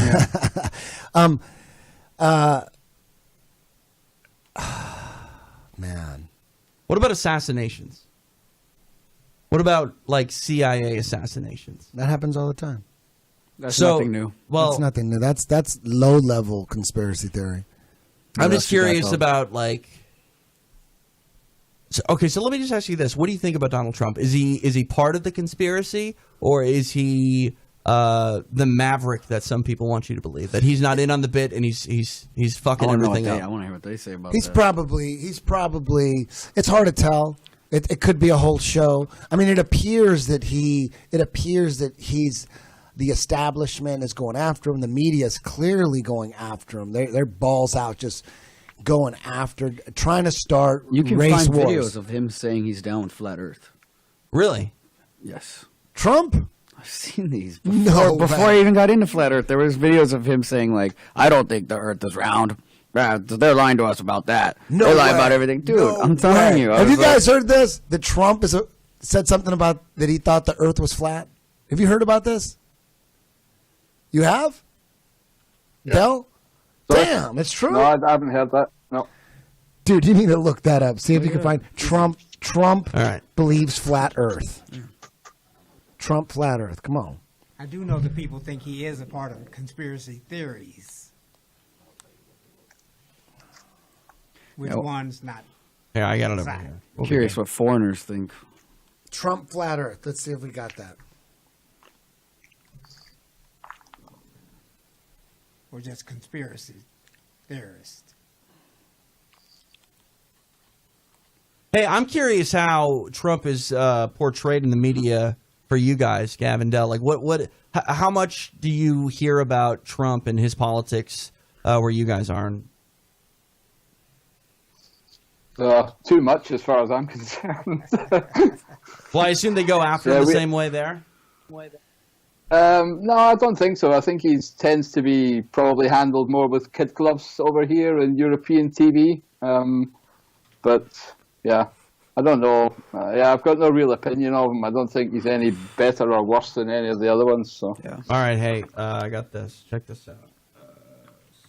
Man, what about assassinations? What about like CIA assassinations? That happens all the time. That's nothing new. Well, that's nothing new. That's low level conspiracy theory. I'm just curious about like. So let me just ask you this: what do you think about Donald Trump? Is he part of the conspiracy, or is he the maverick that some people want you to believe, that he's not in on the bit and he's fucking everything up? I want to hear what they say about He's that. probably. It's hard to tell. It could be a whole show. I mean, it appears that he's the establishment is going after him. The media is clearly going after him. They're balls out, just going after, trying to start You can race find wars. videos of him saying he's down with flat Earth. Really? Yes. Trump? I've seen these No, before man. I even got into flat Earth. There was videos of him saying like, "I don't think the Earth is round." They're lying to us about that. No they lie way. about everything, dude. No I'm telling way. you. I Have you was like- guys heard this? That Trump said something about that he thought the Earth was flat. Have you heard about this? You have? Yeah. Del? Damn, it's true. No, I haven't heard that. No. Dude, you need to look that up. See if you can find Trump. Trump All right. believes flat Earth. Trump flat Earth. Come on. I do know that people think he is a part of conspiracy theories. Which one's not? Yeah, I got it over Exactly. here. I'm curious what foreigners think. Trump flat Earth. Let's see if we got that. Or just conspiracy theorist. Hey, I'm curious how Trump is portrayed in the media for you guys, Gavin, Dell. Like, how much do you hear about Trump and his politics where you guys are? Too much, as far as I'm concerned. Well, I assume they go after him the same way there. No, I don't think so. I think he tends to be probably handled more with kid gloves over here in European TV. But yeah, I don't know. I've got no real opinion of him. I don't think he's any better or worse than any of the other ones. So yeah. All right, hey, I got this. Check this out.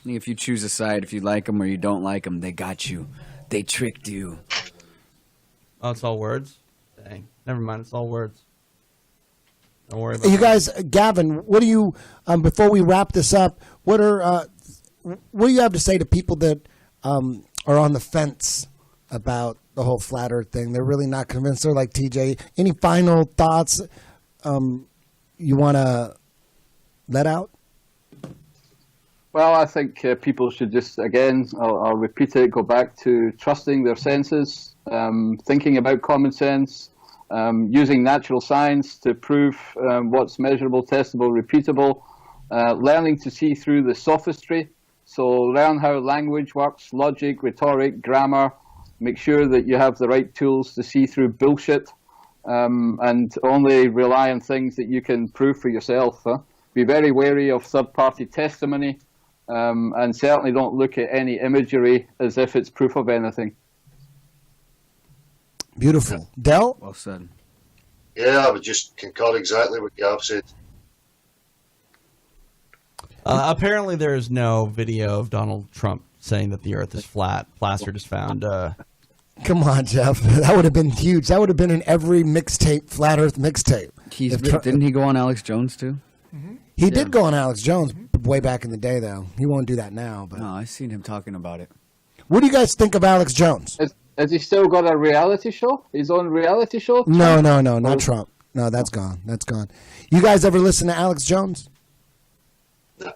If you choose a side, if you like them or you don't like them, they got you. They tricked you. Oh, it's all words? Dang. Never mind. It's all words. Don't worry about you guys. Gavin, what do you? Before we wrap this up, what do you have to say to people that are on the fence about the whole flat Earth thing? They're really not convinced. They're like TJ. Any final thoughts you want to let out? Well, I think people should just, again, I'll repeat it, go back to trusting their senses, thinking about common sense, using natural science to prove what's measurable, testable, repeatable, learning to see through the sophistry. So learn how language works, logic, rhetoric, grammar. Make sure that you have the right tools to see through bullshit, and only rely on things that you can prove for yourself. Be very wary of third-party testimony. And certainly don't look at any imagery as if it's proof of anything. Beautiful. Del? Well said. Yeah, I would just concur exactly what Gav said. Apparently there is no video of Donald Trump saying that the Earth is flat. Plaster just found... Come on, Jeff. That would have been huge. That would have been in every mixtape, Flat Earth mixtape. Didn't he go on Alex Jones, too? He did go on Alex Jones way back in the day, though. He won't do that now. But no, I've seen him talking about it. What do you guys think of Alex Jones? Has he still got a reality show? His own reality show? No, not Trump. No, that's gone. That's gone. You guys ever listen to Alex Jones? No.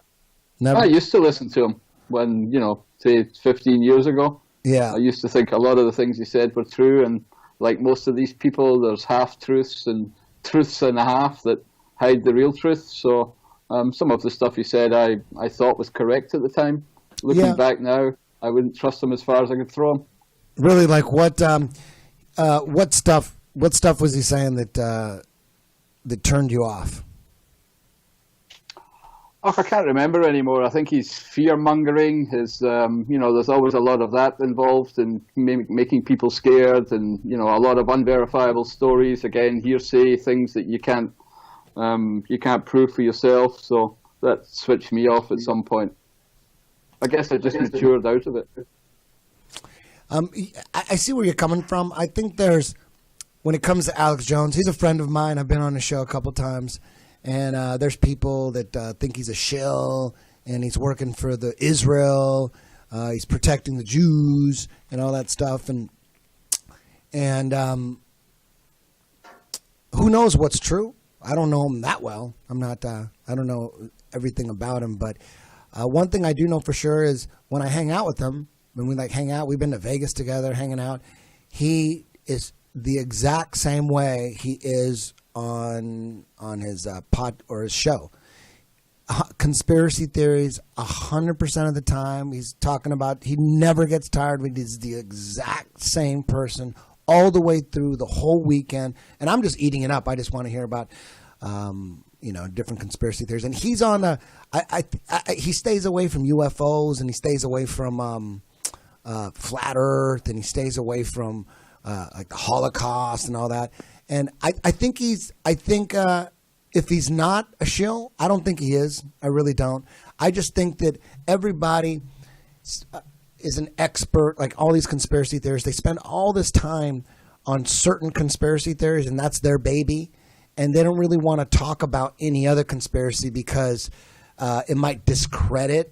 Never? I used to listen to him when, say 15 years ago. Yeah. I used to think a lot of the things he said were true, and like most of these people, there's half-truths and truths and a half that hide the real truth. So some of the stuff he said I thought was correct at the time. Looking back now, I wouldn't trust him as far as I could throw him. Really, like what stuff was he saying that turned you off? Oh, I can't remember anymore. I think he's fear-mongering. There's always a lot of that involved in making people scared, and, a lot of unverifiable stories, again, hearsay, things that you can't prove for yourself. So that switched me off at some point. I guess I just matured out of it. I see where you're coming from. I think when it comes to Alex Jones, he's a friend of mine. I've been on his show a couple times. And there's people that think he's a shill, and he's working for the Israel. He's protecting the Jews and all that stuff. And who knows what's true? I don't know him that well. I don't know everything about him. But one thing I do know for sure is when I hang out with him, when we hang out, we've been to Vegas together, hanging out. He is the exact same way he is on his pod or his show. Conspiracy theories 100% of the time. He's talking about, he never gets tired of it. He's the exact same person all the way through the whole weekend. And I'm just eating it up. I just want to hear about different conspiracy theories. And he's on he stays away from UFOs, and he stays away from flat Earth, and he stays away from like the Holocaust and all that. And I think if he's not a shill, I don't think he is. I really don't. I just think that everybody is an expert, like all these conspiracy theorists. They spend all this time on certain conspiracy theories, and that's their baby. And they don't really want to talk about any other conspiracy because it might discredit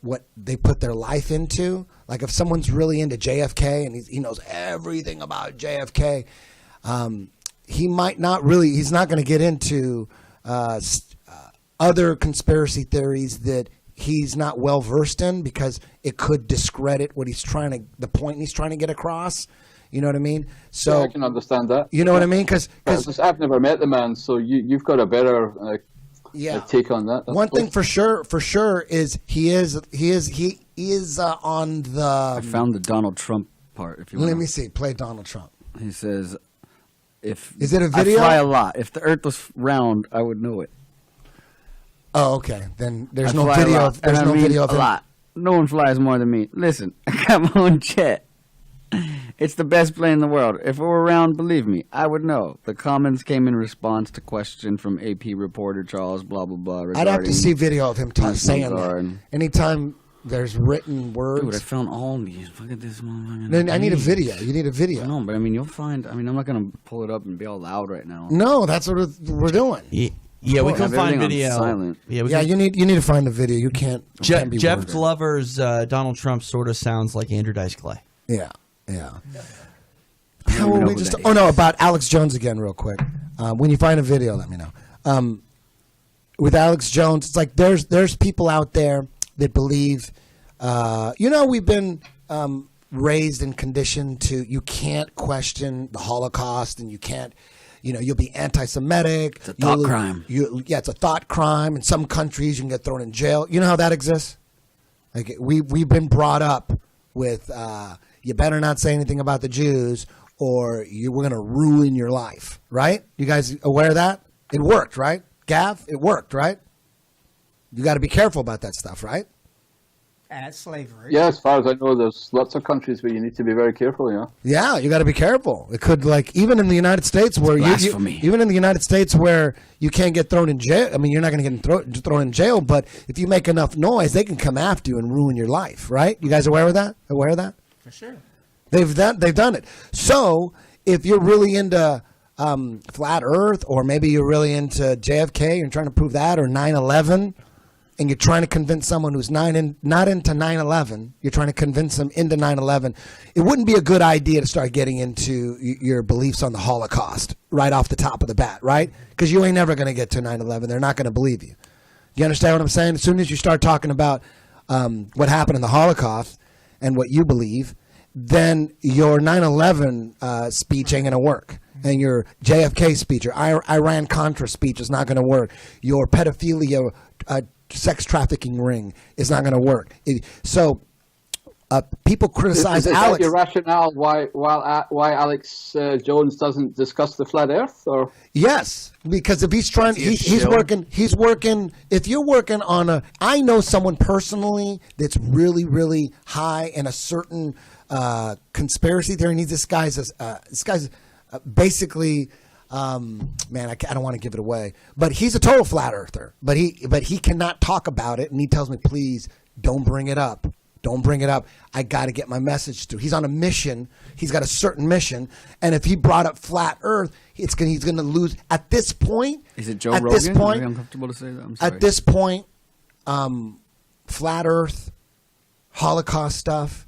what they put their life into. Like if someone's really into JFK and he knows everything about JFK, he might not really. He's not going to get into other conspiracy theories that he's not well versed in because it could discredit what the point he's trying to get across. You know what I mean? So I can understand that. You know what I mean? Because I've never met the man, so you've got a better take on that. One thing for sure is he is on the. I found the Donald Trump part. If you let me see, play Donald Trump. He says, Is it a video? I fly a lot. If the Earth was round, I would know it. Oh, okay. Then there's no video. There's no video of a him. lot. No one flies more than me. Listen, I got my own jet. It's the best plane in the world. If it were round, believe me, I would know. The comments came in response to question from AP reporter Charles blah blah blah. I'd have to see video of him saying that. Anytime there's written words. Dude, I found all these. Look at this motherfucker. Then I need a video. You need a video. No, but I mean, you'll find. I mean, I'm not gonna pull it up and be all loud right now. No, that's what we're doing. Yeah, we can find video. Silent. You need to find the video. You can't. Jeff Glover's Donald Trump sort of sounds like Andrew Dice Clay. Yeah. How are we just? Oh no, about Alex Jones again, real quick. When you find a video, let me know. With Alex Jones, it's like there's people out there that believe. We've been raised and conditioned to you can't question the Holocaust, and you can't. You'll be anti-Semitic. It's a thought crime. It's a thought crime. In some countries, you can get thrown in jail. You know how that exists? Like we've been brought up with you better not say anything about the Jews, or we're going to ruin your life. Right? You guys aware of that? It worked, right? Gav, it worked, right? You got to be careful about that stuff, right? As slavery. Yeah, as far as I know, there's lots of countries where you need to be very careful. Yeah, you got to be careful. It could even in the United States where even in the United States where you can't get thrown in jail. I mean, you're not going to get thrown in jail, but if you make enough noise, they can come after you and ruin your life. Right? You guys aware of that? For sure. They've done it. So if you're really into flat Earth, or maybe you're really into JFK and trying to prove that, or 9/11. And you're trying to convince someone who's not into 9/11, you're trying to convince them into 9/11, it wouldn't be a good idea to start getting into your beliefs on the Holocaust right off the top of the bat, right? Because you ain't never going to get to 9/11. They're not going to believe you. You understand what I'm saying? As soon as you start talking about what happened in the Holocaust and what you believe, then your 9/11 speech ain't going to work. And your JFK speech, your Iran-Contra speech is not going to work. Your pedophilia sex trafficking ring is not going to work. People criticize Alex. Is that your rationale why Alex Jones doesn't discuss the flat Earth? Or yes, because if he's trying, he's working. If you're working on I know someone personally that's really, really high in a certain conspiracy theory. This guy's basically. I don't want to give it away, but he's a total flat earther. But he cannot talk about it, and he tells me, please don't bring it up. Don't bring it up. I got to get my message through. He's on a mission. He's got a certain mission, and if he brought up flat Earth, he's going to lose. At this point, is it Joe Rogan? This point, I'm uncomfortable to say that. I'm sorry. At this point, flat Earth, Holocaust stuff.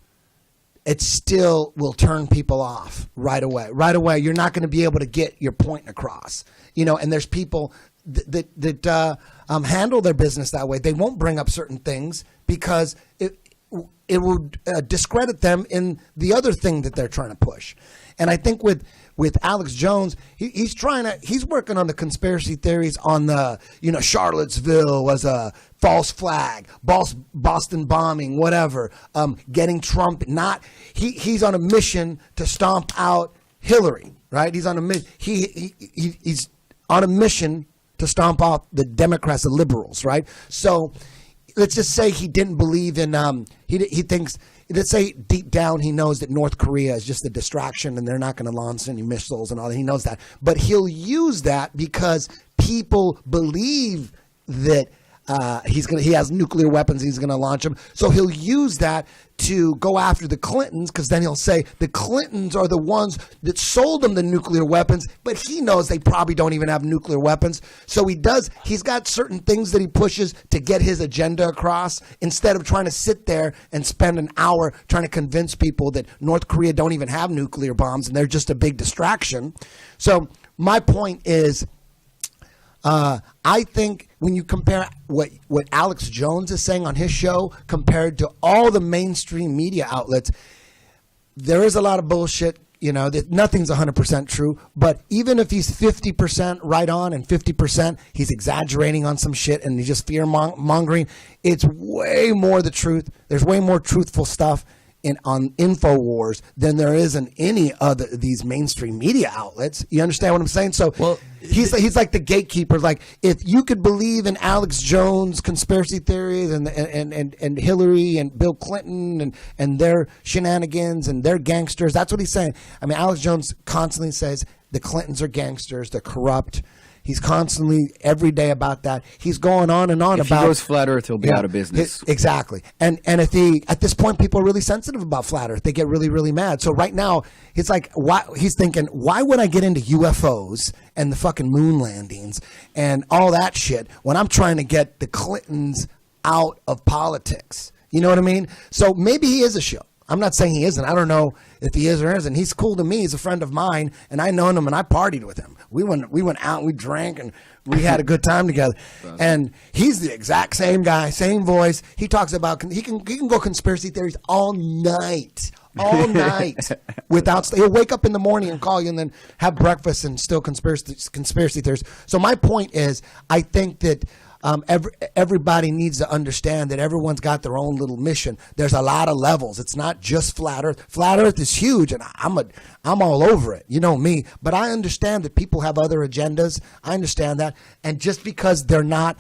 It still will turn people off right away. Right away, you're not going to be able to get your point across. And there's people that handle their business that way. They won't bring up certain things because it will discredit them in the other thing that they're trying to push. And I think with Alex Jones, he's working on the conspiracy theories on the Charlottesville was a false flag, Boston bombing, whatever, getting Trump. He's on a mission to stomp out Hillary, right? He's on a mission. He's on a mission to stomp out the Democrats, the liberals, right? So let's just say he didn't believe in. He thinks. Let's say deep down he knows that North Korea is just a distraction and they're not going to launch any missiles and all that. He knows that. But he'll use that because people believe that he has nuclear weapons. He's going to launch them. So he'll use that to go after the Clintons because then he'll say the Clintons are the ones that sold them the nuclear weapons, but he knows they probably don't even have nuclear weapons. So he's got certain things that he pushes to get his agenda across instead of trying to sit there and spend an hour trying to convince people that North Korea don't even have nuclear bombs and they're just a big distraction. So my point is, I think when you compare what Alex Jones is saying on his show compared to all the mainstream media outlets, there is a lot of bullshit You know, that nothing's 100% true, but even if he's 50% right on and 50% he's exaggerating on some shit and he's just fear mongering, it's way more the truth. There's way more truthful stuff on InfoWars than there is in any other these mainstream media outlets. You understand what I'm saying? So he's like the gatekeeper. Like, if you could believe in Alex Jones conspiracy theories and Hillary and Bill Clinton and their shenanigans and their gangsters, that's what he's saying. I mean, Alex Jones constantly says the Clintons are gangsters, they're corrupt. He's constantly, every day about that. He's going on and on if about. If he goes flat Earth, he'll be out of business. Exactly. And if at this point, people are really sensitive about flat Earth. They get really, really mad. So right now, it's like, he's thinking, why would I get into UFOs and the fucking moon landings and all that shit when I'm trying to get the Clintons out of politics? You know what I mean? So maybe he is a show. I'm not saying he isn't. I don't know if he is or isn't. He's cool to me. He's a friend of mine, and I known him, and I partied with him. We went out, and we drank, and we had a good time together. And he's the exact same guy, same voice. He talks about he can go conspiracy theories all night, without. He'll wake up in the morning and call you, and then have breakfast and still conspiracy theories. So my point is, I think that. Everybody needs to understand that everyone's got their own little mission. There's a lot of levels. It's not just flat Earth. Flat Earth is huge, and I'm all over it. You know me. But I understand that people have other agendas. I understand that. And just because they're not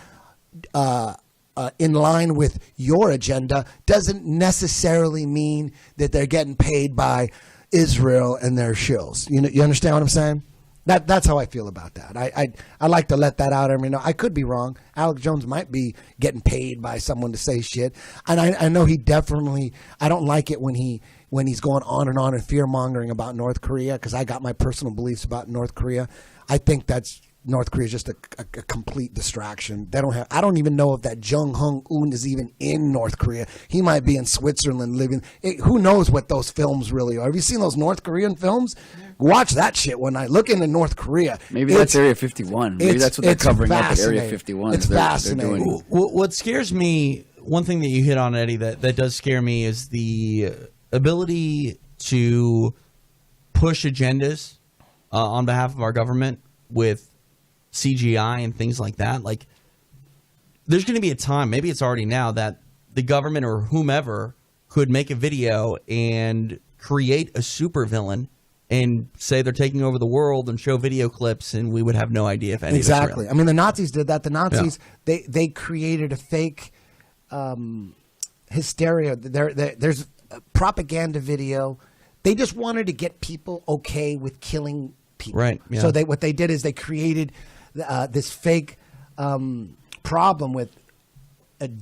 in line with your agenda doesn't necessarily mean that they're getting paid by Israel and their shills. You understand what I'm saying? That's how I feel about that. I like to let that out. I mean, I could be wrong. Alex Jones might be getting paid by someone to say shit, and I know he definitely. I don't like it when he's going on and fear mongering about North Korea, because I got my personal beliefs about North Korea. I think that's North Korea is just a complete distraction. They don't have. I don't even know if that Jung Hung Un is even in North Korea. He might be in Switzerland living. Who knows what those films really are? Have you seen those North Korean films? Watch that shit one night. Look into North Korea. Maybe that's Area 51. Maybe that's what they're covering up at Area 51. It's fascinating. Doing. What scares me, one thing that you hit on, Eddie, that does scare me is the ability to push agendas on behalf of our government with CGI and things like that. Like, there's going to be a time, maybe it's already now, that the government or whomever could make a video and create a supervillain and say they're taking over the world and show video clips, and we would have no idea if any exactly. of it's real. I mean, the Nazis did that. The Nazis they created a fake hysteria. There's a propaganda video. They just wanted to get people okay with killing people. Right. Yeah. So what they did is they created this fake problem with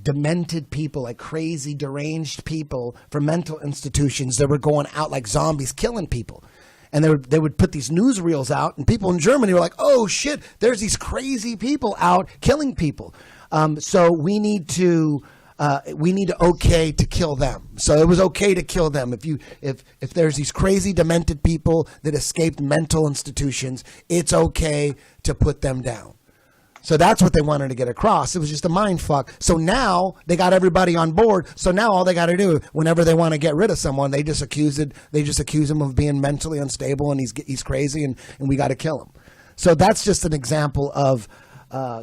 demented people, like crazy, deranged people from mental institutions that were going out like zombies, killing people. And they would put these newsreels out, and people in Germany were like, "Oh shit, there's these crazy people out killing people. So we need to okay to kill them." So it was okay to kill them if there's these crazy, demented people that escaped mental institutions. It's okay to put them down. So that's what they wanted to get across. It was just a mind fuck. So now they got everybody on board. So now all they got to do, whenever they want to get rid of someone, they just accuse him of being mentally unstable, and he's crazy, and we got to kill him. So that's just an example of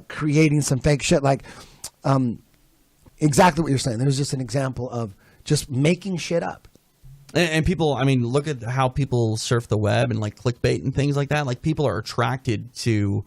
creating some fake shit. Like exactly what you're saying. There's just an example of just making shit up. And people, I mean, look at how people surf the web and like clickbait and things like that. Like, people are attracted to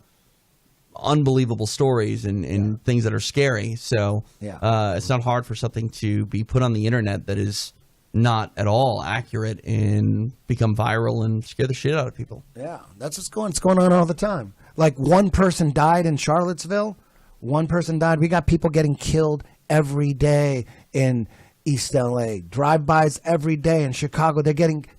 unbelievable stories and things that are scary. So it's not hard for something to be put on the internet that is not at all accurate and become viral and scare the shit out of people. Yeah, that's what's going on all the time. Like, one person died in Charlottesville. One person died. We got people getting killed every day in East LA. Drive-bys every day in Chicago.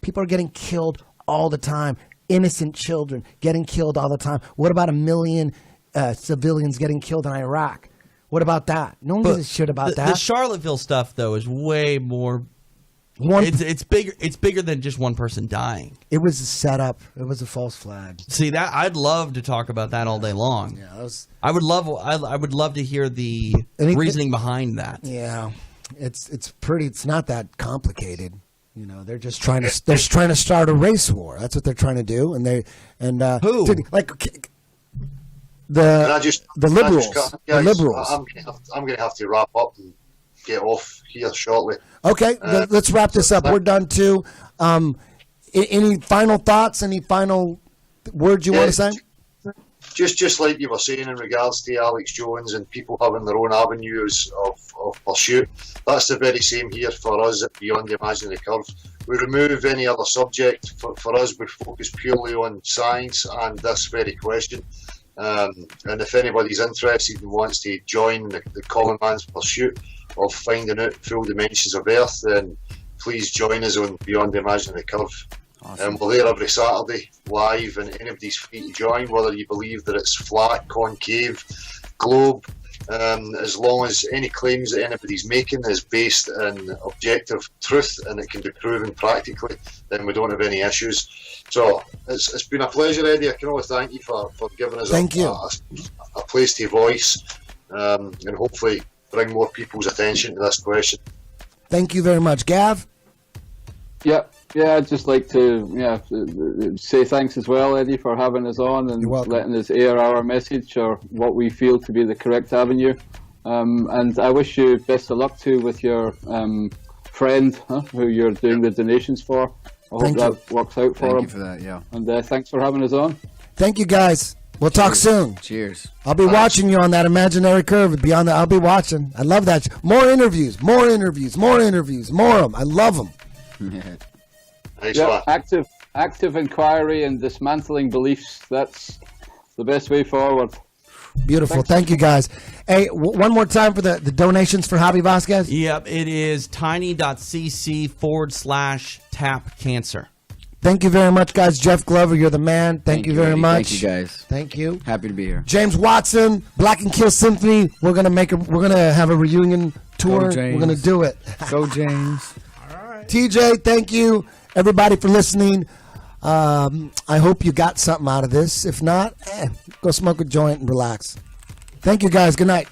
People are getting killed all the time. Innocent children getting killed all the time. What about 1 million civilians getting killed in Iraq? What about that? No one gives a shit about that. The Charlottesville stuff, though, is way more. It's bigger. It's bigger than just one person dying. It was a setup. It was a false flag. See, that I'd love to talk about that all day long. Yeah, I would love to hear the reasoning behind that. Yeah, it's pretty. It's not that complicated. You know, they're just trying to start a race war. That's what they're trying to do. And who the liberals. The liberals. I'm going to have to wrap up and get off here shortly. Okay, let's wrap this up. We're done too. Any final thoughts? Any final words you want to say? Just like you were saying in regards to Alex Jones and people having their own avenues of pursuit, that's the very same here for us at Beyond the Imaginary Curve. We remove any other subject. For us, we focus purely on science and this very question. And if anybody's interested and wants to join the common man's pursuit of finding out full dimensions of Earth, then please join us on Beyond the Imaginary Curve. Awesome. We're there every Saturday, live, and anybody's free to join, whether you believe that it's flat, concave, globe, as long as any claims that anybody's making is based in objective truth and it can be proven practically, then we don't have any issues. So it's been a pleasure, Eddie. I can only thank you for giving us a place to voice and hopefully bring more people's attention to this question. Thank you very much. Gav? Yeah, I'd just like to say thanks as well, Eddie, for having us on and letting us air our message or what we feel to be the correct avenue. And I wish you best of luck too with your friend who you're doing the donations for. I hope that works out for him. Thank you for that, yeah. And thanks for having us on. Thank you, guys. We'll talk soon. Cheers. I'll be watching you on that imaginary curve. Beyond that, I'll be watching. I love that. More interviews, more of them. I love them. Active inquiry and dismantling beliefs. That's the best way forward. Beautiful. Thanks. Thank you, guys. Hey, one more time for the donations for Javi Vasquez. Yep, it is tiny.cc/tap cancer. Thank you very much, guys. Jeff Glover, you're the man. Thank you very Eddie. much. Thank you, guys. Thank you. Happy to be here. James Watson, Black and Kill Symphony. We're gonna have a reunion tour. We're gonna do it. Go, James. All right. TJ, thank you, everybody, for listening. I hope you got something out of this. If not, go smoke a joint and relax. Thank you, guys. Good night.